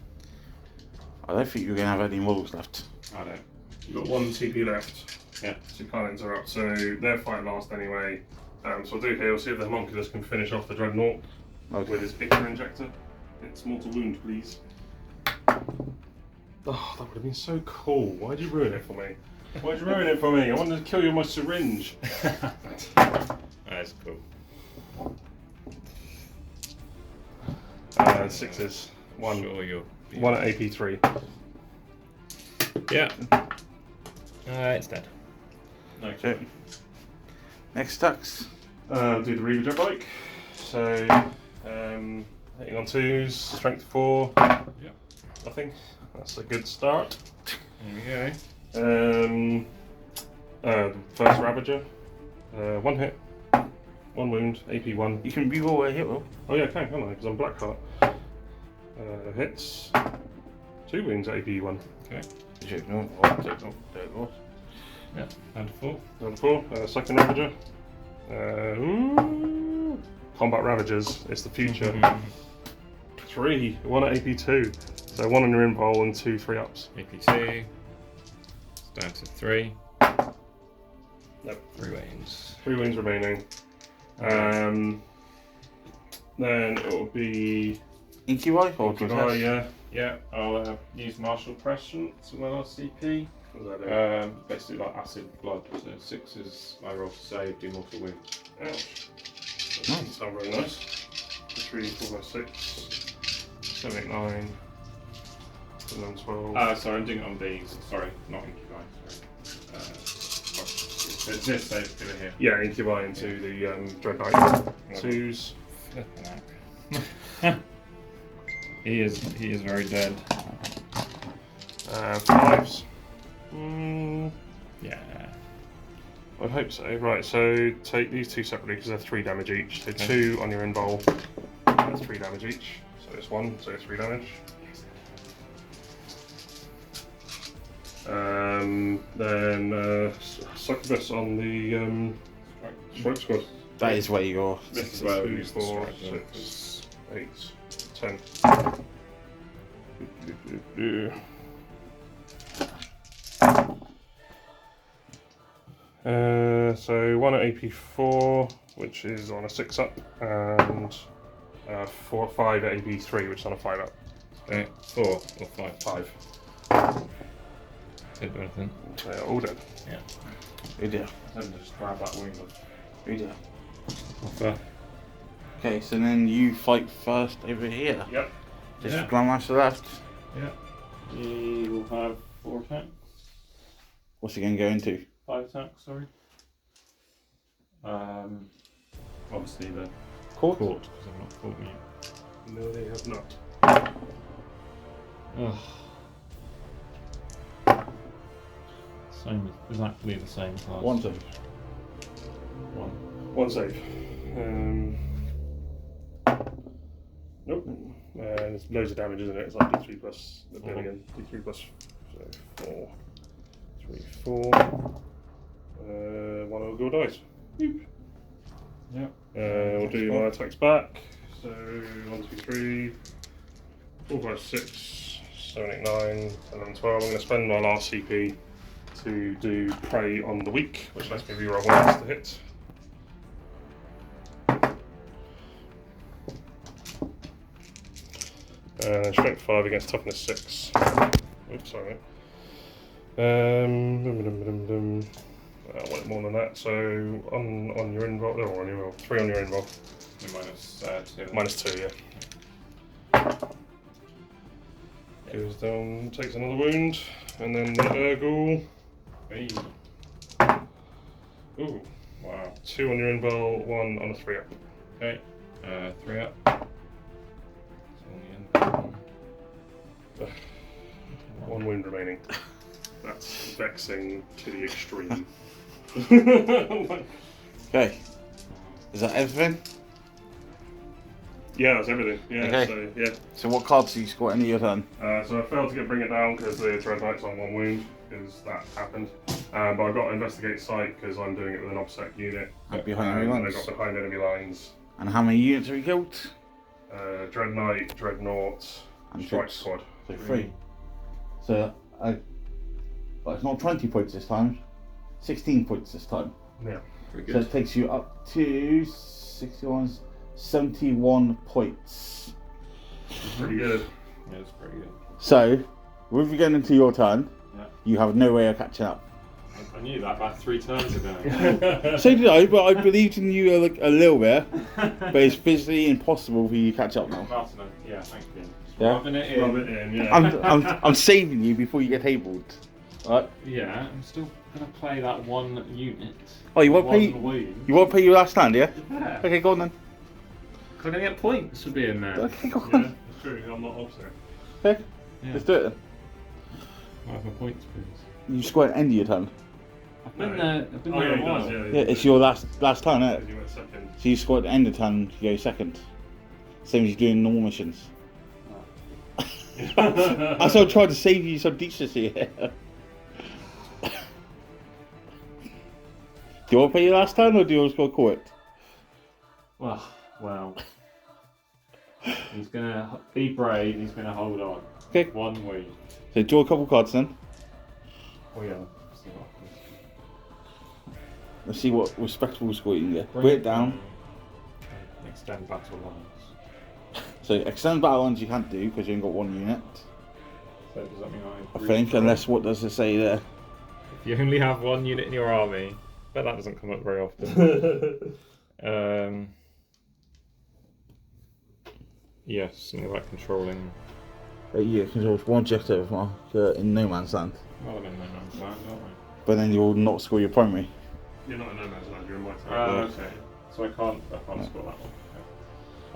I don't think you're going to have any models left. I don't. You've got 1 TP left. Yeah. So you can't interrupt. So their fight last anyway. So I'll do here, we'll see if the Homunculus can finish off the Dreadnought with his Ictor Injector. It's mortal wound, please. Oh, that would have been so cool. Why'd you ruin it for me? Why'd you ruin it for me? I wanted to kill you with my syringe. That's cool. 6s. 1. Sure, you're 1 at AP3. Yeah. It's dead. Okay. Next stacks. Do the Reaver Jet Bike. So, hitting on 2s, strength 4. Yeah. Nothing. That's a good start. There we go. First Ravager. 1 hit. 1 wound, AP 1. You can reroll a hit roll. Oh yeah, I can, can't I? Because I'm black heart. Hits. 2 wounds at AP 1. Okay. There it goes. Yeah, down to 4. Down to 4. Second Ravager. Ooh. Combat Ravagers, it's the future. 3. 1 at AP 2. So 1 on your invul and 2 3-ups. AP2. It's down to 3. Nope. 3 wounds. 3 wounds remaining. Then it will be. Inky Wife or Oh, yeah. Yeah, I'll use Martial Prescience with my last CP. What does that do? Basically like acid blood. So 6 is I roll to save, do mortal wound. Ouch. That doesn't sound very nice. 3, 4, 5, 6, 7, 8, 9, and then 12. Sorry, I'm doing it on these. Sorry, not Incubi. Sorry. It's this save killer here. Yeah, Incubi into the Dread Knight. 2s. He is very dead. 5s. Yeah. I'd hope so. Right, so take these 2 separately because they're 3 damage each. So 2 on your invul, that's 3 damage each. So it's 1, so 3 damage. Then succubus on the strike squad. That is where you're. This is where we 2, use the 4, strike. 6, 8, 10. So 1 at AP4, which is on a 6-up, and 5 at AP3, which is on a 5-up. Okay, 4 or 5. 5. Didn't do anything. All dead. Yeah. Oh dear. Then just grab that wound off. Oh dear. Offer. Okay, so then you fight first over here. Yep. Just Yeah. Grandmaster left. Yeah. He will have 4 attacks. What's he going to go into? 5 attacks, sorry. Obviously the Court? court, because I've not fought yet. No, they have not. Ugh. Same, exactly the same class. 1 save. 1. 1 save. Nope. There's loads of damage, isn't it? It's like D3 plus the bill again. D3 plus 4, 3, 4. 1 will go dice. Yeah. We'll do my attacks back. So 1, 2, 3, 4, 5, 6, 7, 8, 9, 10, 11, 12. I'm going to spend my last CP to do prey on the weak, which lets me reroll 1 to hit. Strength 5 against toughness 6. Oops, sorry. I want more than that. So on your invul, or on your 3 on your invul. Minus 2, yeah. Goes down, takes another wound, and then the Urgle. Hey. Ooh, Wow. 2 on your invul, 1 on a 3-up. Okay. 3 up. 1 wound remaining. That's vexing to the extreme. Okay. Is that everything? Yeah, that's everything. Yeah, Okay. so yeah. So what cards do you score any of your turn? So I failed to bring it down because the Dread Knight's on 1 wound, because that happened. But I got Investigate Sight because I'm doing it with an OBSEC unit. Behind enemy And I lines. got behind enemy lines. And how many units have you killed? Dread Knight, Dreadnought, And Strike troops. Squad. So 3. So well, it's not 20 points this time. 16 points this time. Yeah. Very So good. it takes you up to 61, 71 points. Pretty good. Yeah, it's pretty good. So, with you getting into your turn, Yeah. you have no way of catching up. I knew that about 3 turns ago. So did I, but I believed in you like a little bit. But it's physically impossible for you to catch up now. Martin, yeah, thank you. Yeah? Rubbing it in. Rub it in, yeah. I'm saving you before you get tabled. Right? Yeah, I'm still gonna play that 1 unit. Oh, you won't pay. One wound. You won't pay your last stand, yeah? Yeah. Okay, go on then. I'm gonna get points for being there. Okay, go Yeah, on. it's true. I'm not OBSEC. Okay, Yeah. let's do it then. I have my points, please. You score at the end of your turn. I've been there. I've been Oh there yeah, a he while. does. Yeah. Yeah, it's your last turn, isn't it? You went second. So you score at the end of the turn, you go second. Same as you do in normal missions. I still tried to save you some decency here. Do you want to play your last turn or do you want to call it? Well. He's gonna be brave. He's gonna hold on. Okay. 1 week. So draw a couple cards then. Oh yeah. Let's see what respectable score you can get. Break it down. Extend battle lines. So extend battle lines you can't do because you ain't got 1 unit. So does that mean I think, unless what does it say there? If you only have 1 unit in your army, but that doesn't come up very often. Yes, something like controlling. Yeah, controls 1 objective in no man's land. Well, I'm in no man's land, aren't I? But then you'll not score your primary. You're not in no man's land. You're in my turn. Okay. So I can't score that one.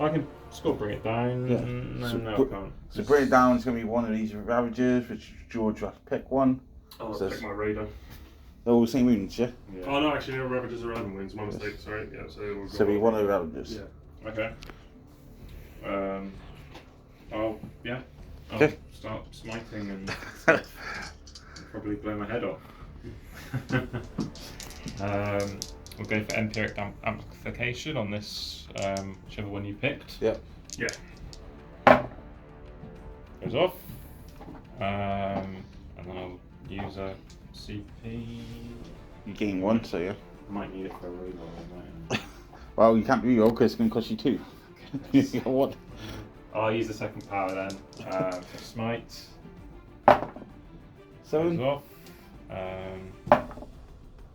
Okay. I can score bring it down. Yeah. No, I can't. So bring it down, it's going to be one of these Ravagers, which George will have to pick one. I'll So pick my Raider. they're all the same wounds, yeah? Oh no, actually, no, Ravagers are 11 wounds. My mistake. Sorry. Yeah. So we'll So go we one of the Ravagers. Yeah. Okay. I'll Okay. start smiting and probably blow my head off. We'll go for empiric amplification on this, whichever one you picked. Yep. Yeah. Goes off. And then I'll use a CP. You gain 1, so yeah. I might need it for a reroll. Well, you can't reroll because it's going to cost you 2. You got 1. I'll use the second power then. For smite. 7. Goes off.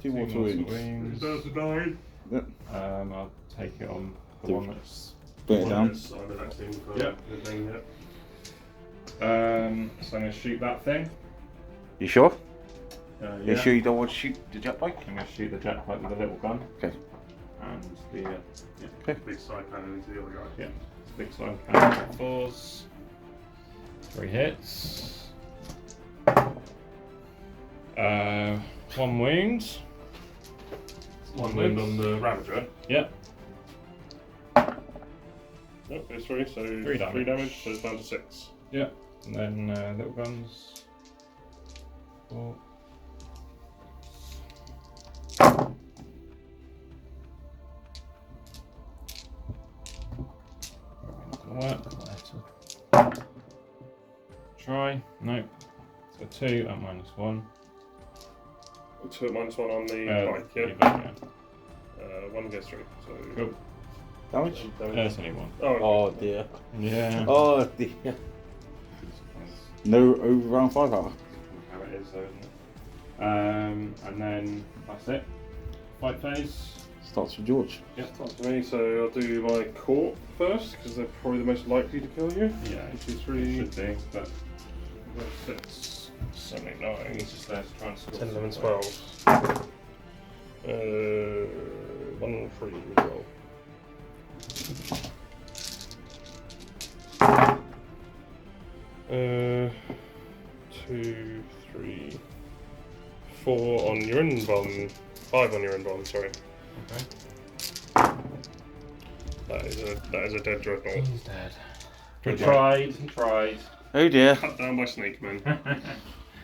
2 mortal wounds. Does 9. Yep. I'll take it on the one that's. Bring it down. I'm the next thing for Yeah. the thing. Yeah. So I'm going to shoot that thing. You sure? Yeah. You sure you don't want to shoot the jet bike? I'm going to shoot the jetpack with a little gun. Okay. And the Big side cannon into the other guy. yeah, big slime cannon 4s. 3 hits. 1 wound. 1 wound on the Ravager. Yep. Yep, it's 3, so 3 damage. 3 damage, so it's down to 6. Yep. And then little guns. 4. Work. Try. Nope. So 2 at -1. 2 at -1 on the bike, yeah. Yeah. 1 gets 3. So Cool. Damage? There's only 1. Oh dear. Yeah. Oh dear. No over round 5 hour. How it is, though, isn't it? And then that's it. Fight phase. Starts with George. yeah, that's me. So I'll do my court first because they're probably the most likely to kill you. Yeah, 2, 3, should be, but 6, 7, 8, 9, he's just there to try and score. 10, 11, 12. 1, 3 reroll. Uh, 2, 3, 4 on your in-bomb, 5 on your in-bomb, sorry. Okay. That is a dead dreadnought. He's dead. He tried. Oh dear. Cut down by Snakeman.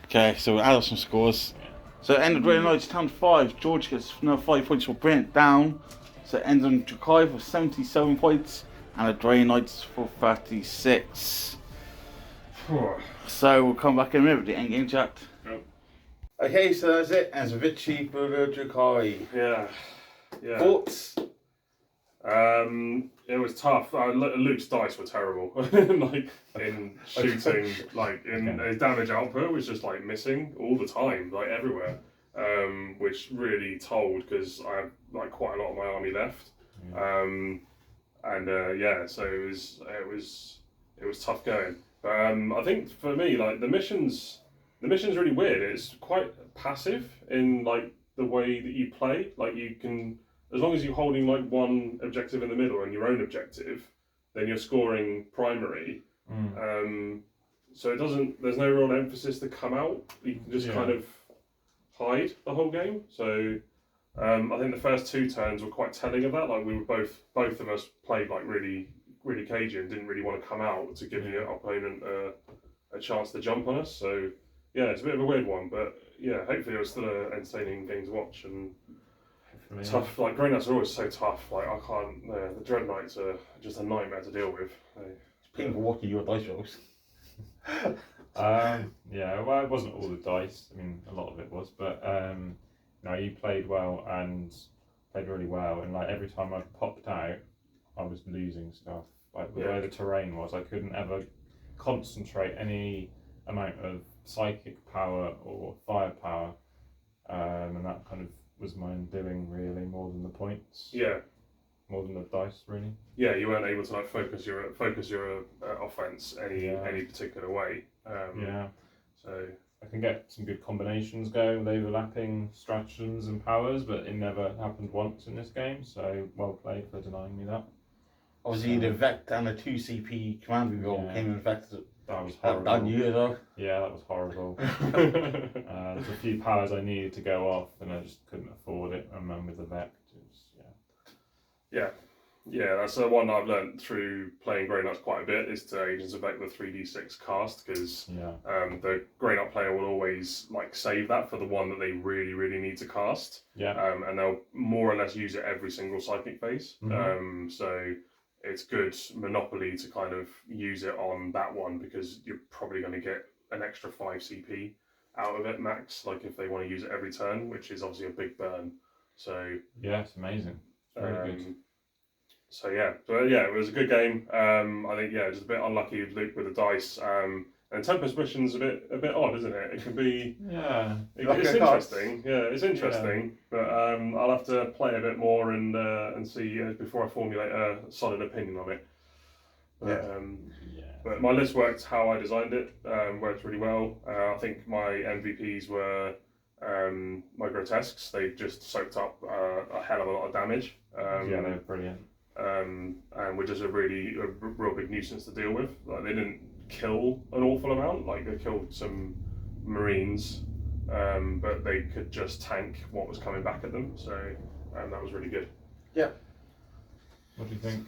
Okay, so we'll add up some scores. So end of Great Knights, turn 5. George gets another 5 points for bringing it down. So it ends on Drukhari for 77 points and the Grey Knights for 36. So we'll come back in a minute with the endgame chat. Yep. Okay, so that's it. As a victory for the Drukhari. Yeah. Thoughts? It was tough. Luke's dice were terrible. Like in shooting, like in his damage output was just like missing all the time, like everywhere. Which really told because I had like quite a lot of my army left. So it was tough going. But I think for me, like the mission's really weird. It's quite passive in like the way that you play. Like you can, as long as you're holding like one objective in the middle and your own objective, then you're scoring primary. So there's no real emphasis to come out. You can just kind of hide the whole game. So I think the first 2 turns were quite telling of that. Like we were both of us played like really cagey and didn't really want to come out to give the opponent a chance to jump on us. So yeah, it's a bit of a weird one, but yeah, hopefully it was still an entertaining game to watch and tough. Like Grey Knights are always so tough. Like I can't. The Dread Knights are just a nightmare to deal with. It's painful watching your dice rolls. Yeah, well, it wasn't all the dice. I mean, a lot of it was, but no, you played well and played really well. And like every time I popped out, I was losing stuff. Like the way the terrain was, I couldn't ever concentrate any amount of psychic power or firepower, and that kind of was my undoing, really, more than the points. Yeah. More than the dice, really. Yeah, you weren't able to like focus your offense any particular way. So I can get some good combinations going with overlapping stratagems and powers, but it never happened once in this game. So well played for denying me that. Obviously, the Vect and the 2 CP command reroll came in effect. That was horrible. Though. Yeah, that was horrible. There's a few powers I needed to go off, and I just couldn't afford it. And then with the Vect, Yeah, that's the one I've learned through playing Grey Knights quite a bit, is to Agents of Vect the 3d6 cast, because the Grey Knight player will always like save that for the one that they really need to cast. And they'll more or less use it every single psychic phase. So it's good Monopoly to kind of use it on that one, because you're probably going to get an extra 5 CP out of it max, like if they want to use it every turn, which is obviously a big burn. So yeah, it's amazing. Very good. So it was a good game. I think just a bit unlucky with Luke with the dice. And Tempest mission's a bit odd, isn't it? It can be it's interesting. Yeah, it's interesting. But I'll have to play a bit more and see before I formulate a solid opinion on it. But my list worked how I designed it. Worked really well. I think my MVPs were my grotesques. They just soaked up a hell of a lot of damage. They were brilliant. And were just a real big nuisance to deal with. Like they didn't kill an awful amount. Like they killed some Marines, but they could just tank what was coming back at them. So that was really good. Yeah. What do you think?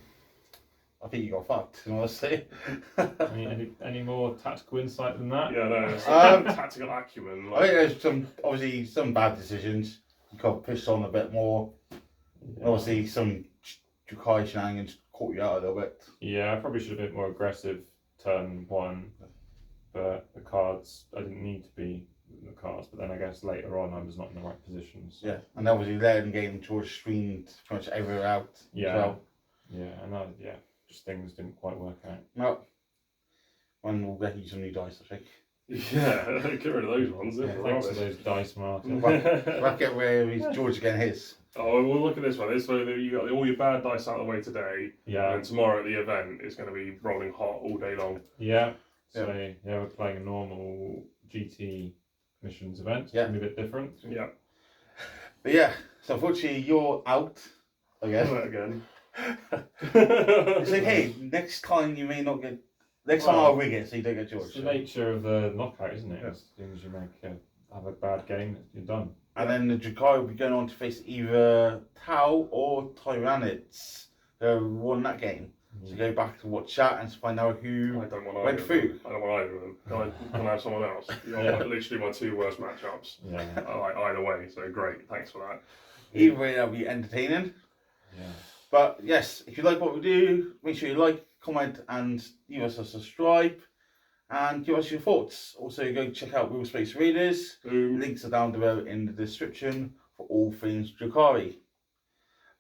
I think you got fucked, honestly. Any more tactical insight than that? Yeah, no. Tactical acumen. I think there's some bad decisions. You got pushed on a bit more. Yeah. Obviously, some Drukhari shenanigans caught you out a little bit. Yeah, I probably should have been more aggressive turn 1, but the cards, I didn't need to be in the cards, but then I guess later on I was not in the right positions. So. Yeah, and obviously later in the game, George screened pretty much everywhere out. Yeah, just things didn't quite work out. No. And we'll get you some new dice, I think. Yeah, get rid of those ones. Thanks for those dice, Martin. We'll get where George getting his. Oh, well, look at this one. So you got all your bad dice out of the way today. Yeah. And tomorrow at the event, it's going to be rolling hot all day long. Yeah. So we're playing a normal GT missions event. It's going to be a bit different. Yeah. But yeah, so unfortunately you're out again. It's like, hey, next time you may not get. Next time I'll rig it so you don't get George. It's the nature of the knockout, isn't it? As soon as you have a bad game, you're done. And then the Drukhari will be going on to face either Tau or Tyranids. Who won that game. So go back to watch chat and find out who went through. I don't want either of them. Can I have someone else? You're literally my 2 worst matchups. Yeah. I like either way, so great. Thanks for that. Either way, that'll be entertaining. Yeah. But yes, if you like what we do, make sure you like, comment, and give us a subscribe. And give us your thoughts. Also, go check out Real Space Raiders. Links are down below in the description for all things Drukhari.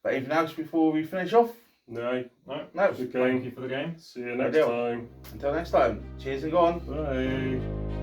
But anything else before we finish off? No. Good game. Thank you for the game. See you next time. Until next time. Cheers and go on. Bye.